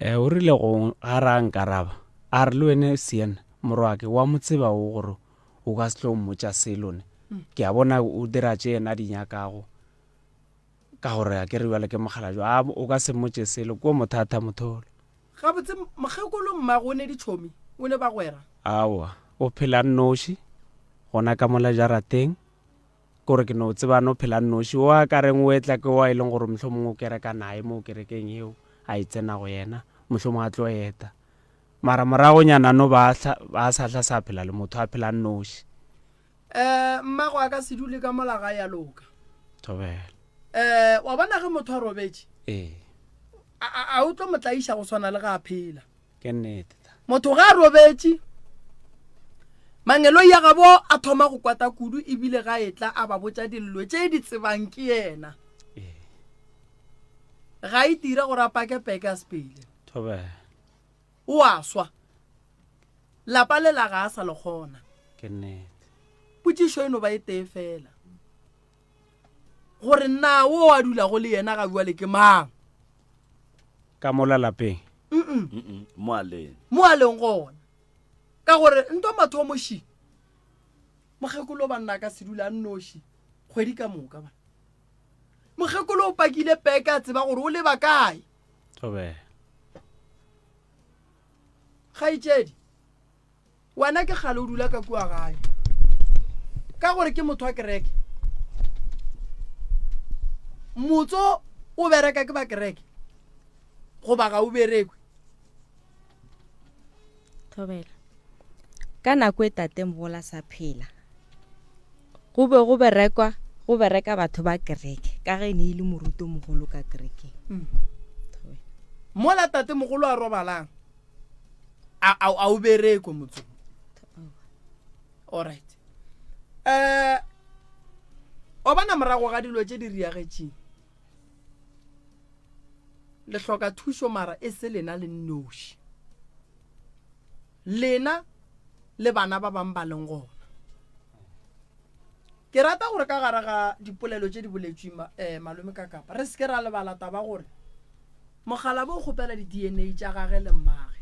S6: o rile go ga ra nkaraba a re le wene siena morwake wa motseba o gore o ka se tlo mmotsa selone ke a bona o dira tše ena di nyakago ka gore a ke re bjale ke mogala jwa o ka se mmotse selo ko mothata motholo
S5: gabotse mogekolo mmago o ne ditšhomi o ne ba gwera
S6: aowa o phela nnoši gona ka mola jarateng kore ke no tseba no phela nnoši o a ka reng o etla ke wa e leng gore mohlomongwe o kereka nae mo kerekeng eo a itsena go yena mohlomongwe a tlo eta mara morago nyana no ba sa sa phela le motho a phela nnoši
S5: mmago a ka se dule ka molaga ya loka
S6: thobela
S5: wa bona ge motho a robetše a o tlo motlaiša go swana le ga a phela
S6: ke nnete
S5: motho ga a robetše mangelo ya gabo a thoma go kwata kudu ebile ga etla a ba botša dillo tše di tsebang ke yena ga e tira gore a pakepeke a sepele
S6: thobela
S5: o a swa lapa le la ga a sa le kgona
S6: ke nnete
S5: potšišo eno ba e tee fela gore nna o a dula go le yena ga bua le ke mang
S6: ka mola lapeng
S1: mo aleng
S5: gona ka gore nto matho a moši mogekolo ba nna ka se dula nnoši kgwedi ka moka ba mogekolo o pakile peke a tseba gore o leba kae
S6: thobela
S5: kgaitšedi wena ke gale o dula ka kua gae ka gore ke motho a kereke motso o bereka ke ba kereke goba ga o berekwe
S7: thobela ka nako e tate mogola sa phela go be go bereka batho ba kereke ka ge ne ile moruto mogolo ka kerekeng
S5: mola tate mogolo a robalang a o berekwe motso alright o bana morago ga dilo tše di riagetšeng le hloka thušo mara e se lena le nnoši lena le bana ba bang ba leng gona ke rata gore ka gare ga dipolelo tše di boletšweng malome ka kapa re se ke ra lebala taba gore mogala bo o kgopela di-DNA tša gage le mmage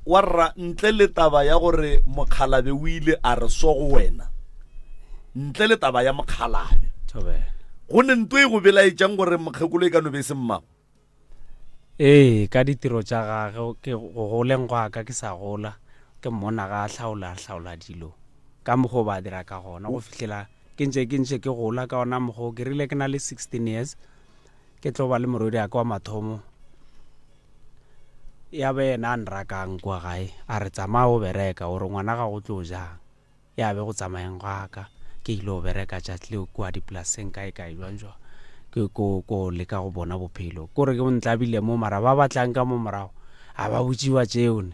S1: warra ntle le taba ya gore mokgalabe o ile a re so go wena ntle le taba ya mokgalabe go ne nto e go belaetšang gore mokgekolo e ka no be se mmago
S6: ka ditiro tša gage ke go goleng go aka ke sa gola ke mmona ga a hlaola dilo ka mokgwa ba dira ka gona go fihlela ke ntše ke gola ka ona mokgwa ke rile ke na le 16 years ke tlo ba le morodi a ka wa mathomo ya be ena a nrakang kwa gae a re tsamaya o bereka gore ngwana ga go tlo jang ya be go tsamayeng gaka ke ile o bereka tšatleo kwa dipolaseng kae jwang ke ko leka go bona bophelo kore ke bontlabile mo mara ba batlang ka mo morago a ba botsiwa tšeone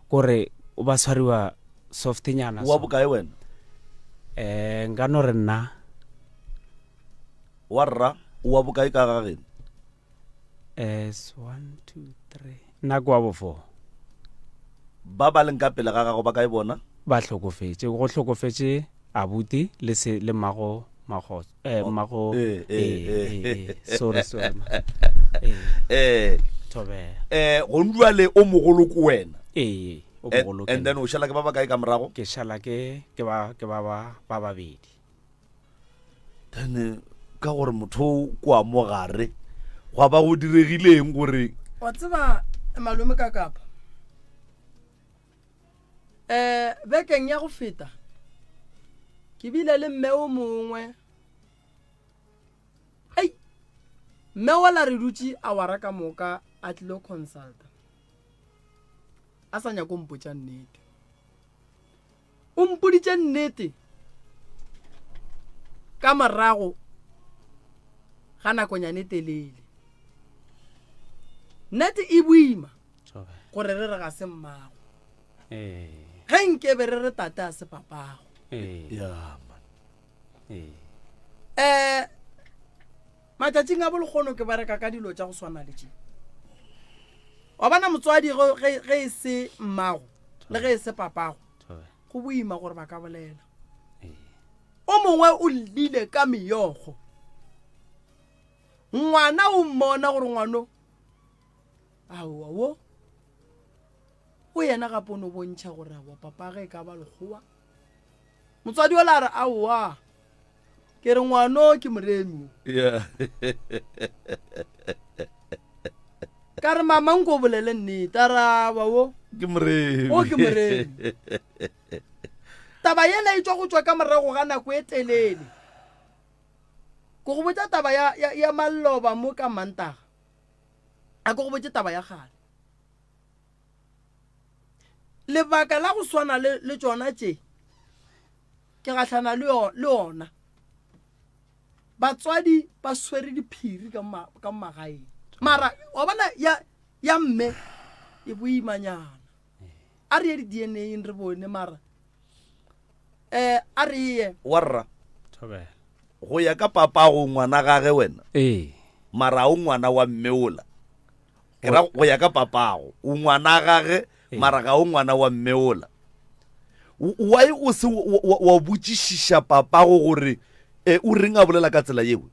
S6: kore o ba tshwariwa softenyana
S1: wa bokae wena
S6: nka no re nna
S1: wa rra wa bokae ka gageno
S6: 1 2 3 nna kwa bo 4
S1: ba ba leng ka pele ga gago ba kae bona
S6: ba hlokofetse go hlokofetse abuti le mago sorry tobe
S1: go ndwa le o mogolo ko wena
S6: o mogolo
S1: and then o shala ke ba ba kae ka morago
S6: ke shala ke ba babedi
S1: then ka gore motho kwa mo gare go ba go diregileng gore
S5: wa tseba malome ka kapa bekeng ya go feta ke bile le mme o mongwe mme wala re dutse a wara ka moka a tlilo consulta a sa nyako mpotša nnete o mpoditše nnete ka morago ga nakonyane telele nnete e boima gore re ga se mmago ge nkebe re tate a se papago matšatšing a bolekgono ke bareka ka dilo tša go swana le tše wa bana motswadi ge e se mmago le ge e se papago go boima gore ba ka bolela o mongwe o lile ka meyogo ngwana o mmona gore ngwano aowa wo o yena gape o no bontšha gore wa papa ge ka ba lekgowa motswadi o la re aowa ke re ngwano ke moremi ka re mama nko bolele nnete a raba wo
S1: ke moremi
S5: o ke moremi taba yena e tswa go tswa ka morago ga nako e telele ko go botsa taba ya maloba mo ka mantaga a ko go botsa taba ya gale lebaka la go swana le tsona tše ke gatlhana le ona batswadi ba swere diphiri ka magaeng mara wa bona ya mme e boimanyana a re ye di-DNA re bone mara a re ye
S1: warra go ya ka papa go ngwana gage wena mara o ngwana wa mmeola ke ra go ya ka papago o ngwana gage mara ga o ngwana wa mmeola why o se wa botšišiša papago gore o reng a bolela ka tsela yeo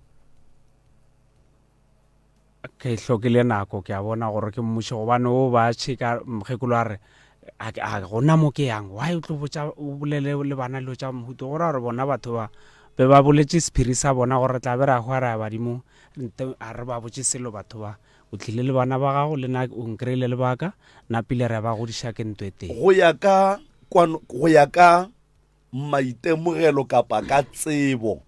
S6: ke hlokile nako ke a bona gore ke mmuše gobane o ba tšheka mokgekolo a re a gona mo ke yang why o tlo botša o bolele le bana dilo tša mohuto gore a re bona batho ba be ba boletše sephiri sa bona gore tla be ra go ra badimo a re ba botše selo batho ba o tlile le bana ba gago le na o nkreile le baka na pile re ba godiša ke ntwe teng
S1: go ya ka maitemogelo kapa ka tsebo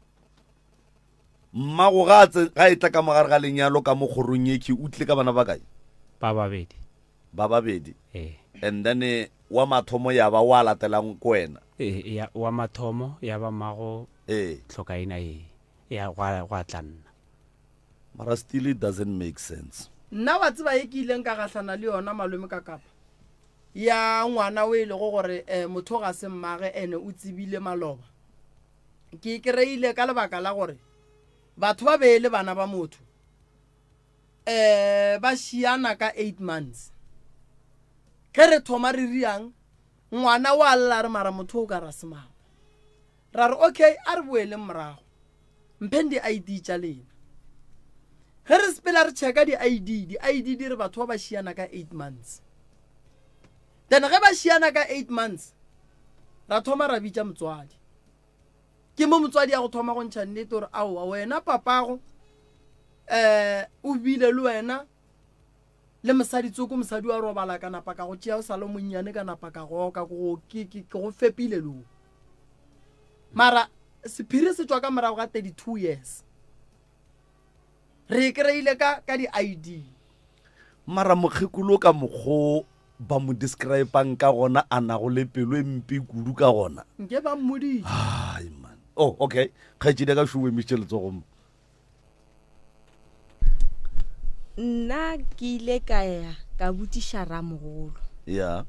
S1: mmago ga e tla ka mogare ga lenyalo ka mo kgorong eke o tlile ka bana ba kae
S6: ba babedi
S1: and then wa mathomo ya ba wa latelang ko wena
S6: wa mathomo ya ba mago tlhokaina ya gwa tlanna
S1: mara still it doesn't make sense
S5: nna wa tseba e ke ileng ka gatlhana le yona malome ka kapa ya ngwana o ile go gore motho ga se mmage ene o tsebile maloba ke kreile ka lebaka la gore batho ba beele bana ba motho ba šiana ka 8 months ge re thoma re riang ngwana wa lla re mara motho o ka ra semago ra re okay a re boele morago mphen di-ID tša lena ge re sepela re checka di-ID di re batho ba šiana ka 8 months then ge ba šiana ka 8 months ra thoma ra bitša motswadi ke mo motswadi ya go thoma go ntšha nnete gore aowa wena papago o bile le wena le mosaditsoko mosadi wa robala ka napa ka go tšea o sa le monnyane ka napa ka goka ke go fepile le o mara sephiri se tswa ka morago ga 32 years re kreile ka di-ID
S1: mara mokgekolo ka mokgo ba mo describe-ang ka gona a nago le pelo e mpe kudu ka gona
S5: nke ba mmoditse
S1: man oh okay kgaitsedi ka showe michelle tsogom
S7: nna ke ile ka ya ka botiša ramogolo
S1: ya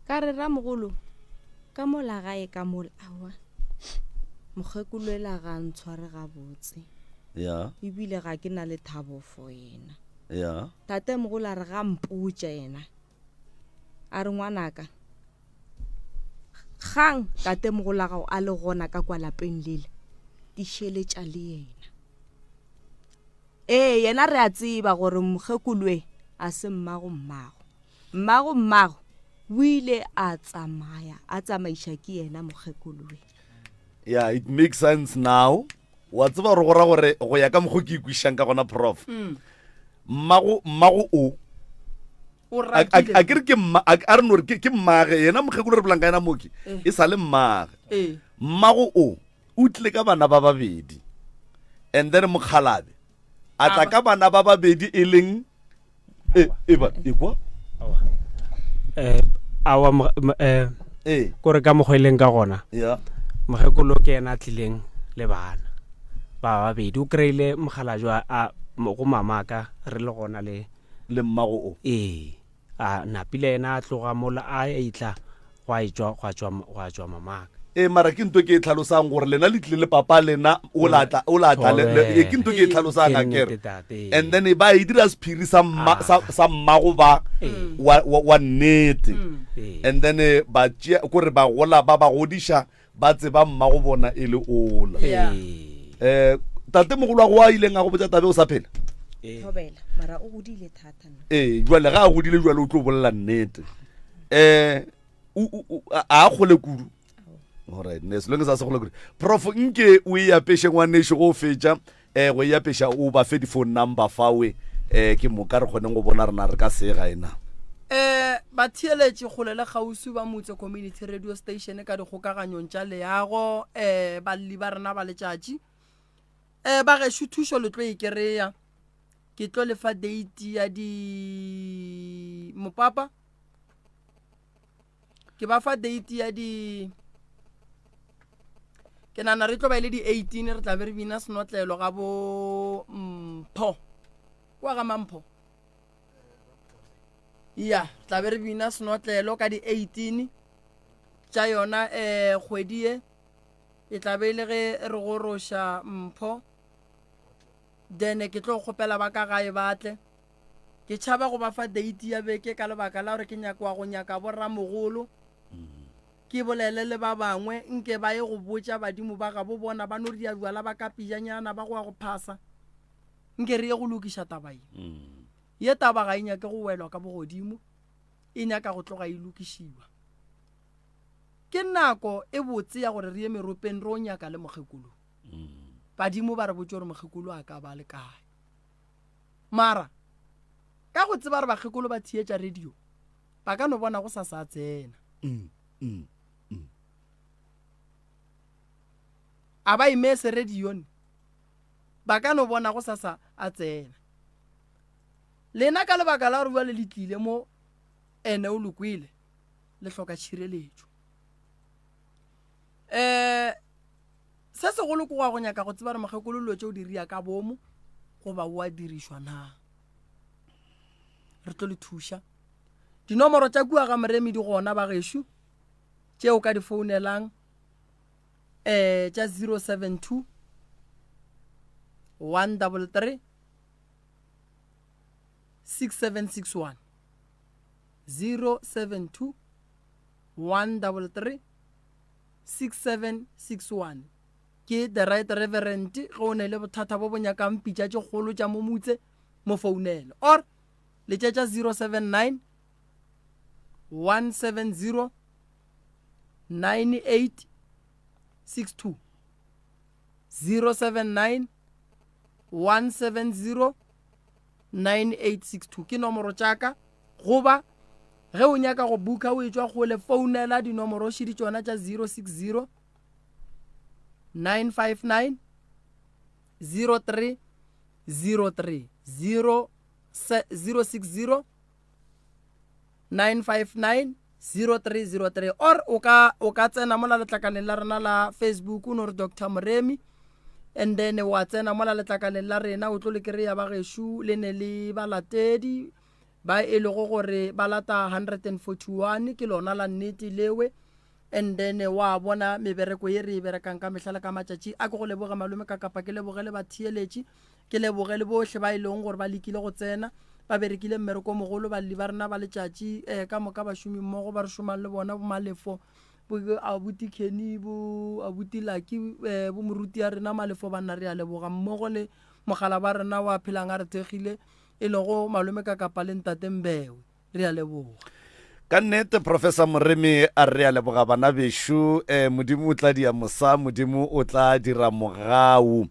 S7: ka re ramogolo ka mola gae ka mola awa mokgekolo ela ga ntshware gabotse
S1: ya
S7: ebile ga ke na le thabo fo yena
S1: ya
S7: tate mogolo a re ga mpotša yena a re ngwanaka gang tate mogolo gago a le gona ka kwa lapeng lele di sheletša le yena yena re a tseba gore mokgekolwe a se mmago o ile a tsamaiša ke yena mokgekolwe
S1: yeah it makes sense now wa tseba re gora gore go ya ka mokgo ke ikwišang ka gona prof mmago o a kere ke a re nore ke mmage yena mokgekolo re bolang ka yena moke e sa le mmage mmago o tlile ka bana ba babedi and then mokgalabe a tla ka bana ba babedi e leng kwa
S6: awa kore ka mokgwa e leng ka gona mokgekolo ke yena a tlileng le bana ba babedi o kry-ile mogala go mamaka re le gona le
S1: mmago o
S6: a napile yena a tloga mola a itla go a tswa mamaka
S1: mara ke nto ke e tlhalosang gore lena le tlile le papa lena o latla ke nto ke e tlhalosang a kere and then ba e dira sephiri sa mmago ba wa nnete and then ba kore ba gola ba godiša ba tseba mmago bona e le ola tate mogolo go a ileng a go botsa tabe o sa phela
S7: thobela mara o godile thata
S1: jwale ga a godile jwale o tlo bolela nnete a kgole kudu alright ne selong sa se gole kudu prof nke o e apeshe ngwaneso go fetša go e apesha o ba fe di phone number fawe ke mo ka re kgoneng go bona rena re ka sega ena
S5: ba theeletše kgole le gausi ba motse community radio station ka dikgokaganyong tša leago balli ba rena ba letšatši ba gešo thušo le tlo e kereya ke tlo lefa date ya di mopapa ke ba fa date ya di ke nana re tlo ba ile di 18 re tla be re bina senotlelo ga bo mpho kwa ga mampho ya tla be re bina senotlelo ka di 18 tša yona kgwedi e tla be ile ge re goroša mpho then ke tlo kgopela ba ka gae batle ke tšhaba go ba fa date ya beke ka lebaka la gore ke nyakwa go nyaka borra mogolo ke bolele le ba bangwe nke ba ye go botša badimo ba ga bo bona ba no ria duala ba ka pijanyana ba go ya go phasa nke re ye go lokiša taba ye taba ga inya ke go welwa ka bogodimo e nyaka go tloga e lokišiwa ke nako e botse ya gore re ye meropeng re o nyaka le mokgekolo badimo ba re botse gore mokgekolo a ka ba le kae mara ka go tseba re bakgekolo ba thietša radio ba ka no bona go sa tsena a ba imese radione ba ka no bona go sa a tsena lena ka lebaka la gore bua le letlile mo ene o lokwile le hloka tšhireletšo se segolo ko go nyaka go tseba re mokgekolo tšeo di ria ka bomo go ba wa dirišwa na re tlo le thuša dinomoro tša kua ga moremi di gona ba gešo tšeo ka di founelang tša 072 133 6761 072 133 6761 ke the right reverend ge o ne le bothata bo bonyakang pitša tše kgolo tša mo motse mo founele or le tša 079 170 9862 079 170 9862 ke nomoro tšaka goba ge o nyaka go buka o etswa go le founela dinomoro šidi tšona tša 060 959 0303 060 060 959 0303 or o ka tsena mola letlakaleng la rena la Facebook o no re Dr. Moremi, and then wa tsena mola letlakaleng la rena o tlo le kry-a ba geshu le ne le balatedi ba e lego gore ba lata 141 ke lona la nnete lewe, and then wa bona mebereko ye re e berekang ka mehlala ka matšatši a ke go leboga malome ka kapa ke lebogele ba thieletši, ke lebogele bohle ba e leng gore ba lekile go tsena ba berekile mmereko mogolo ba le ba rena ba letšatši ka moka ba šomi mmogo ba re šomang le bona bo malefo abuti Kenny bo abuti Lucky bo moruti ya rena malefo ba nna re a leboga mmogo le mogala ba rena wa phelang a re thegile e lego malome ka kapa le ntate Mbewe re a leboga.
S1: Ka nnete Professor Moremi a re a leboga bana beshu modimo o tla dia mosa modimo o tla dira mogau.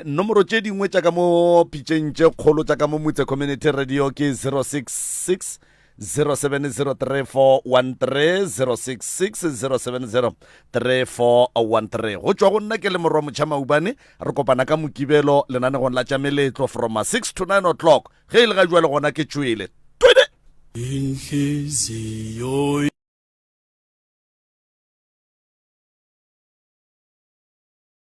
S1: Nomoro tše dingwe tša ka mo pitšeng tše kgolo tša ka mo Motse Community Radio ke 066 0703413066 07034130 go tšwa go nna ke le morwa motšha Maubane re kopana ka Mokibelo lenanegong la tša meletlo from 6 to 9 o'clock ge e le ga jwa le gona ke tšwele twede.